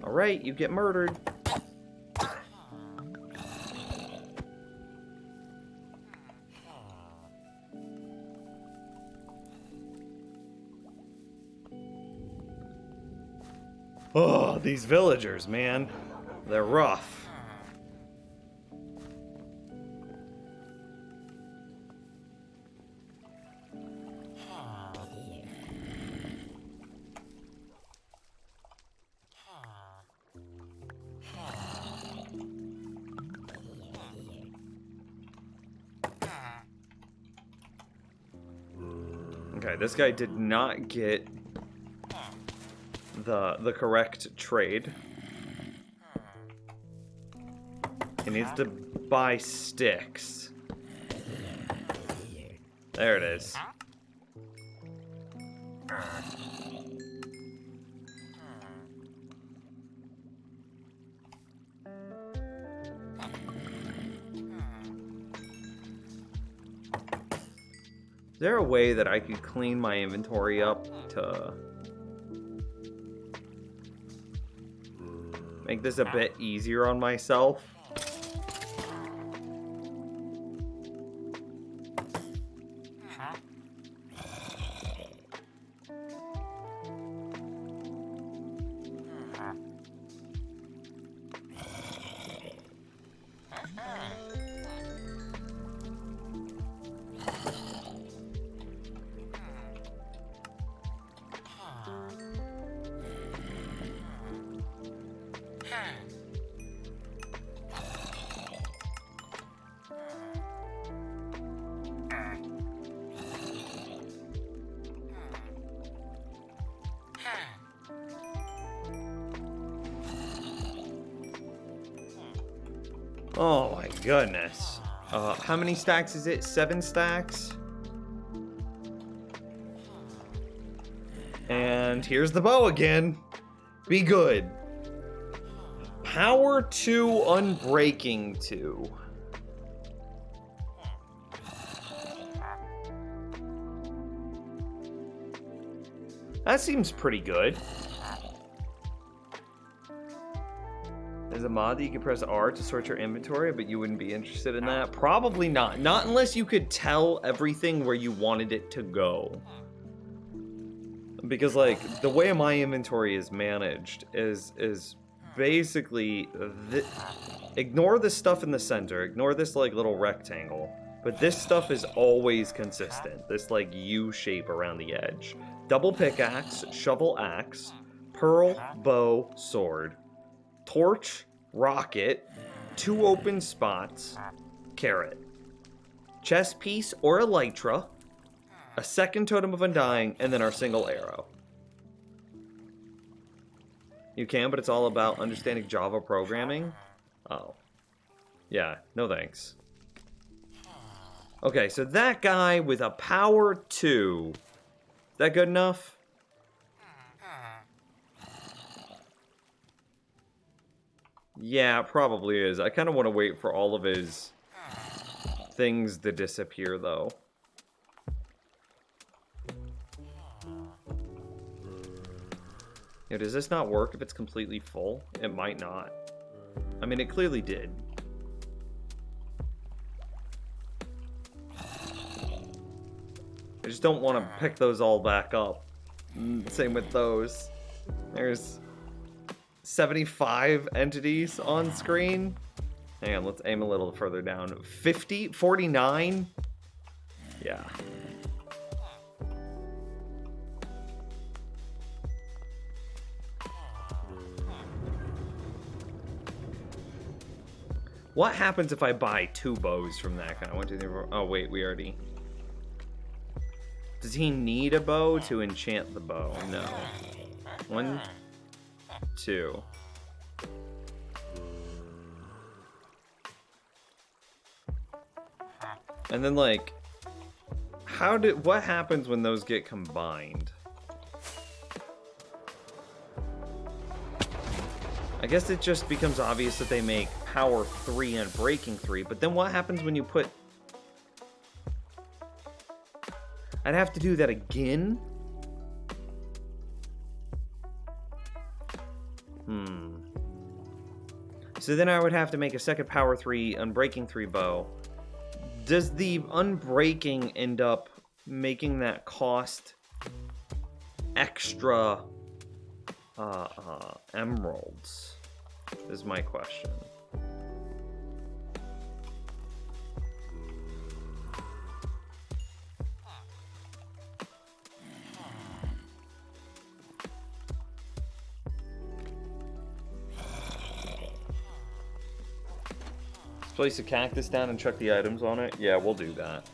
Alright, you get murdered. Oh, these villagers, man. They're rough. Okay, this guy did not get the correct trade. He needs to buy sticks. There it is. Is there a way that I could clean my inventory up to make this a bit easier on myself? Oh my goodness. How many stacks is it? 7 stacks? And here's the bow again. Be good. Power 2, Unbreaking 2. That seems pretty good. There's a mod that you can press R to sort your inventory, but you wouldn't be interested in that? Probably not. Not unless you could tell everything where you wanted it to go. Because, like, the way my inventory is managed is basically... ignore the stuff in the center. Ignore this, like, little rectangle. But this stuff is always consistent. This, like, U shape around the edge. Double pickaxe, shovel axe, pearl, bow, sword. Torch, rocket, 2 open spots, carrot, chest piece or elytra, a second totem of undying, and then our single arrow. You can, but it's all about understanding Java programming. Oh. Yeah, no thanks. Okay, so that guy with a power 2. Is that good enough? Yeah, it probably is. I kind of want to wait for all of his things to disappear, though. Yeah, does this not work if it's completely full? It might not. I mean, it clearly did. I just don't want to pick those all back up. Same with those. There's 75 entities on screen. Hang on, let's aim a little further down. 50? 49? Yeah. What happens if I buy 2 bows from that guy? 1, 2, 3, 4. Oh, wait, we already... Does he need a bow to enchant the bow? No. 1, 2. And then, like, what happens when those get combined? I guess it just becomes obvious that they make power 3 and breaking 3, but then what happens when you put... I'd have to do that again? So then I would have to make a second power 3 unbreaking 3 bow. Does the unbreaking end up making that cost extra emeralds? Is my question. Place a cactus down and chuck the items on it? Yeah, we'll do that.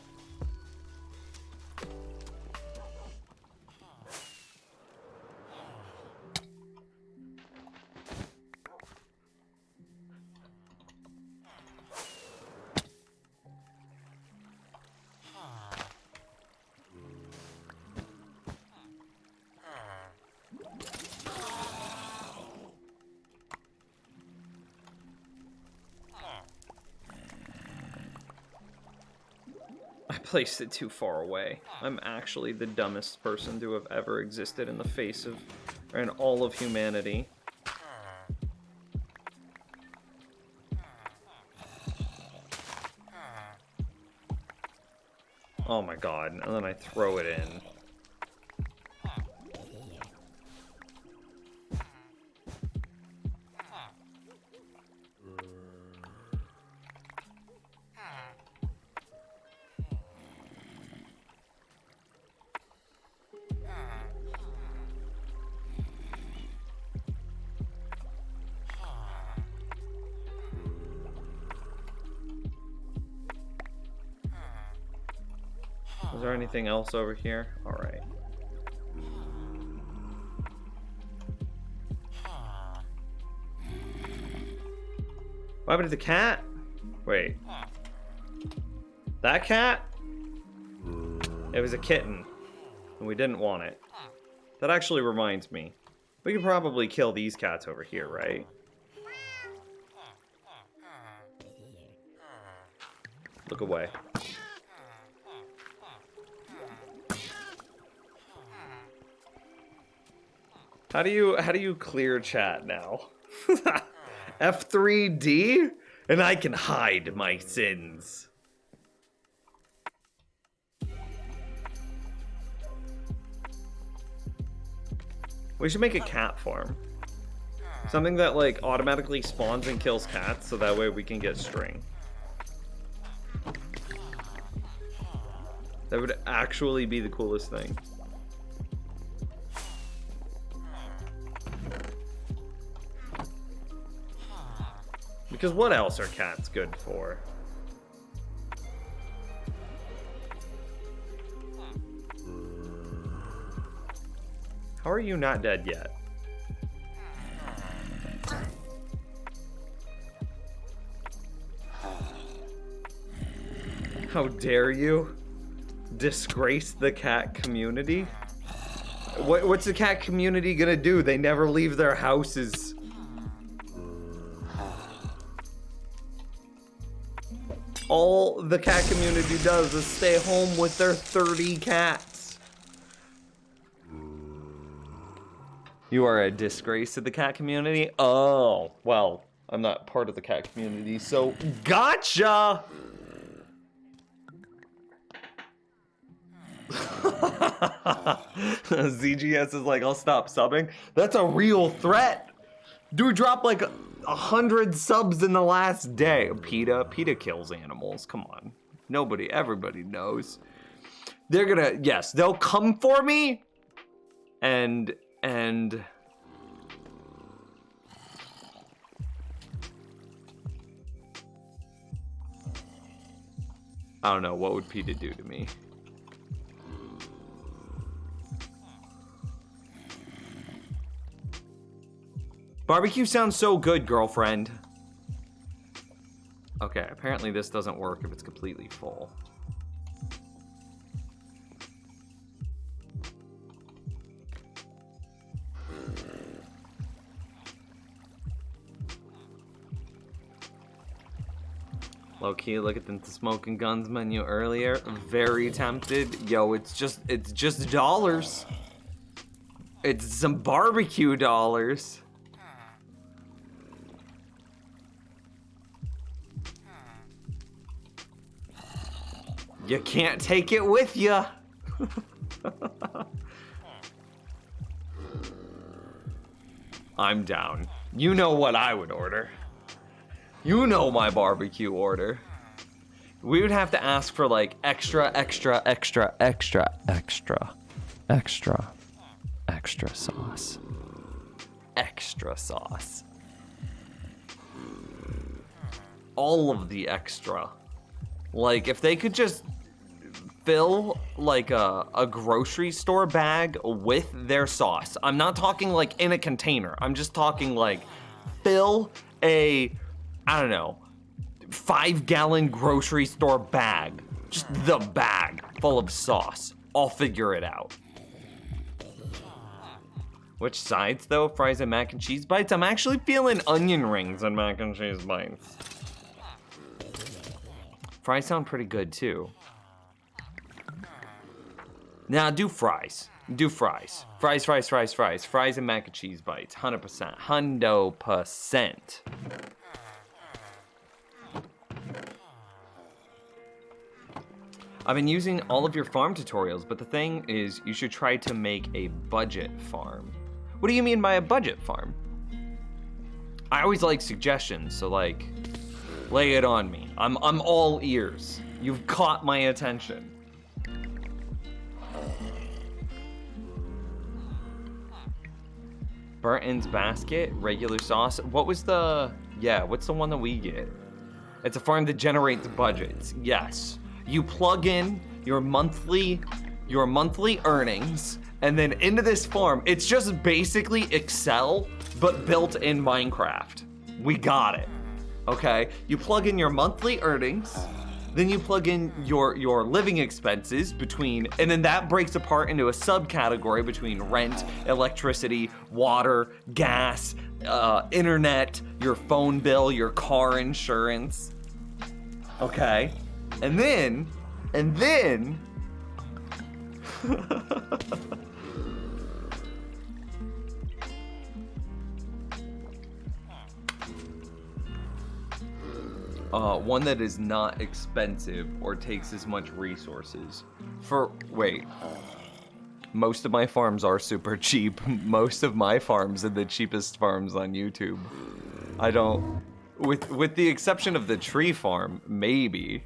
Placed it too far away. I'm actually the dumbest person to have ever existed in the face of, or in all of humanity. Oh my god, and then I throw it in. Is there anything else over here? Alright. What happened to the cat? Wait. That cat? It was a kitten. And we didn't want it. That actually reminds me. We could probably kill these cats over here, right? Look away. How do you clear chat now? F3D? And I can hide my sins. We should make a cat farm. Something that like automatically spawns and kills cats so that way we can get string. That would actually be the coolest thing. Because what else are cats good for? How are you not dead yet? How dare you disgrace the cat community? What's the cat community gonna do? They never leave their houses. All the cat community does is stay home with their 30 cats. You are a disgrace to the cat community? Oh, well, I'm not part of the cat community, so gotcha! ZGS is like, I'll stop subbing. That's a real threat. Dude dropped like 100 subs in the last day. PETA kills animals. Come on. Everybody knows. They're gonna, yes, they'll come for me. And I don't know, what would PETA do to me? Barbecue sounds so good, girlfriend. Okay, apparently this doesn't work if it's completely full. Low key, look at the Smoking Guns menu earlier. Very tempted. Yo, it's just dollars. It's some barbecue dollars. You can't take it with ya. I'm down. You know what I would order. You know my barbecue order. We would have to ask for like extra sauce. Extra sauce. All of the extra. Like if they could just fill like a grocery store bag with their sauce. I'm not talking like in a container. I'm just talking like fill a, I don't know, 5-gallon grocery store bag. Just the bag full of sauce. I'll figure it out. Which sides though? Fries and mac and cheese bites? I'm actually feeling onion rings and mac and cheese bites. Fries sound pretty good too. Now do fries. Do fries. Fries. Fries and mac and cheese bites. 100%. 100%. I've been using all of your farm tutorials, but the thing is, you should try to make a budget farm. What do you mean by a budget farm? I always like suggestions, so like, lay it on me. I'm all ears. You've caught my attention. Burton's Basket, regular sauce. What was the, what's the one that we get? It's a farm that generates budgets, yes. You plug in your monthly earnings, and then into this farm, it's just basically Excel, but built in Minecraft. We got it, okay? You plug in your monthly earnings, then you plug in your living expenses between, and then that breaks apart into a subcategory between rent, electricity, water, gas, internet, your phone bill, your car insurance, okay? And then one that is not expensive or takes as much resources. Wait. Most of my farms are super cheap. Most of my farms are the cheapest farms on YouTube. I don't... With the exception of the tree farm, maybe.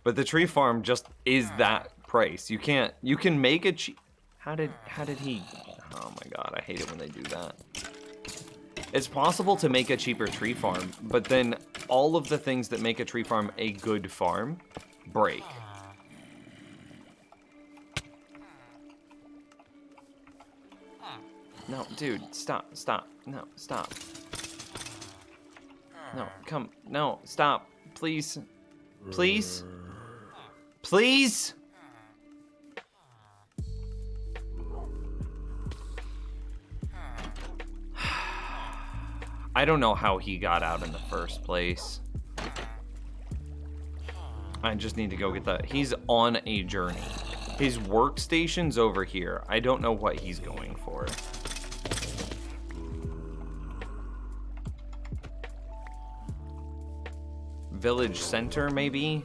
But the tree farm just is that price. You can make a cheap... How did he... Oh my god, I hate it when they do that. It's possible to make a cheaper tree farm, but then all of the things that make a tree farm a good farm break. No, dude, stop. No, stop. No, come, no, stop. Please. Please. Please? I don't know how he got out in the first place. I just need to go get that. He's on a journey. His workstation's over here. I don't know what he's going for. Village center, maybe?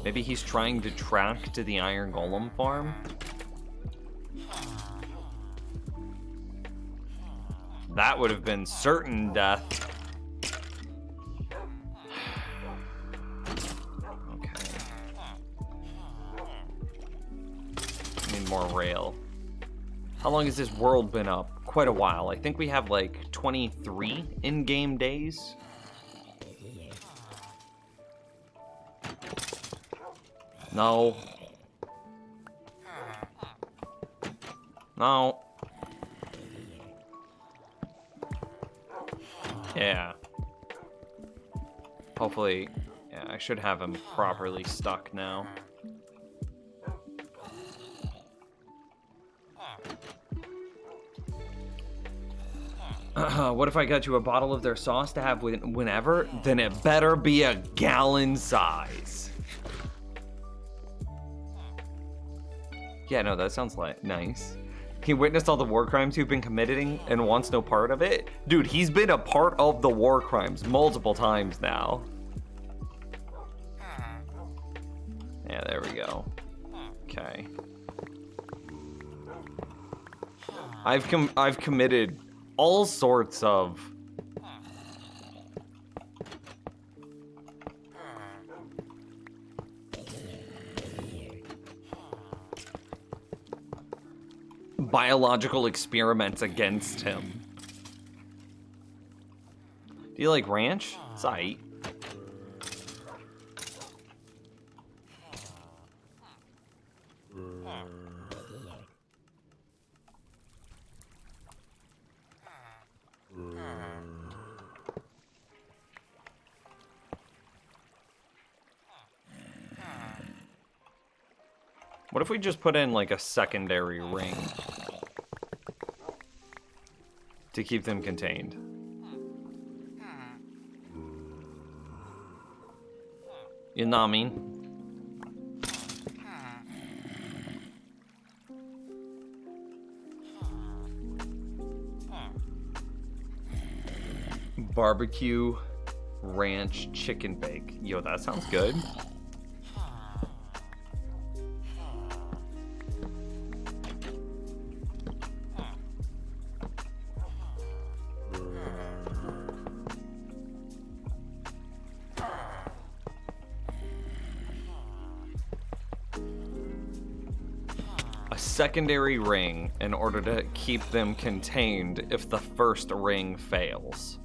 Maybe he's trying to track to the Iron Golem farm? That would have been certain death. Okay. Need more rail. How long has this world been up? Quite a while. I think we have like 23 in-game days. No. No. Yeah. Hopefully, yeah, I should have him properly stuck now. What if I got you a bottle of their sauce to have whenever? Then it better be a gallon size. Yeah, no, that sounds like nice. He witnessed all the war crimes you've been committing and wants no part of it? Dude, he's been a part of the war crimes multiple times now. Yeah, there we go. Okay. I've committed all sorts of biological experiments against him. Do you like ranch? It's aight. What if we just put in like a secondary ring to keep them contained? You know what I mean? Barbecue ranch chicken bake. Yo, that sounds good. Secondary ring in order to keep them contained if the first ring fails.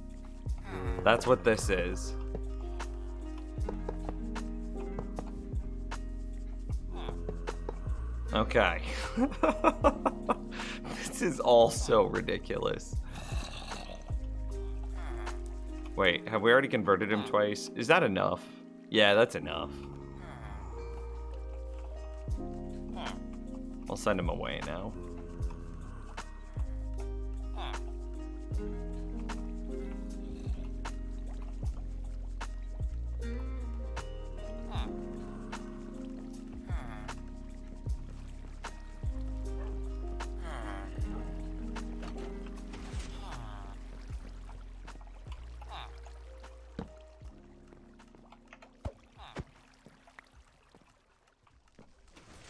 That's what this is. Okay. This is all so ridiculous. Wait, have we already converted him twice? Is that enough? Yeah, that's enough. I'll send him away now.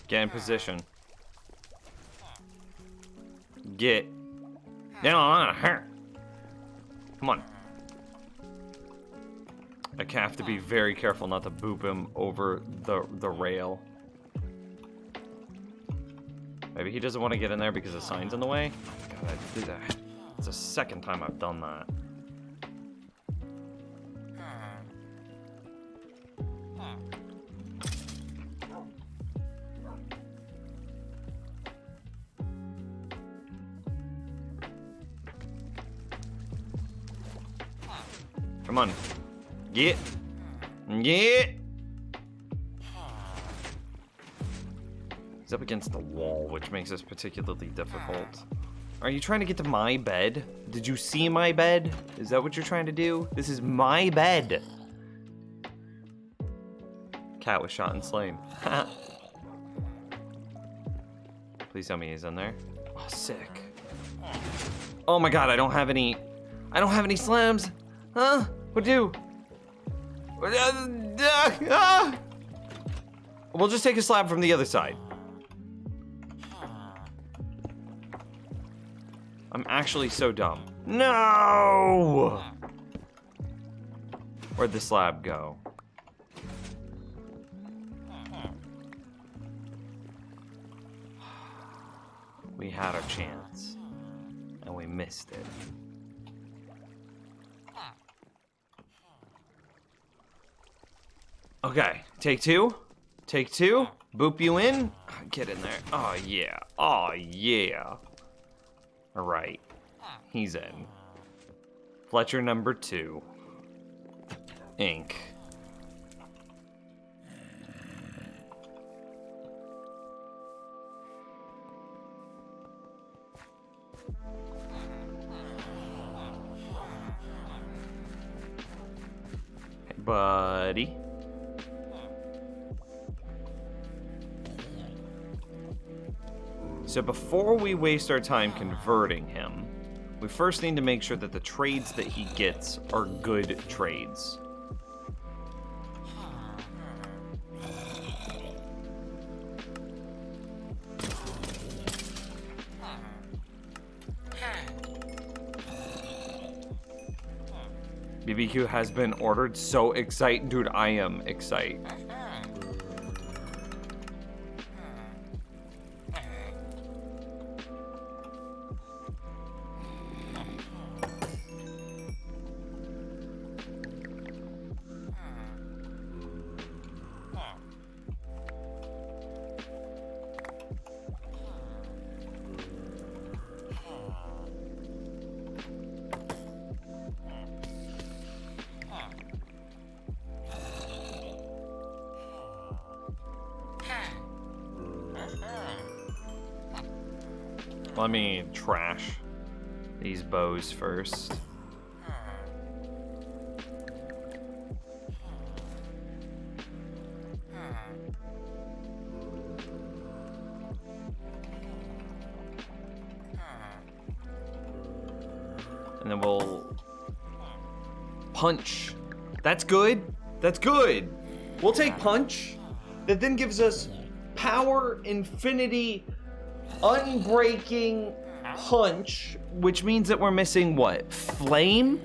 Get in position. Get down on her. Come on. I have to be very careful not to boop him over the rail. Maybe he doesn't want to get in there because the sign's in the way. God, I did that. It's the second time I've done that. Come on. Get. Get. He's up against the wall, which makes this particularly difficult. Are you trying to get to my bed? Did you see my bed? Is that what you're trying to do? This is my bed. Cat was shot and slain. Please tell me he's in there. Oh, sick. Oh my god, I don't have any slams. Huh? What do? We'll just take a slab from the other side. I'm actually so dumb. No! Where'd the slab go? We had our chance, and we missed it. Okay, take two. Take two. Boop you in. Get in there. Oh, yeah. Oh, yeah. All right. He's in. Fletcher number 2. Ink. Hey, buddy. So before we waste our time converting him, we first need to make sure that the trades that he gets are good trades. BBQ has been ordered. So excited. Dude, I am excited. Let me trash these bows first. And then we'll punch. That's good. That's good. We'll take punch. That then gives us power, infinity, unbreaking punch, which means that we're missing what? Flame?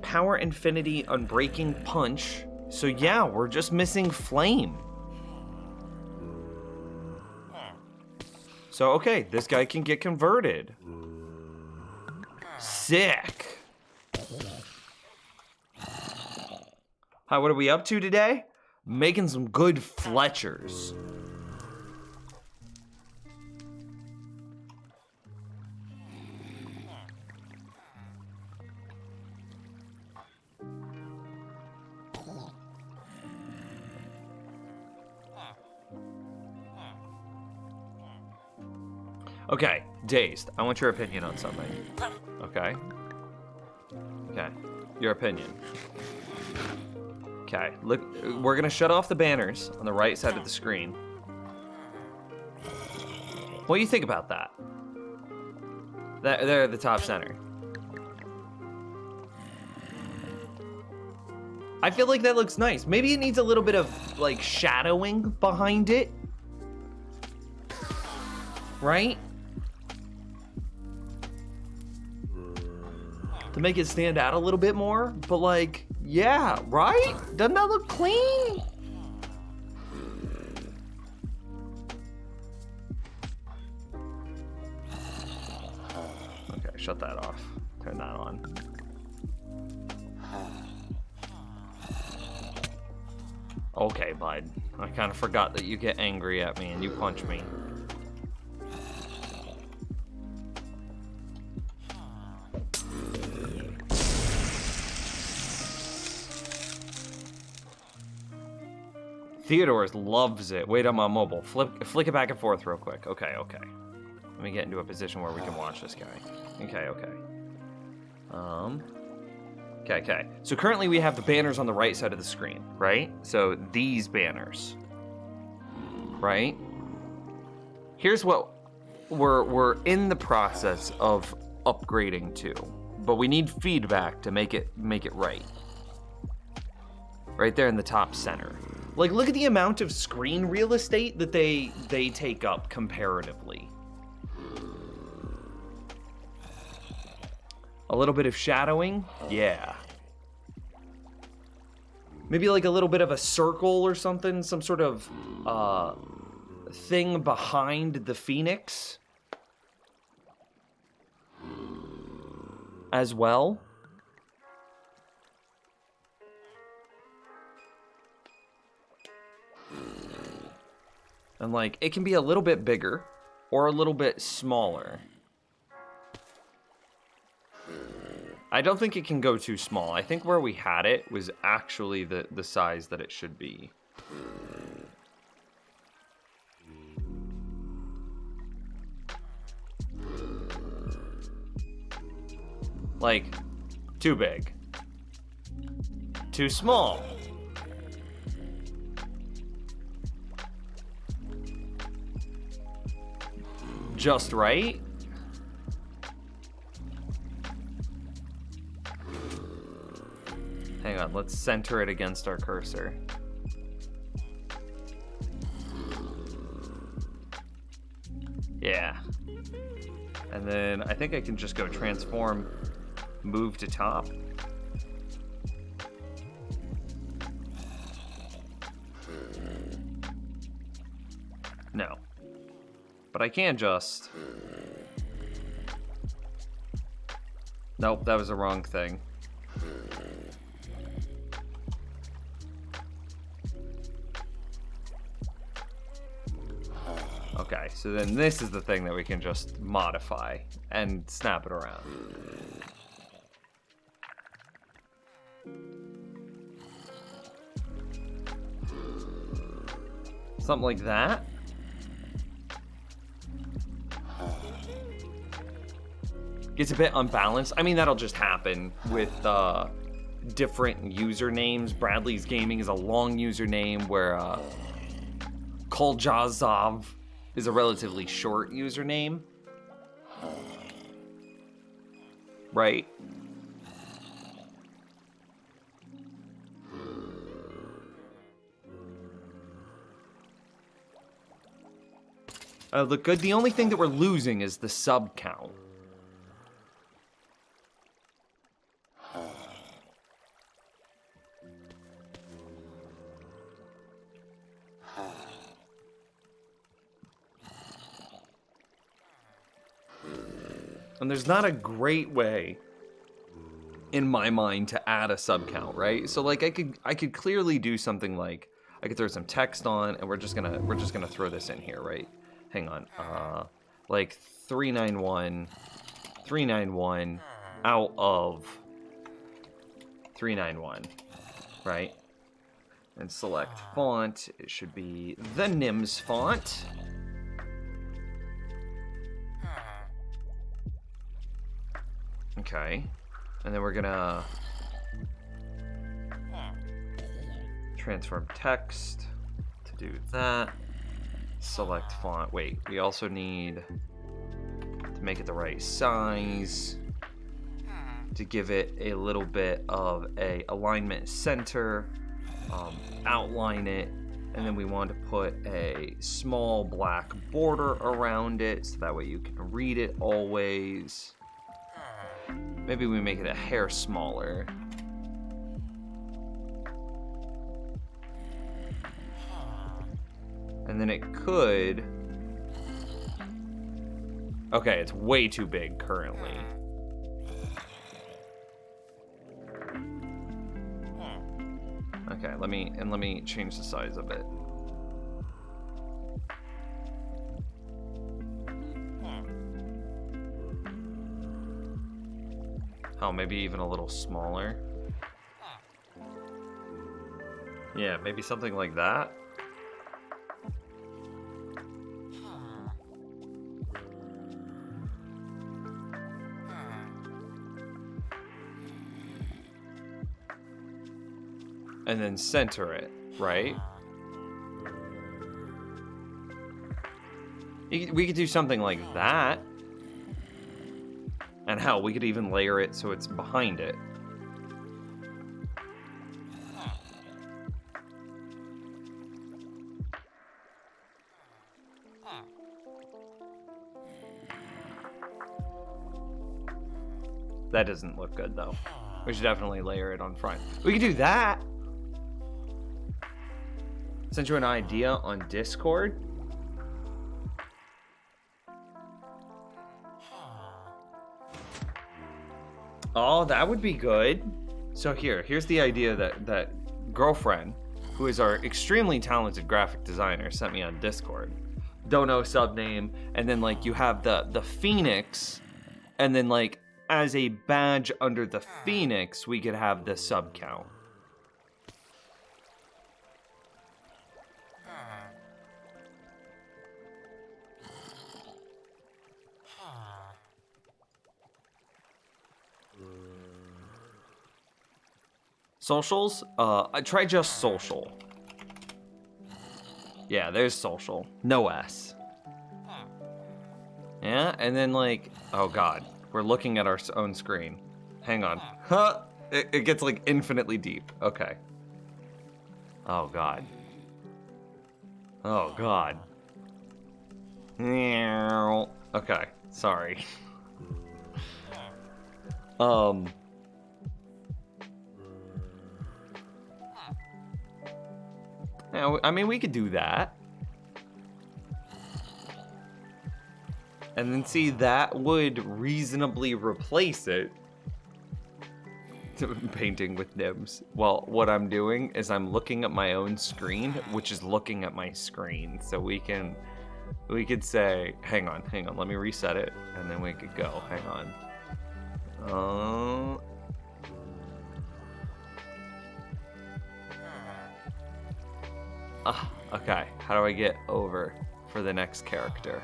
Power, infinity, unbreaking punch. So yeah, we're just missing flame. So okay, this guy can get converted. Sick. Hi, what are we up to today? Making some good Fletchers. Okay, Dazed, I want your opinion on something. Okay? Okay, your opinion. Okay, look, we're gonna shut off the banners on the right side of the screen. What do you think about that? They're at the top center. I feel like that looks nice. Maybe it needs a little bit of like shadowing behind it. Right? To make it stand out a little bit more. But like, yeah, right? Doesn't that look clean? Okay, shut that off. Turn that on. Okay, bud. I kind of forgot that you get angry at me and you punch me. Theodore loves it. Wait on my mobile. Flick it back and forth real quick. Okay, okay. Let me get into a position where we can watch this guy. Okay, okay. Okay. So currently we have the banners on the right side of the screen, right? So these banners, right? Here's what we're in the process of upgrading to, but we need feedback to make it right. Right there in the top center. Like, look at the amount of screen real estate that they take up comparatively. A little bit of shadowing? Yeah. Maybe like a little bit of a circle or something, some sort of thing behind the phoenix as well. And like, it can be a little bit bigger or a little bit smaller. I don't think it can go too small. I think where we had it was actually the size that it should be. Like, too big. Too small. Just right. Hang on, let's center it against our cursor. Yeah. And then I think I can just go transform, move to top. No. But I can just... Nope, that was the wrong thing. Okay, so then this is the thing that we can just modify and snap it around. Something like that. Gets a bit unbalanced. I mean, that'll just happen with different usernames. Bradley's Gaming is a long username, where Koljazov is a relatively short username. Right? Look good. The only thing that we're losing is the sub count. And there's not a great way, in my mind, to add a sub count, right? So like I could clearly do something like I could throw some text on, and we're just gonna throw this in here, right? Hang on, like 391 out of 391, right? And select font. It should be the Nims font. Okay, and then we're gonna transform text to do that. Select font. Wait, we also need to make it the right size to give it a little bit of a alignment center, outline it, and then we want to put a small black border around it so that way you can read it always. Maybe we make it a hair smaller. And then it could... Okay, it's way too big currently. Okay, let me change the size of it. Oh, maybe even a little smaller. Yeah, maybe something like that. And then center it, right? We could do something like that. And hell, we could even layer it so it's behind it. That doesn't look good though. We should definitely layer it on front. We could do that. Sent you an idea on Discord. Oh, that would be good. So here's the idea that girlfriend, who is our extremely talented graphic designer, sent me on Discord. Don't know subname, and then like you have the phoenix, and then like as a badge under the phoenix, we could have the sub count. Socials? I try just social. Yeah, there's social. No S. Yeah, and then like, oh god, we're looking at our own screen. Hang on. Huh? It gets like infinitely deep. Okay. Oh god. Oh god. Okay, sorry. Yeah, I mean, we could do that. And then see, that would reasonably replace it. Painting with nibs. Well, what I'm doing is I'm looking at my own screen, which is looking at my screen. So we could say, hang on, let me reset it, and then we could go, hang on. Okay, how do I get over for the next character?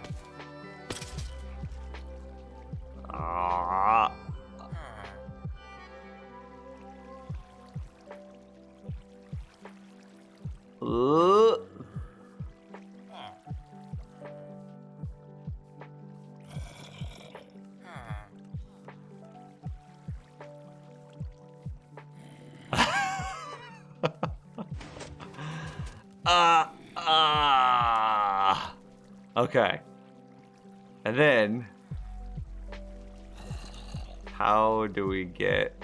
Okay. And then how do we get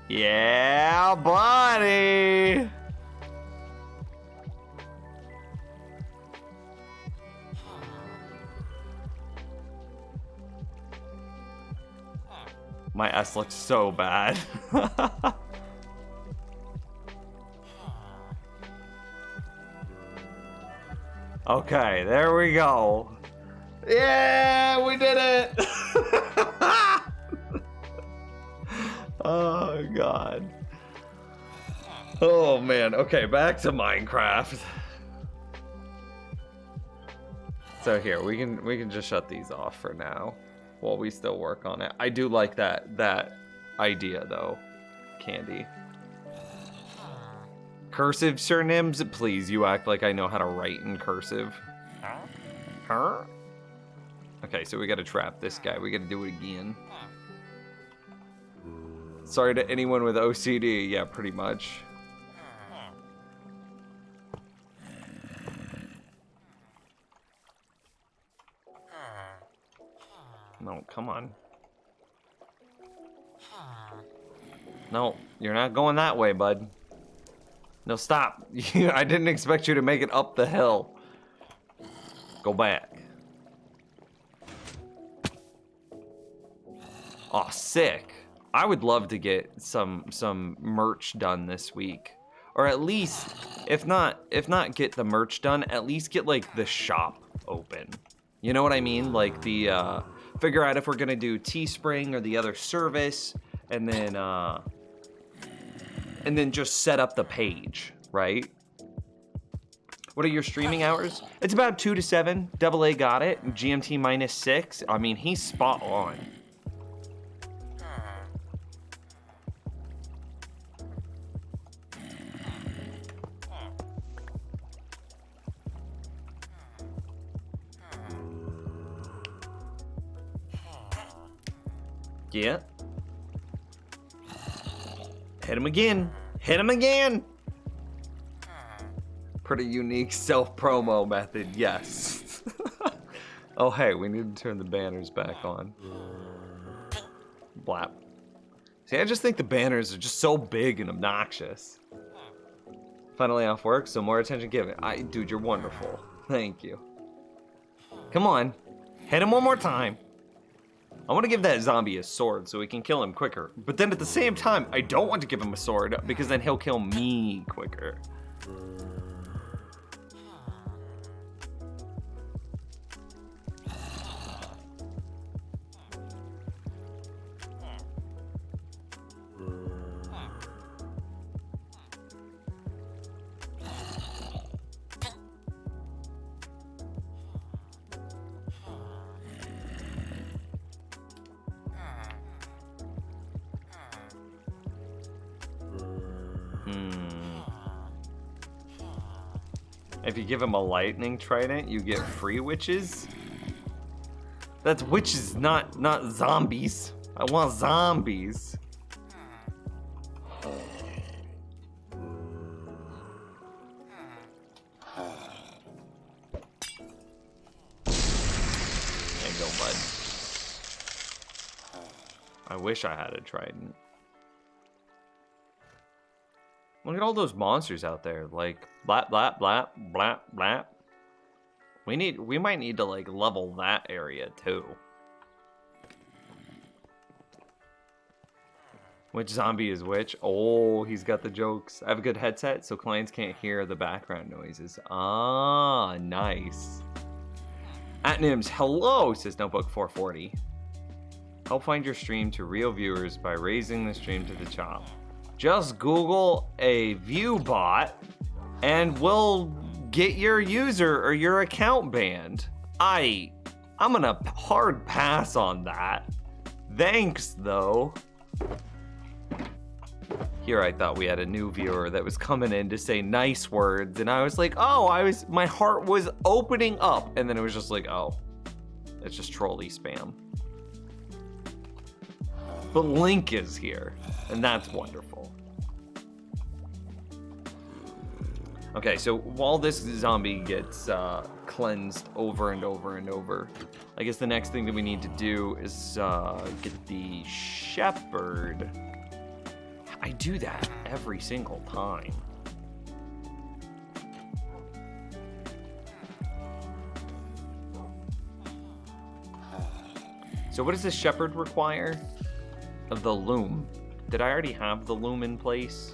yeah, buddy. My S looks so bad. Okay, there we go. Yeah, we did it. Oh, God. Oh, man. Okay, back to Minecraft. So here, we can just shut these off for now while we still work on it. I do like that idea, though, Candy. Cursive surnames? Please, you act like I know how to write in cursive. Huh? Okay, so we gotta trap this guy. We gotta do it again. Sorry to anyone with OCD. Yeah, pretty much. No, come on. No, you're not going that way, bud. No, stop. I didn't expect you to make it up the hill. Go back. Oh, sick. I would love to get some merch done this week. Or at least, if not get the merch done, at least get like the shop open. You know what I mean? Like the figure out if we're gonna do Teespring or the other service, and then just set up the page, right? What are your streaming hours? It's about 2 to 7. Double A got it. GMT -6. I mean, he's spot on. Yeah. Hit him again. Hit him again. Pretty unique self-promo method, yes. Oh, hey, we need to turn the banners back on. Blap. See, I just think the banners are just so big and obnoxious. Finally off work, so more attention given. Dude, you're wonderful. Thank you. Come on. Hit him one more time. I want to give that zombie a sword so we can kill him quicker. But then at the same time, I don't want to give him a sword because then he'll kill me quicker. If you give him a lightning trident, you get free witches. That's witches, not zombies. I want zombies. There you go, bud. I wish I had a trident. Look at all those monsters out there, like blap blap blap blap blap. We might need to like level that area too. Which zombie is which? Oh, he's got the jokes. I have a good headset so clients can't hear the background noises. Ah, nice. Atnims, hello, says Notebook 440. Help find your stream to real viewers by raising the stream to the top. Just Google a view bot and we'll get your user or your account banned. I'm gonna hard pass on that. Thanks though. Here I thought we had a new viewer that was coming in to say nice words and I was like, oh, my heart was opening up and then it was just like, oh, it's just trolley spam. But Link is here and that's wonderful. Okay, so while this zombie gets cleansed over and over and over, I guess the next thing that we need to do is get the shepherd. I do that every single time. So what does the shepherd require? Of the loom. Did I already have the loom in place?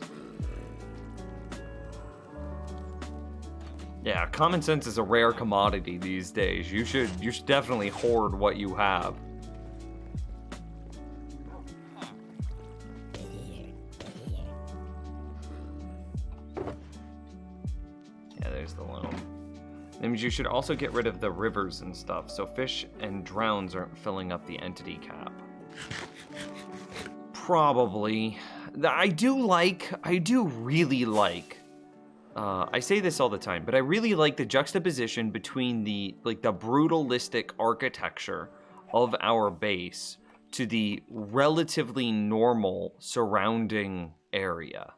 Yeah, common sense is a rare commodity these days. You should definitely hoard what you have. destroys the loam. That means you should also get rid of the rivers and stuff, so fish and drowns aren't filling up the entity cap. Probably. I do really like, I say this all the time, but I really like the juxtaposition between the brutalistic architecture of our base to the relatively normal surrounding area.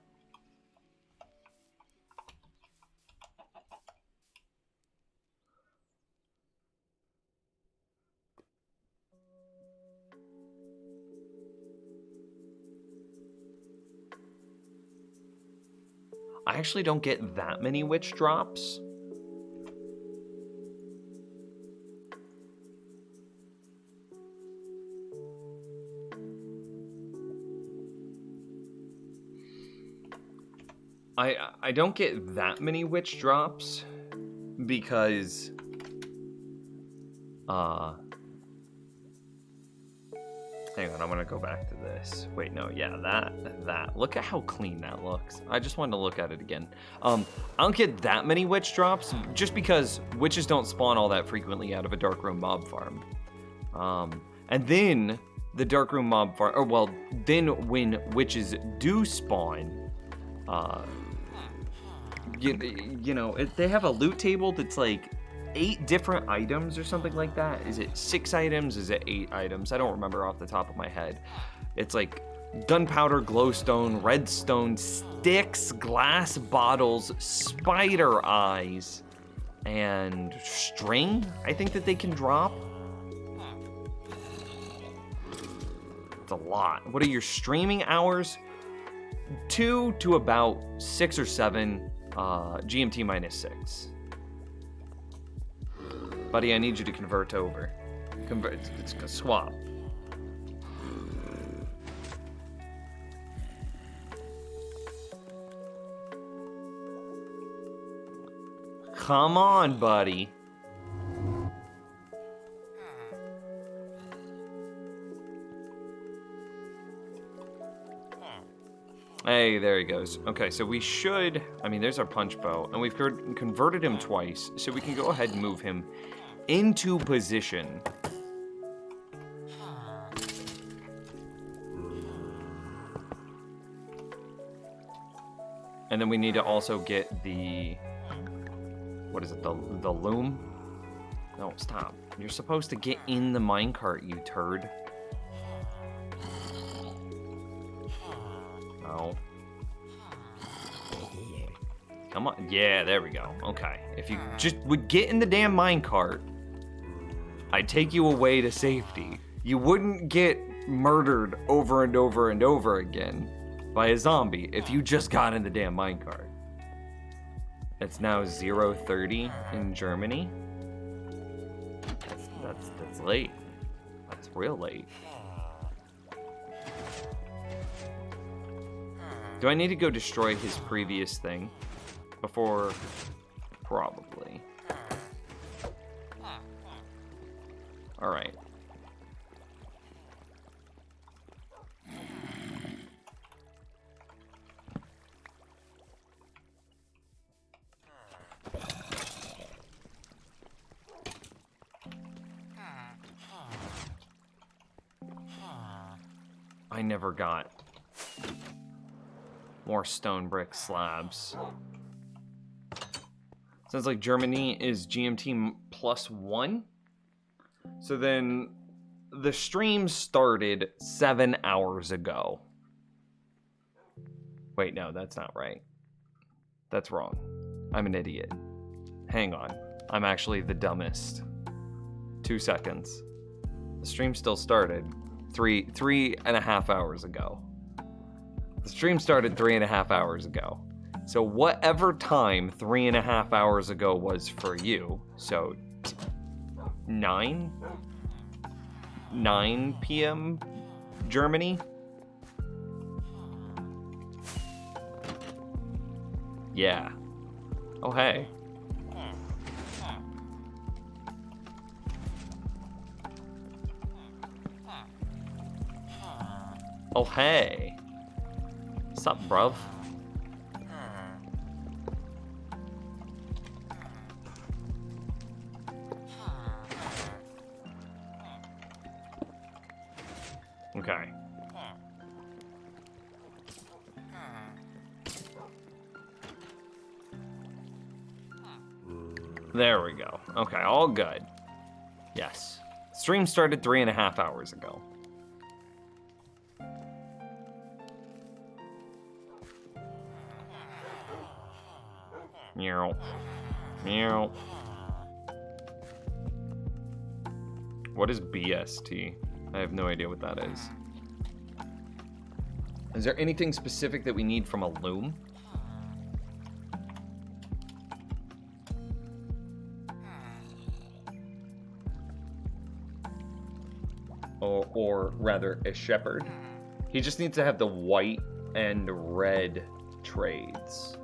I actually don't get that many witch drops. I don't get that many witch drops because hang on, I'm gonna go back to this. Wait, no, yeah, that. Look at how clean that looks. I just wanted to look at it again. I don't get that many witch drops just because witches don't spawn all that frequently out of a darkroom mob farm. And then the darkroom mob farm, or well, then when witches do spawn, you know, they have a loot table that's like 8 different items or something like that. Is it 6 items? Is it 8 items? I don't remember off the top of my head. It's like gunpowder, glowstone, redstone, sticks, glass bottles, spider eyes, and string, I think that they can drop. It's a lot. What are your streaming hours? 2 to about 6 or 7, GMT minus 6. Buddy, I need you to convert over. It's gonna swap. Come on, buddy. Hey, there he goes. Okay, so we should... I mean, there's our punch bow, and we've converted him twice, so we can go ahead and move him into position. And then we need to also get the... What is it? The loom? No, stop. You're supposed to get in the minecart, you turd. No. Come on. Yeah, there we go. Okay. If you just would get in the damn minecart, I'd take you away to safety. You wouldn't get murdered over and over and over again by a zombie if you just got in the damn minecart. It's now 0:30 in Germany. That's late. That's real late. Do I need to go destroy his previous thing before? Probably. All right. I never got more stone brick slabs. Sounds like Germany is GMT +1. So then the stream started 7 hours ago. Wait, no, that's not right. That's wrong. I'm an idiot. Hang on. I'm actually the dumbest. 2 seconds. The stream still started 3.5 hours ago. The stream started 3.5 hours ago. So whatever time 3.5 hours ago was for you, so 9 p.m. Germany? Yeah. Oh, hey. Oh, hey. What's up, bruv? There we go. Okay, all good. Yes. Stream started 3.5 hours ago. Meow. Meow. What is BST? I have no idea what that is. Is there anything specific that we need from a loom? Or rather, a shepherd. He just needs to have the white and red trades.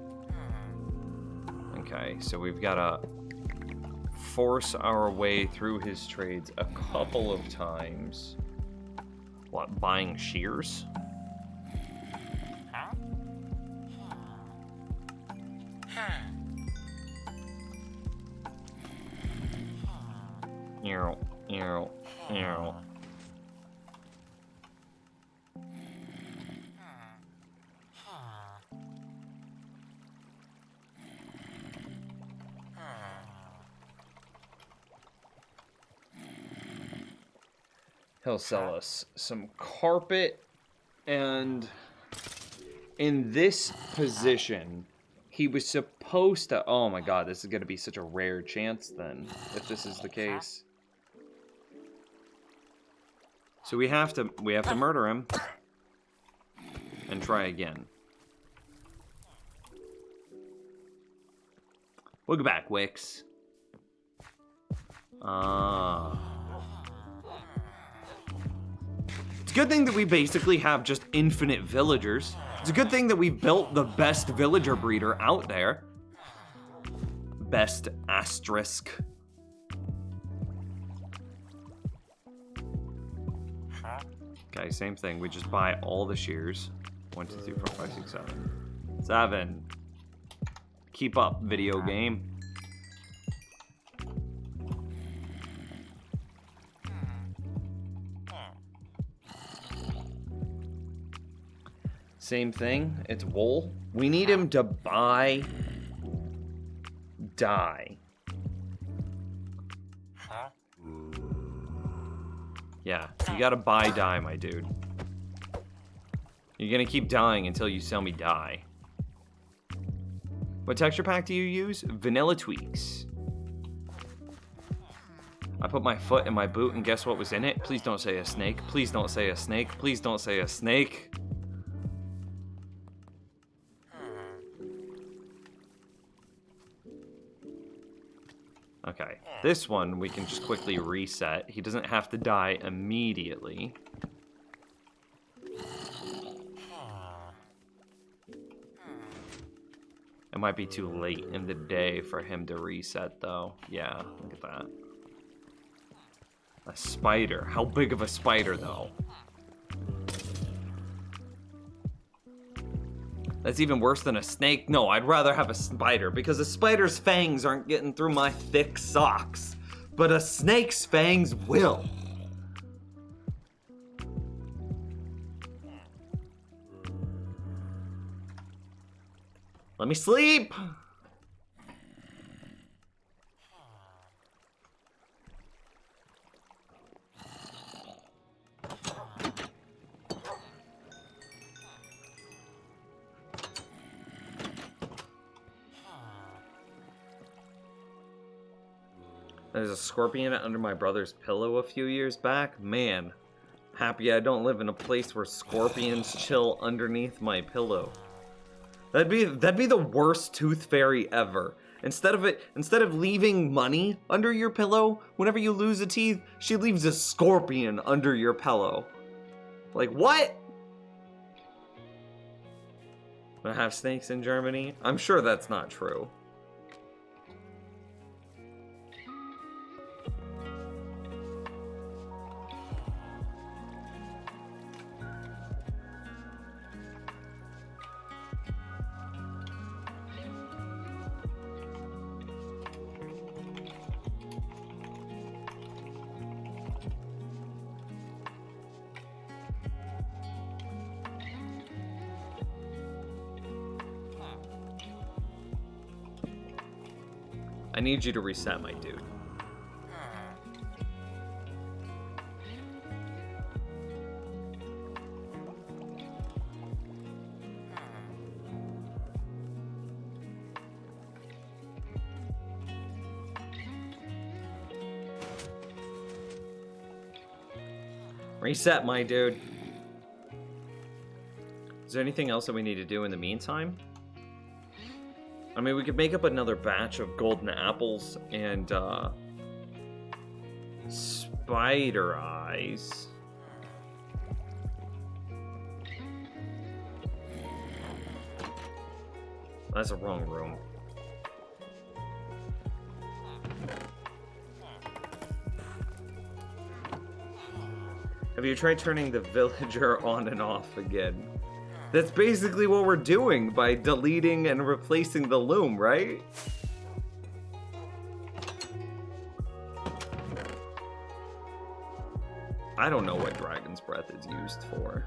Okay, so we've got to force our way through his trades a couple of times. What, buying shears? Ew, ew, ew. He'll sell us some carpet, and in this position, he was supposed to... Oh my god, this is going to be such a rare chance then, if this is the case. So we have to murder him and try again. Welcome back, Wix. It's a good thing that we basically have just infinite villagers. It's a good thing that we built the best villager breeder out there. Best asterisk. Okay, same thing. We just buy all the shears. 1, 2, 3, 4, 5, 6, 7. 7. Keep up, video game. Same thing. It's wool. We need him to buy dye. Yeah, you gotta buy dye, my dude. You're gonna keep dying until you sell me dye. What texture pack do you use? Vanilla Tweaks. I put my foot in my boot and guess what was in it? Please don't say a snake. Please don't say a snake. Please don't say a snake. Okay, this one we can just quickly reset. He doesn't have to die immediately. It might be too late in the day for him to reset, though. Yeah, look at that. A spider. How big of a spider, though? That's even worse than a snake. No, I'd rather have a spider, because a spider's fangs aren't getting through my thick socks. But a snake's fangs will. Let me sleep! There's a scorpion under my brother's pillow a few years back. Man, happy I don't live in a place where scorpions chill underneath my pillow. That'd be the worst tooth fairy ever. Instead of leaving money under your pillow, whenever you lose a teeth, she leaves a scorpion under your pillow. Like, what? Do I have snakes in Germany? I'm sure that's not true. I need you to reset, my dude. Reset, my dude. Is there anything else that we need to do in the meantime? I mean, we could make up another batch of golden apples and, spider eyes. That's the wrong room. Have you tried turning the villager on and off again? That's basically what we're doing by deleting and replacing the loom, right? I don't know what Dragon's Breath is used for.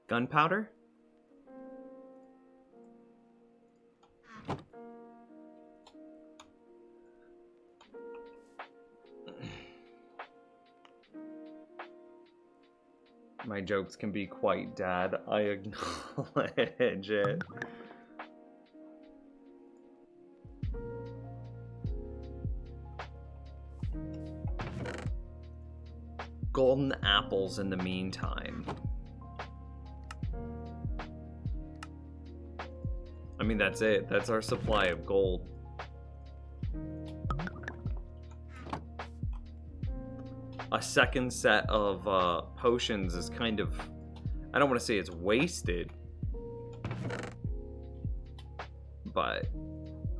Gunpowder? My jokes can be quite dad. I acknowledge it. Golden apples in the meantime. I mean, that's it. That's our supply of gold. A second set of potions is kind of... I don't want to say it's wasted. But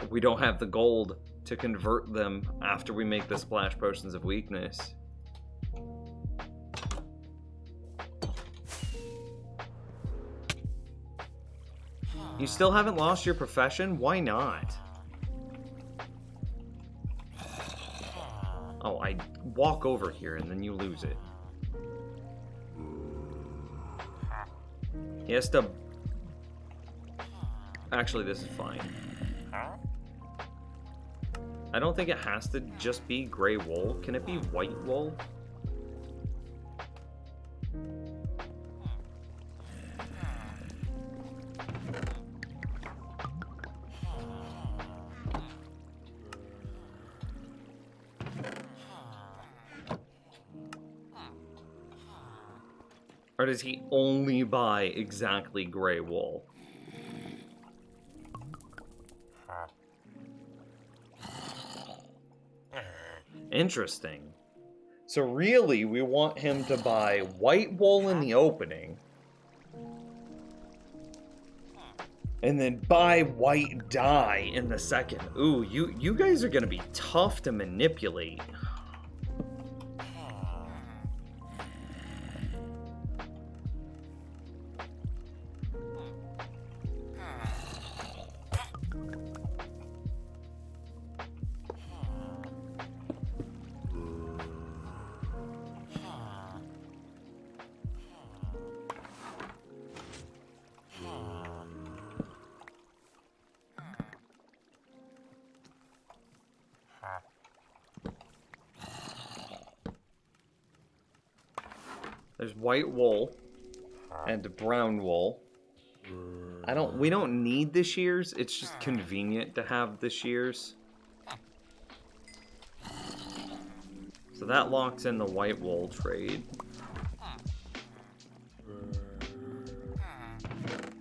we don't have the gold to convert them after we make the splash potions of weakness. You still haven't lost your profession? Why not? Oh, I walk over here and then you lose it. He has to... Actually, this is fine. I don't think it has to just be gray wool. Can it be white wool? Or does he only buy exactly gray wool? Interesting. So really, we want him to buy white wool in the opening, and then buy white dye in the second. Ooh, you guys are gonna be tough to manipulate. There's white wool and brown wool. We don't need the shears. It's just convenient to have the shears. So that locks in the white wool trade.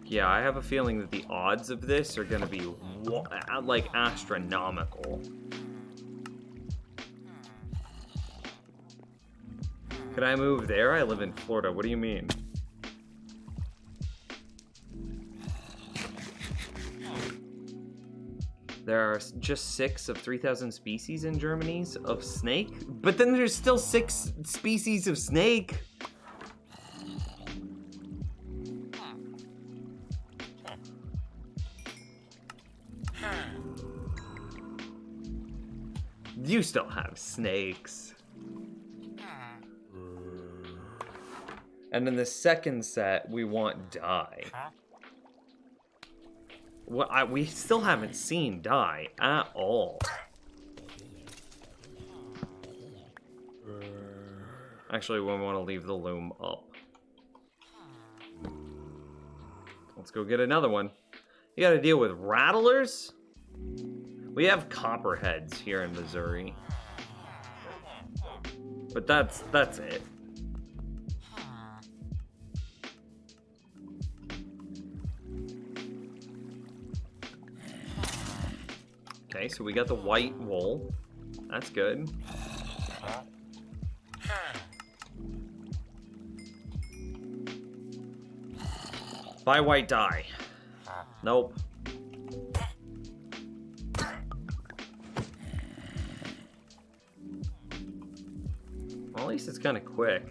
Yeah, I have a feeling that the odds of this are gonna be like astronomical. Could I move there? I live in Florida. What do you mean? There are just 6 of 3,000 species in Germany of snake, but then there's still 6 species of snake. You still have snakes. And in the second set, we want dye. Well, we still haven't seen dye at all. Actually, we want to leave the loom up. Let's go get another one. You gotta deal with rattlers? We have copperheads here in Missouri. But that's it. Okay, so we got the white wool. That's good. Buy white dye. Nope. Well, at least it's kind of quick.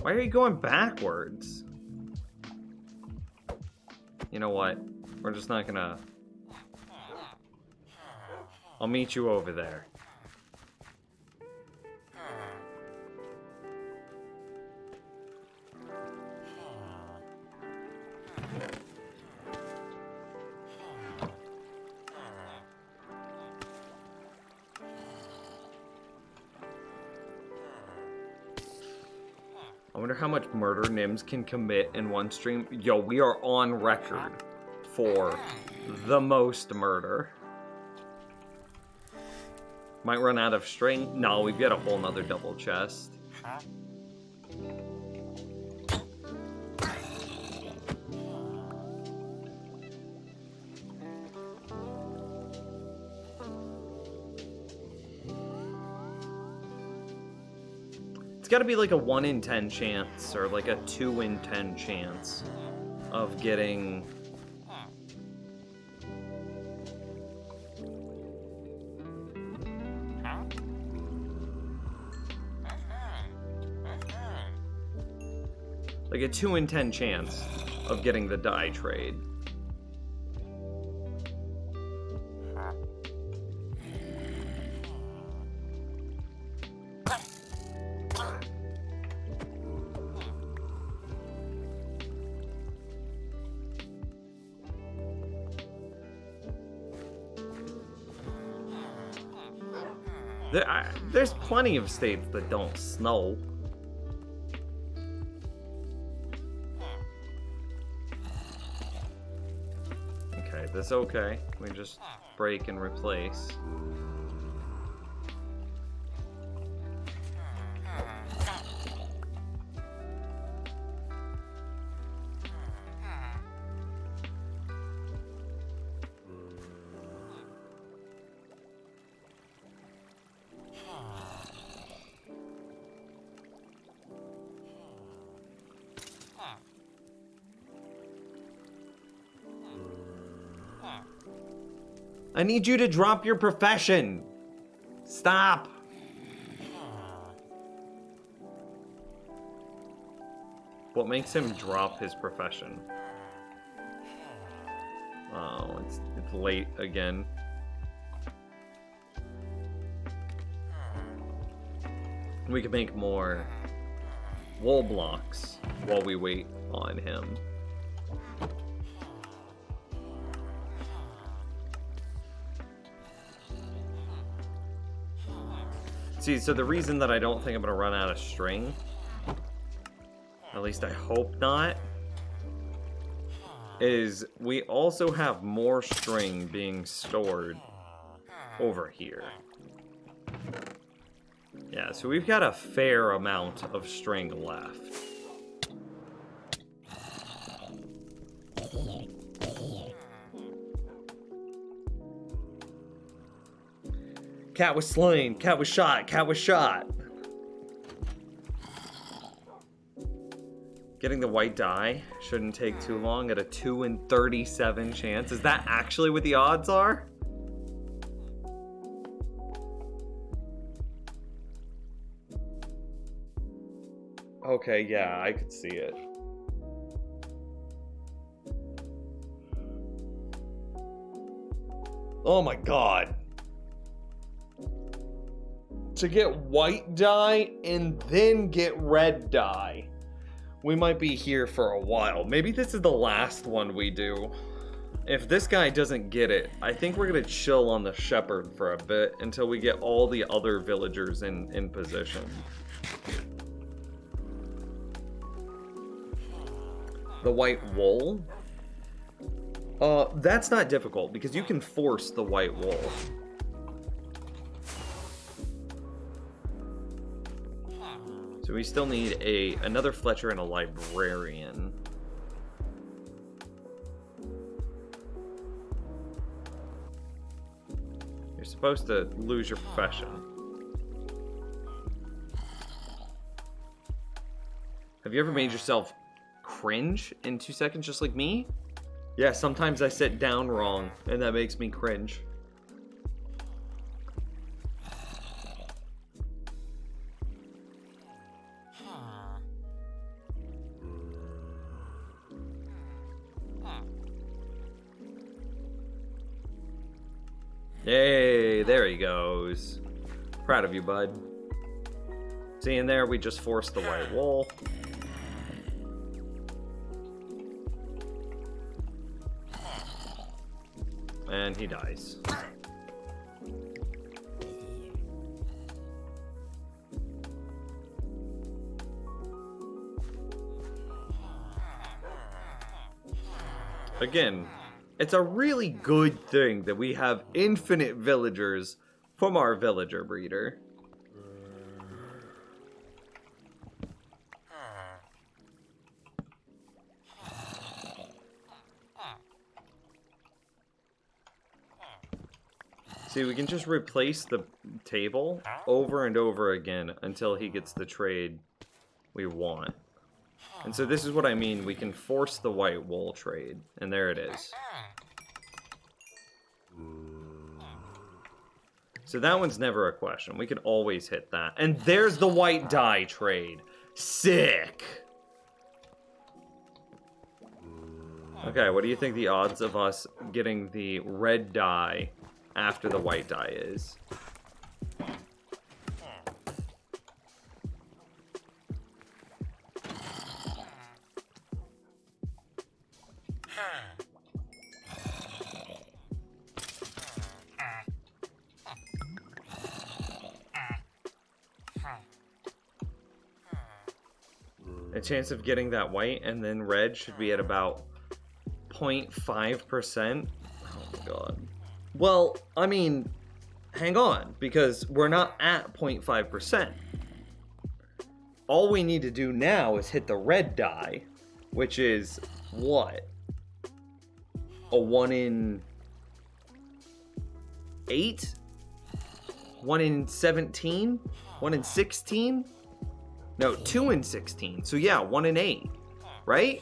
Why are you going backwards? You know what? We're just not gonna... I'll meet you over there. I wonder how much murder Nims can commit in one stream. Yo, we are on record for the most murder. Might run out of string. No, we've got a whole nother double chest. It's gotta be like a 1 in 10 chance, or like a 2 in 10 chance of getting... like a 2 in 10 chance of getting the dye trade. There's plenty of states that don't snow. Okay, that's okay. We just break and replace. I need you to drop your profession. Stop. What makes him drop his profession? Oh, it's late again. We can make more wool blocks while we wait on him. See, so the reason that I don't think I'm gonna run out of string, at least I hope not, is we also have more string being stored over here. Yeah, so we've got a fair amount of string left. Cat was slain. Cat was shot. Cat was shot. Getting the white die shouldn't take too long at a 2 in 37 chance. Is that actually what the odds are? Okay, yeah, I could see it. Oh my god. To get white dye and then get red dye. We might be here for a while. Maybe this is the last one we do. If this guy doesn't get it, I think we're gonna chill on the shepherd for a bit until we get all the other villagers in position. The white wool? That's not difficult because you can force the white wool. So we still need another Fletcher and a librarian. You're supposed to lose your profession. Have you ever made yourself cringe in 2 seconds just like me? Yeah, sometimes I sit down wrong and that makes me cringe. Yay, there he goes. Proud of you, bud. See, in there, we just forced the white wool. And he dies. Again, it's a really good thing that we have infinite villagers from our villager breeder. See, we can just replace the table over and over again until he gets the trade we want. And so this is what I mean, we can force the white wool trade. And there it is. So that one's never a question. We can always hit that. And there's the white dye trade. Sick! Okay, what do you think the odds of us getting the red dye after the white dye is? A chance of getting that white and then red should be at about 0.5%. Oh my god. Well, I mean, hang on, because we're not at 0.5%. All we need to do now is hit the red die, which is what? A 1 in 8? 1 in 17? 1 in 16? No, 2 in 16. So yeah, 1 in 8, right?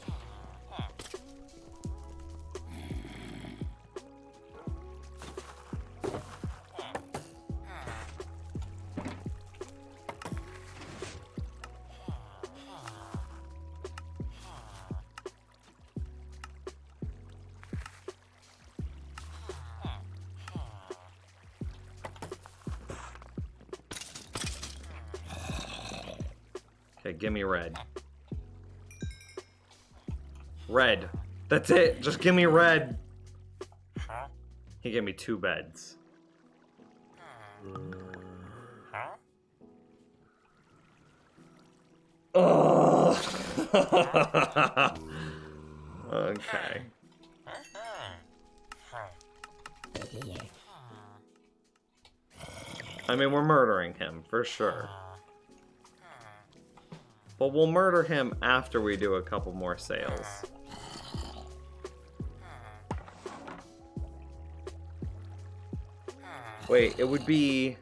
Okay, give me red. Red. That's it. Just give me red. He gave me 2 beds. Ugh. Okay. I mean, we're murdering him, for sure. But we'll murder him after we do a couple more sales. Wait, it would be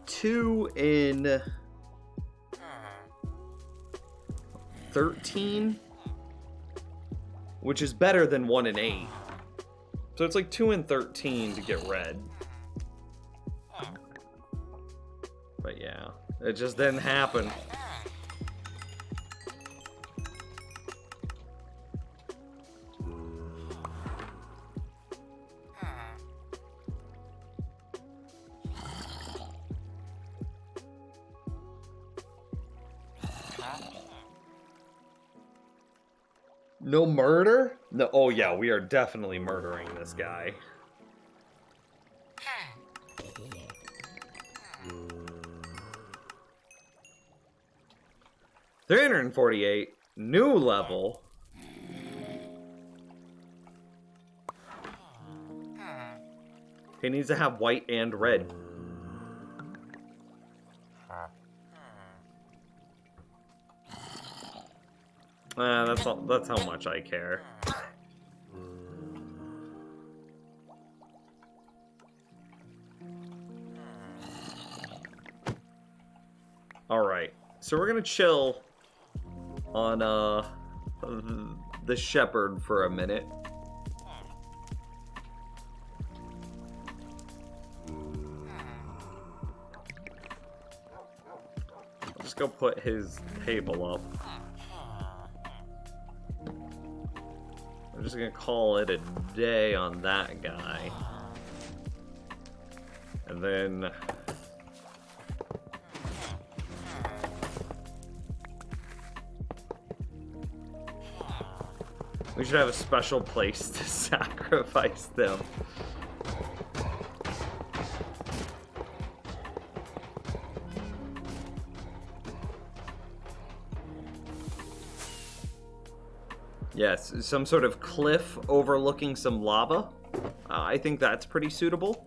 2 in 13, which is better than 1 in 8. So it's like 2 in 13 to get red. But yeah, it just didn't happen. No murder? No. Oh yeah, we are definitely murdering this guy. $348, new level. He needs to have white and red. That's how much I care. All right, so we're gonna chill on the shepherd for a minute. I'll just go put his table up. I'm just gonna call it a day on that guy. And then we should have a special place to sacrifice them. Yes, some sort of cliff overlooking some lava. I think that's pretty suitable.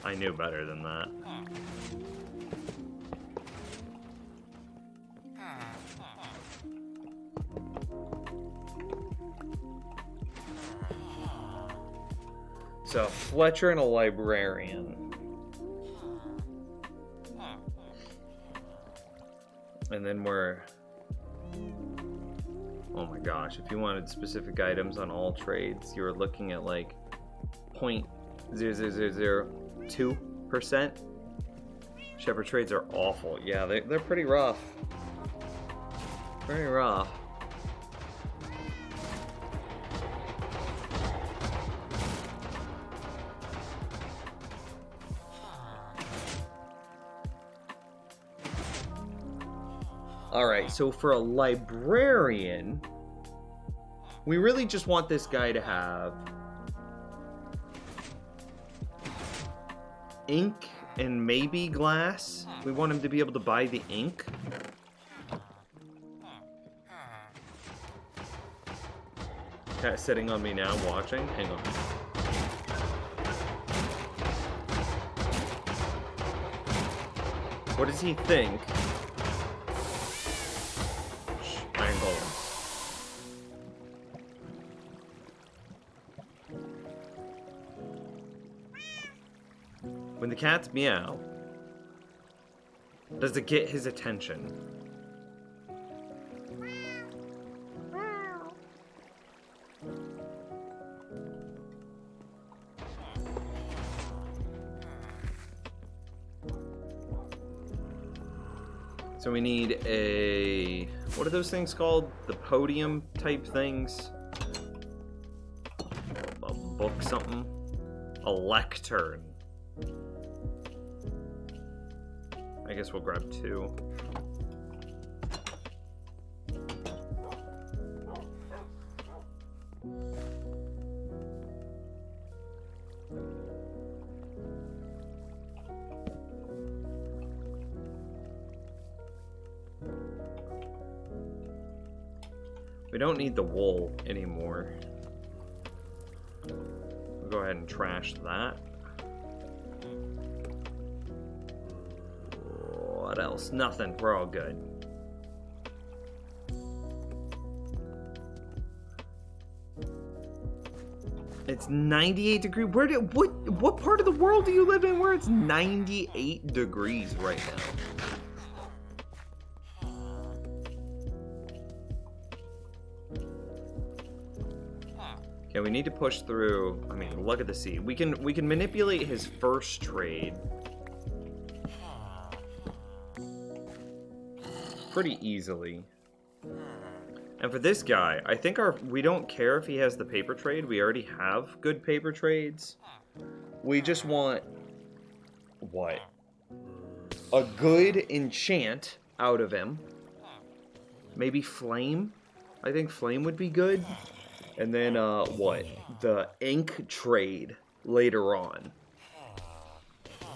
I knew better than that. So, Fletcher and a librarian. And then we're... Oh my gosh, if you wanted specific items on all trades, you were looking at like 0.00002%. Shepherd trades are awful. Yeah, they're pretty rough. Very rough. Alright, so for a librarian, we really just want this guy to have ink and maybe glass. We want him to be able to buy the ink. Cat's sitting on me now, watching. Hang on. What does he think? Iron Golem. When the cats meow, does it get his attention? So we need a... What are those things called? The podium type things? A book something? A lectern. I guess we'll grab 2. We don't need the wool anymore. We'll go ahead and trash that. What else? Nothing. We're all good. It's 98 degrees. What part of the world do you live in where it's 98 degrees right now? Okay, we need to push through. I mean, look at the sea. We can manipulate his first trade pretty easily. And for this guy, I think we don't care if he has the paper trade. We already have good paper trades. We just want what? A good enchant out of him. Maybe flame. I think flame would be good. And then what? The ink trade later on.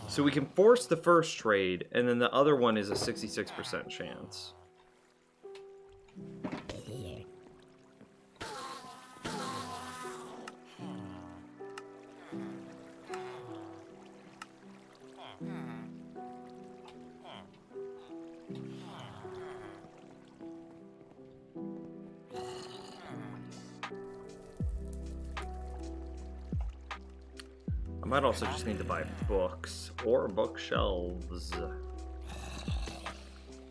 So we can force the first trade, and then the other one is a 66% chance. I might also just need to buy books or bookshelves.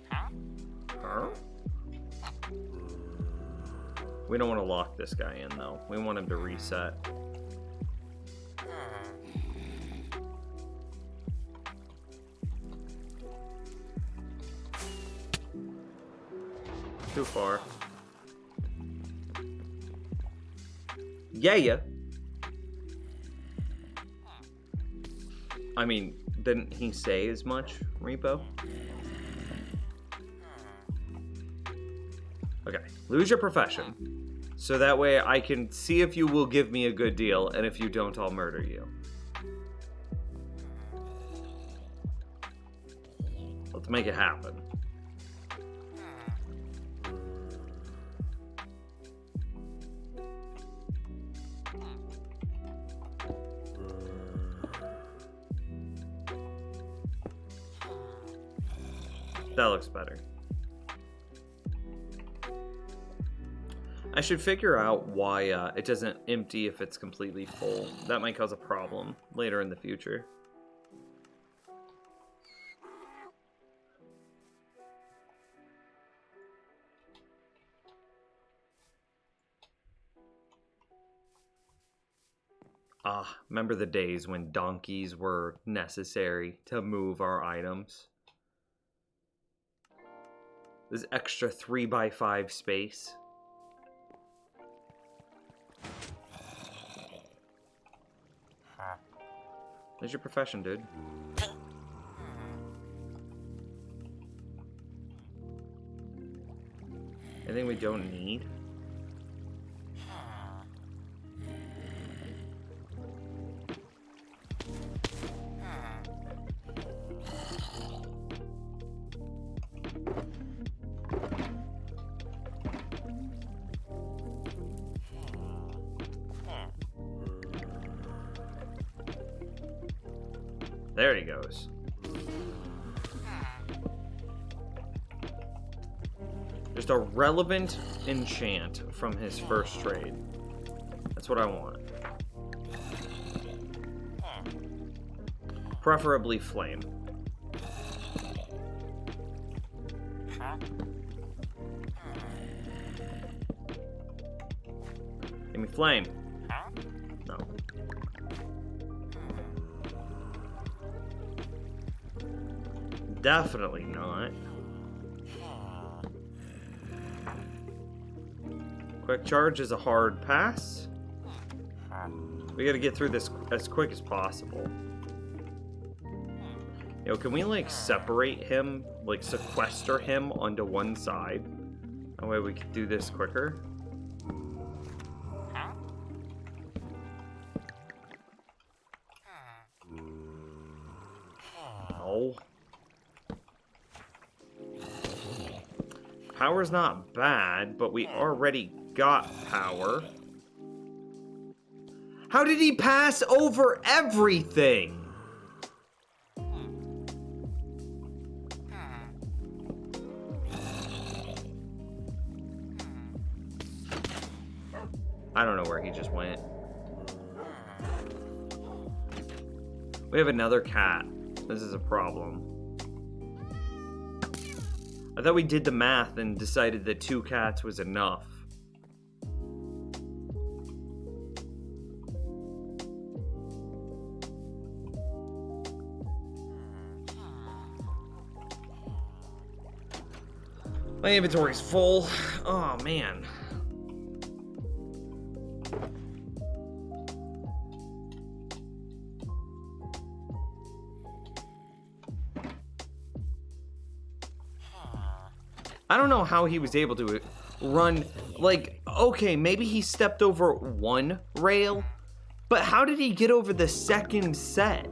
Huh? We don't want to lock this guy in though. We want him to reset. Too far. Yeah. I mean, didn't he say as much, Repo? Okay, lose your profession. So that way I can see if you will give me a good deal, and if you don't, I'll murder you. Let's make it happen. That looks better. I should figure out why it doesn't empty if it's completely full. That might cause a problem later in the future. Ah, remember the days when donkeys were necessary to move our items? This extra 3x5 space. There's your profession, dude. Anything we don't need? There he goes. Just a relevant enchant from his first trade. That's what I want. Preferably flame. Give me flame. No. Definitely not. Quick charge is a hard pass. We gotta get through this as quick as possible. Yo, can we like separate him, like sequester him onto one side? That way we can do this quicker. No. Power's not bad, but we already got power. How did he pass over everything? I don't know where he just went. We have another cat. This is a problem. I thought we did the math and decided that 2 cats was enough. My inventory's full. Oh, man. I don't know how he was able to run, like, okay, maybe he stepped over 1 rail, but how did he get over the second set?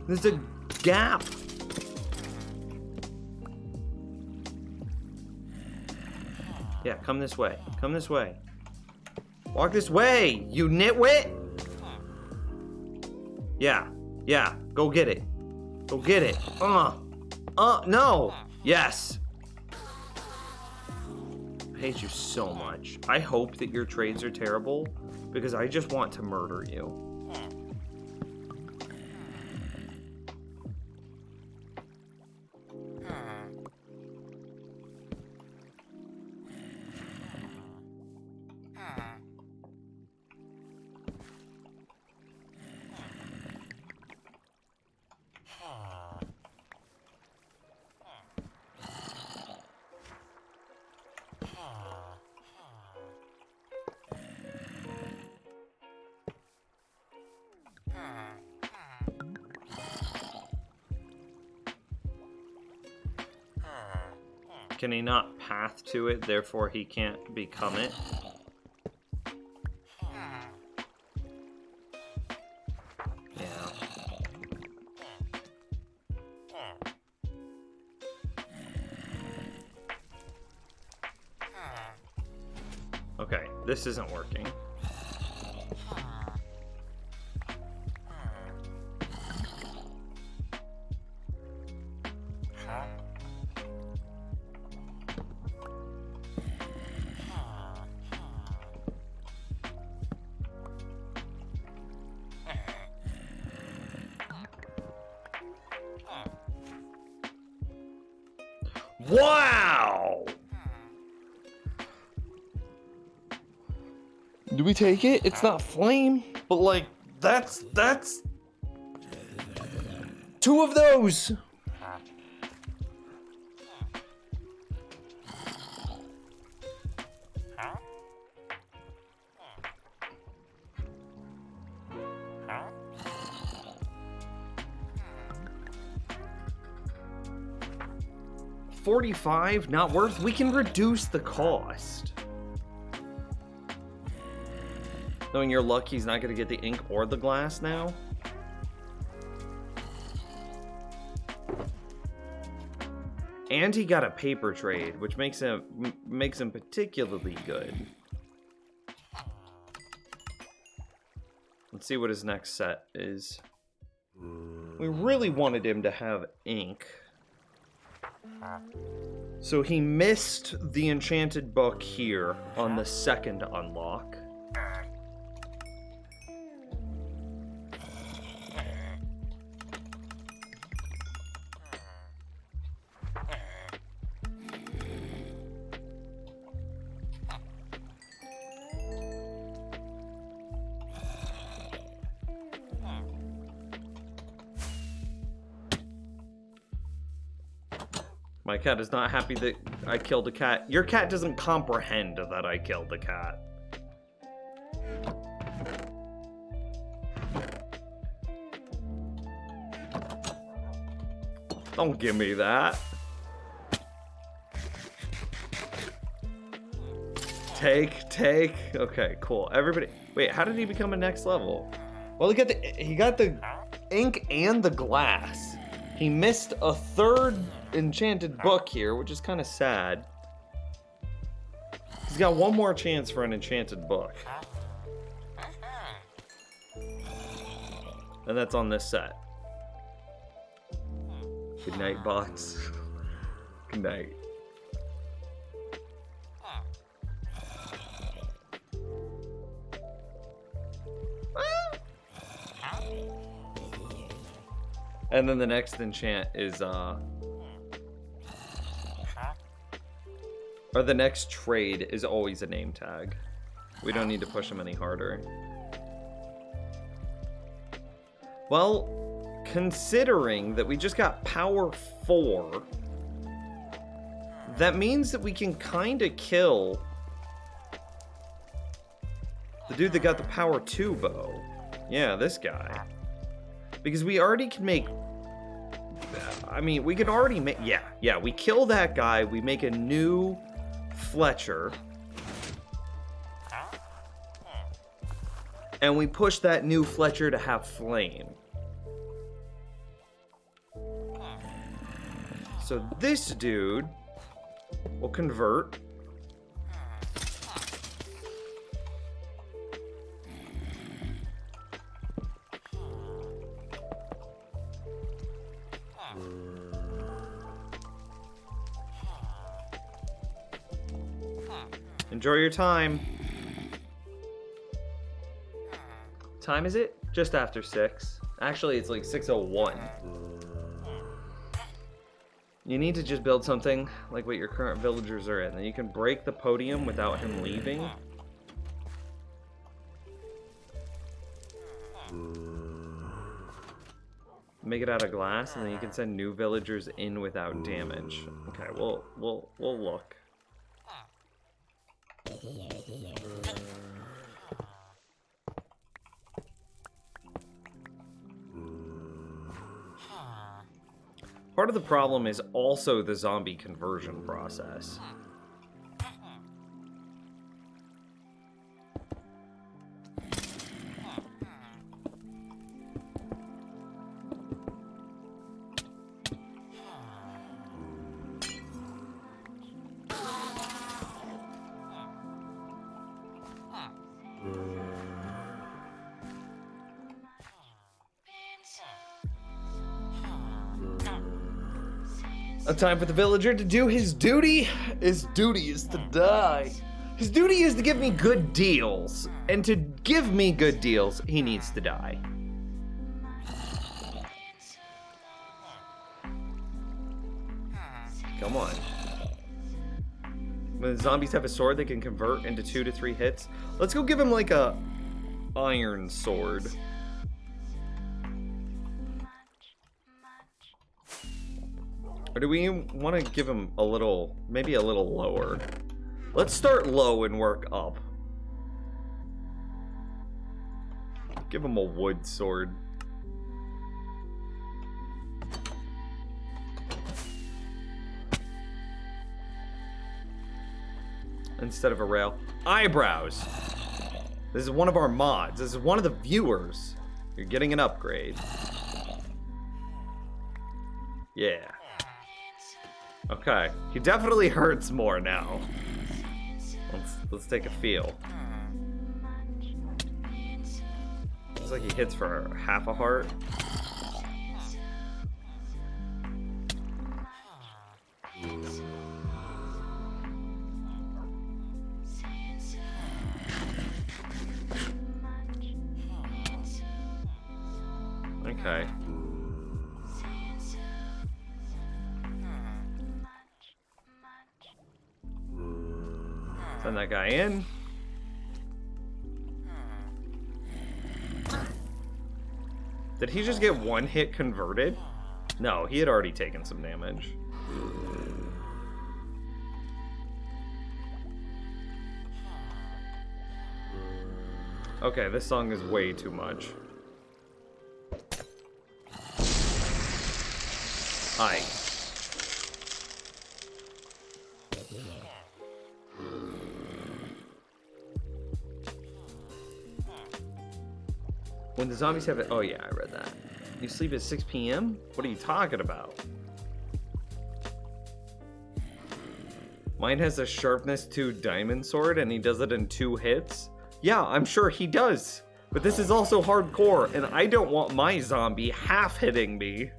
There's a gap. Yeah, come this way. Come this way. Walk this way, you nitwit! Yeah, go get it. Go get it. No! Yes! I hate you so much. I hope that your trades are terrible, because I just want to murder you. Can he not path to it, therefore he can't become it? Yeah. Okay, this isn't working. Wow! Do we take it? It's not flame, but like, that's 2 of those! $45, not worth. We can reduce the cost. Knowing your luck, he's not gonna get the ink or the glass now. And he got a paper trade, which makes him particularly good. Let's see what his next set is. We really wanted him to have ink. So he missed the enchanted book here on the second unlock. My cat is not happy that I killed a cat. Your cat doesn't comprehend that I killed a cat. Don't give me that. Take. Okay, cool. Everybody, wait, how did he become a next level? Well, he got the ink and the glass. He missed a third enchanted book here, which is kind of sad. He's got one more chance for an enchanted book. And that's on this set. Good night, bots. Good night. And then the next enchant is, or the next trade is always a name tag. We don't need to push him any harder. Well, considering that we just got power 4, that means that we can kind of kill the dude that got the power 2 bow. Yeah, this guy. Because we already can make... I mean, we can already make... Yeah, we kill that guy, we make a new Fletcher. And we push that new Fletcher to have flame. So this dude will convert. Enjoy your time. Time is it? Just after 6. Actually, it's like 6:01. You need to just build something like what your current villagers are in. Then you can break the podium without him leaving. Make it out of glass, and then you can send new villagers in without damage. Okay, we'll look. Part of the problem is also the zombie conversion process. A time for the villager to do his duty. His duty is to die. His duty is to give me good deals. And to give me good deals, he needs to die. Come on. When the zombies have a sword, they can convert into 2 to 3 hits. Let's go give him like a iron sword. Or do we want to give him a little, maybe a little lower? Let's start low and work up. Give him a wood sword. Instead of a rail. Eyebrows! This is one of our mods. This is one of the viewers. You're getting an upgrade. Yeah. Okay, he definitely hurts more now. Let's take a feel. Looks like he hits for half a heart. Okay. Send that guy in. Did he just get 1 hit converted? No, he had already taken some damage. Okay, this song is way too much. Hi. When the zombies have it, oh yeah, I read that. You sleep at 6 p.m.? What are you talking about? Mine has a sharpness 2 diamond sword and he does it in 2 hits. Yeah, I'm sure he does. But this is also hardcore, and I don't want my zombie half hitting me.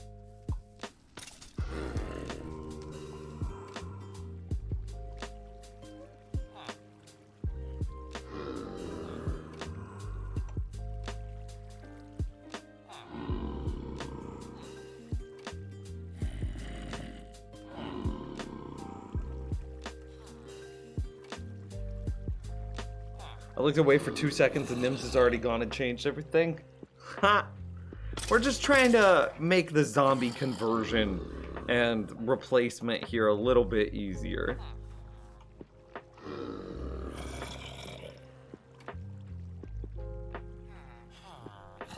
I looked away for 2 seconds and Nims has already gone and changed everything. Ha! We're just trying to make the zombie conversion and replacement here a little bit easier.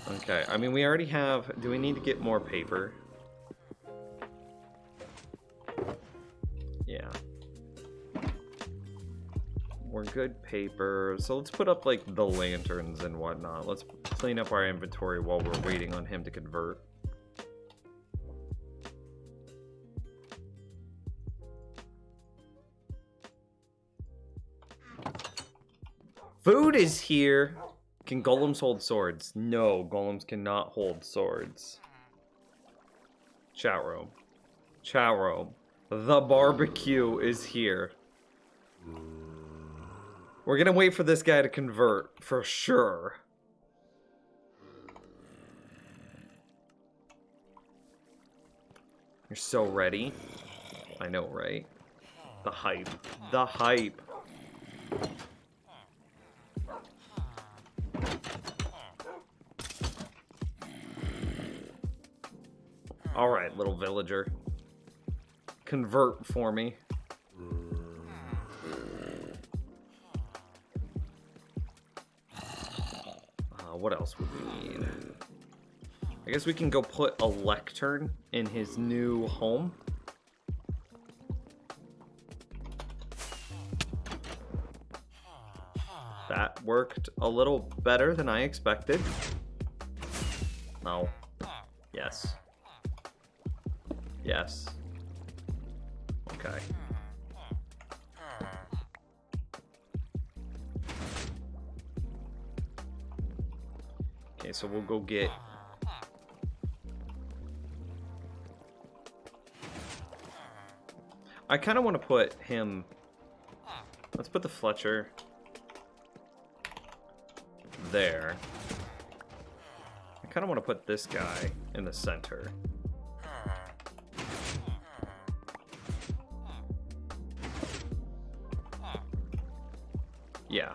Okay, I mean we already have... Do we need to get more paper? Yeah. We're good paper, so let's put up like the lanterns and whatnot. Let's clean up our inventory while we're waiting on him to convert. Food is here. Can golems hold swords? No, golems cannot hold swords. Chat room. Chat room. The barbecue is here. We're gonna wait for this guy to convert, for sure. You're so ready. I know, right? The hype. The hype. Alright, little villager. Convert for me. What else would we need? I guess we can go put a lectern in his new home. That worked a little better than I expected. No. Yes. Yes. Okay. Okay, so we'll go get... I kind of want to put him... Let's put the Fletcher there. I kind of want to put this guy in the center. Yeah.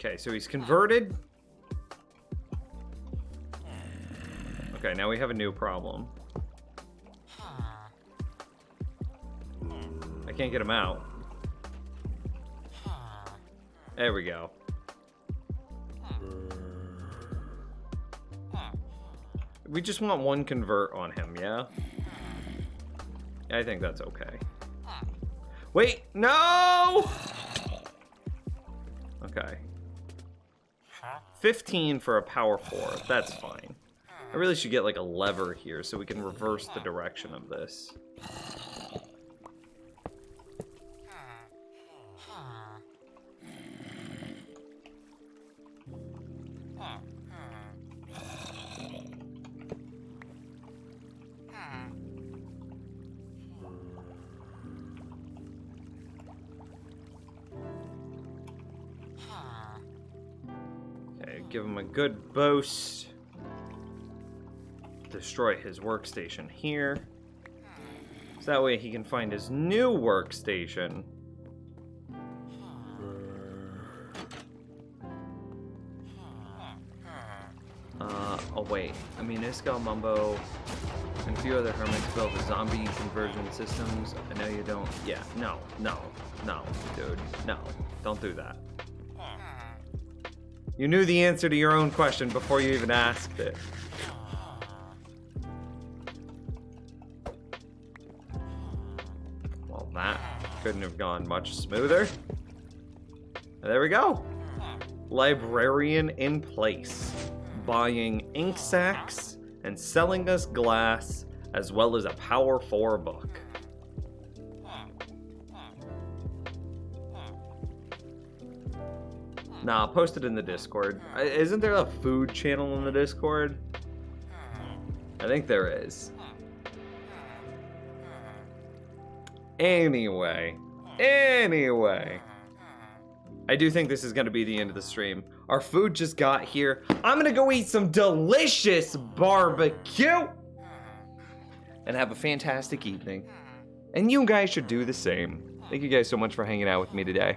Okay, so he's converted. Okay, now we have a new problem. I can't get him out. There we go. We just want one convert on him, yeah? I think that's okay. Wait, no! Okay. 15 for a power 4, that's fine. I really should get like a lever here so we can reverse the direction of this. Give him a good boost. Destroy his workstation here. So that way he can find his new workstation. Oh wait. I mean, Iskall Mumbo and a few other hermits built the zombie conversion systems. I know you don't. Yeah, no, dude. No, don't do that. You knew the answer to your own question before you even asked it. Well, that couldn't have gone much smoother. There we go. Librarian in place. Buying ink sacks and selling us glass as well as a Power 4 book. Nah, post it in the Discord. Isn't there a food channel in the Discord? I think there is. Anyway. I do think this is going to be the end of the stream. Our food just got here. I'm going to go eat some delicious barbecue and have a fantastic evening. And you guys should do the same. Thank you guys so much for hanging out with me today.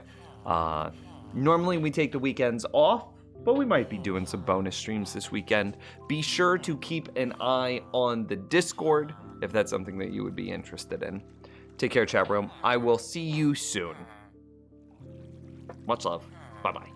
Normally we take the weekends off, but we might be doing some bonus streams this weekend. Be sure to keep an eye on the Discord if that's something that you would be interested in. Take care, chat room. I will see you soon. Much love. Bye-bye.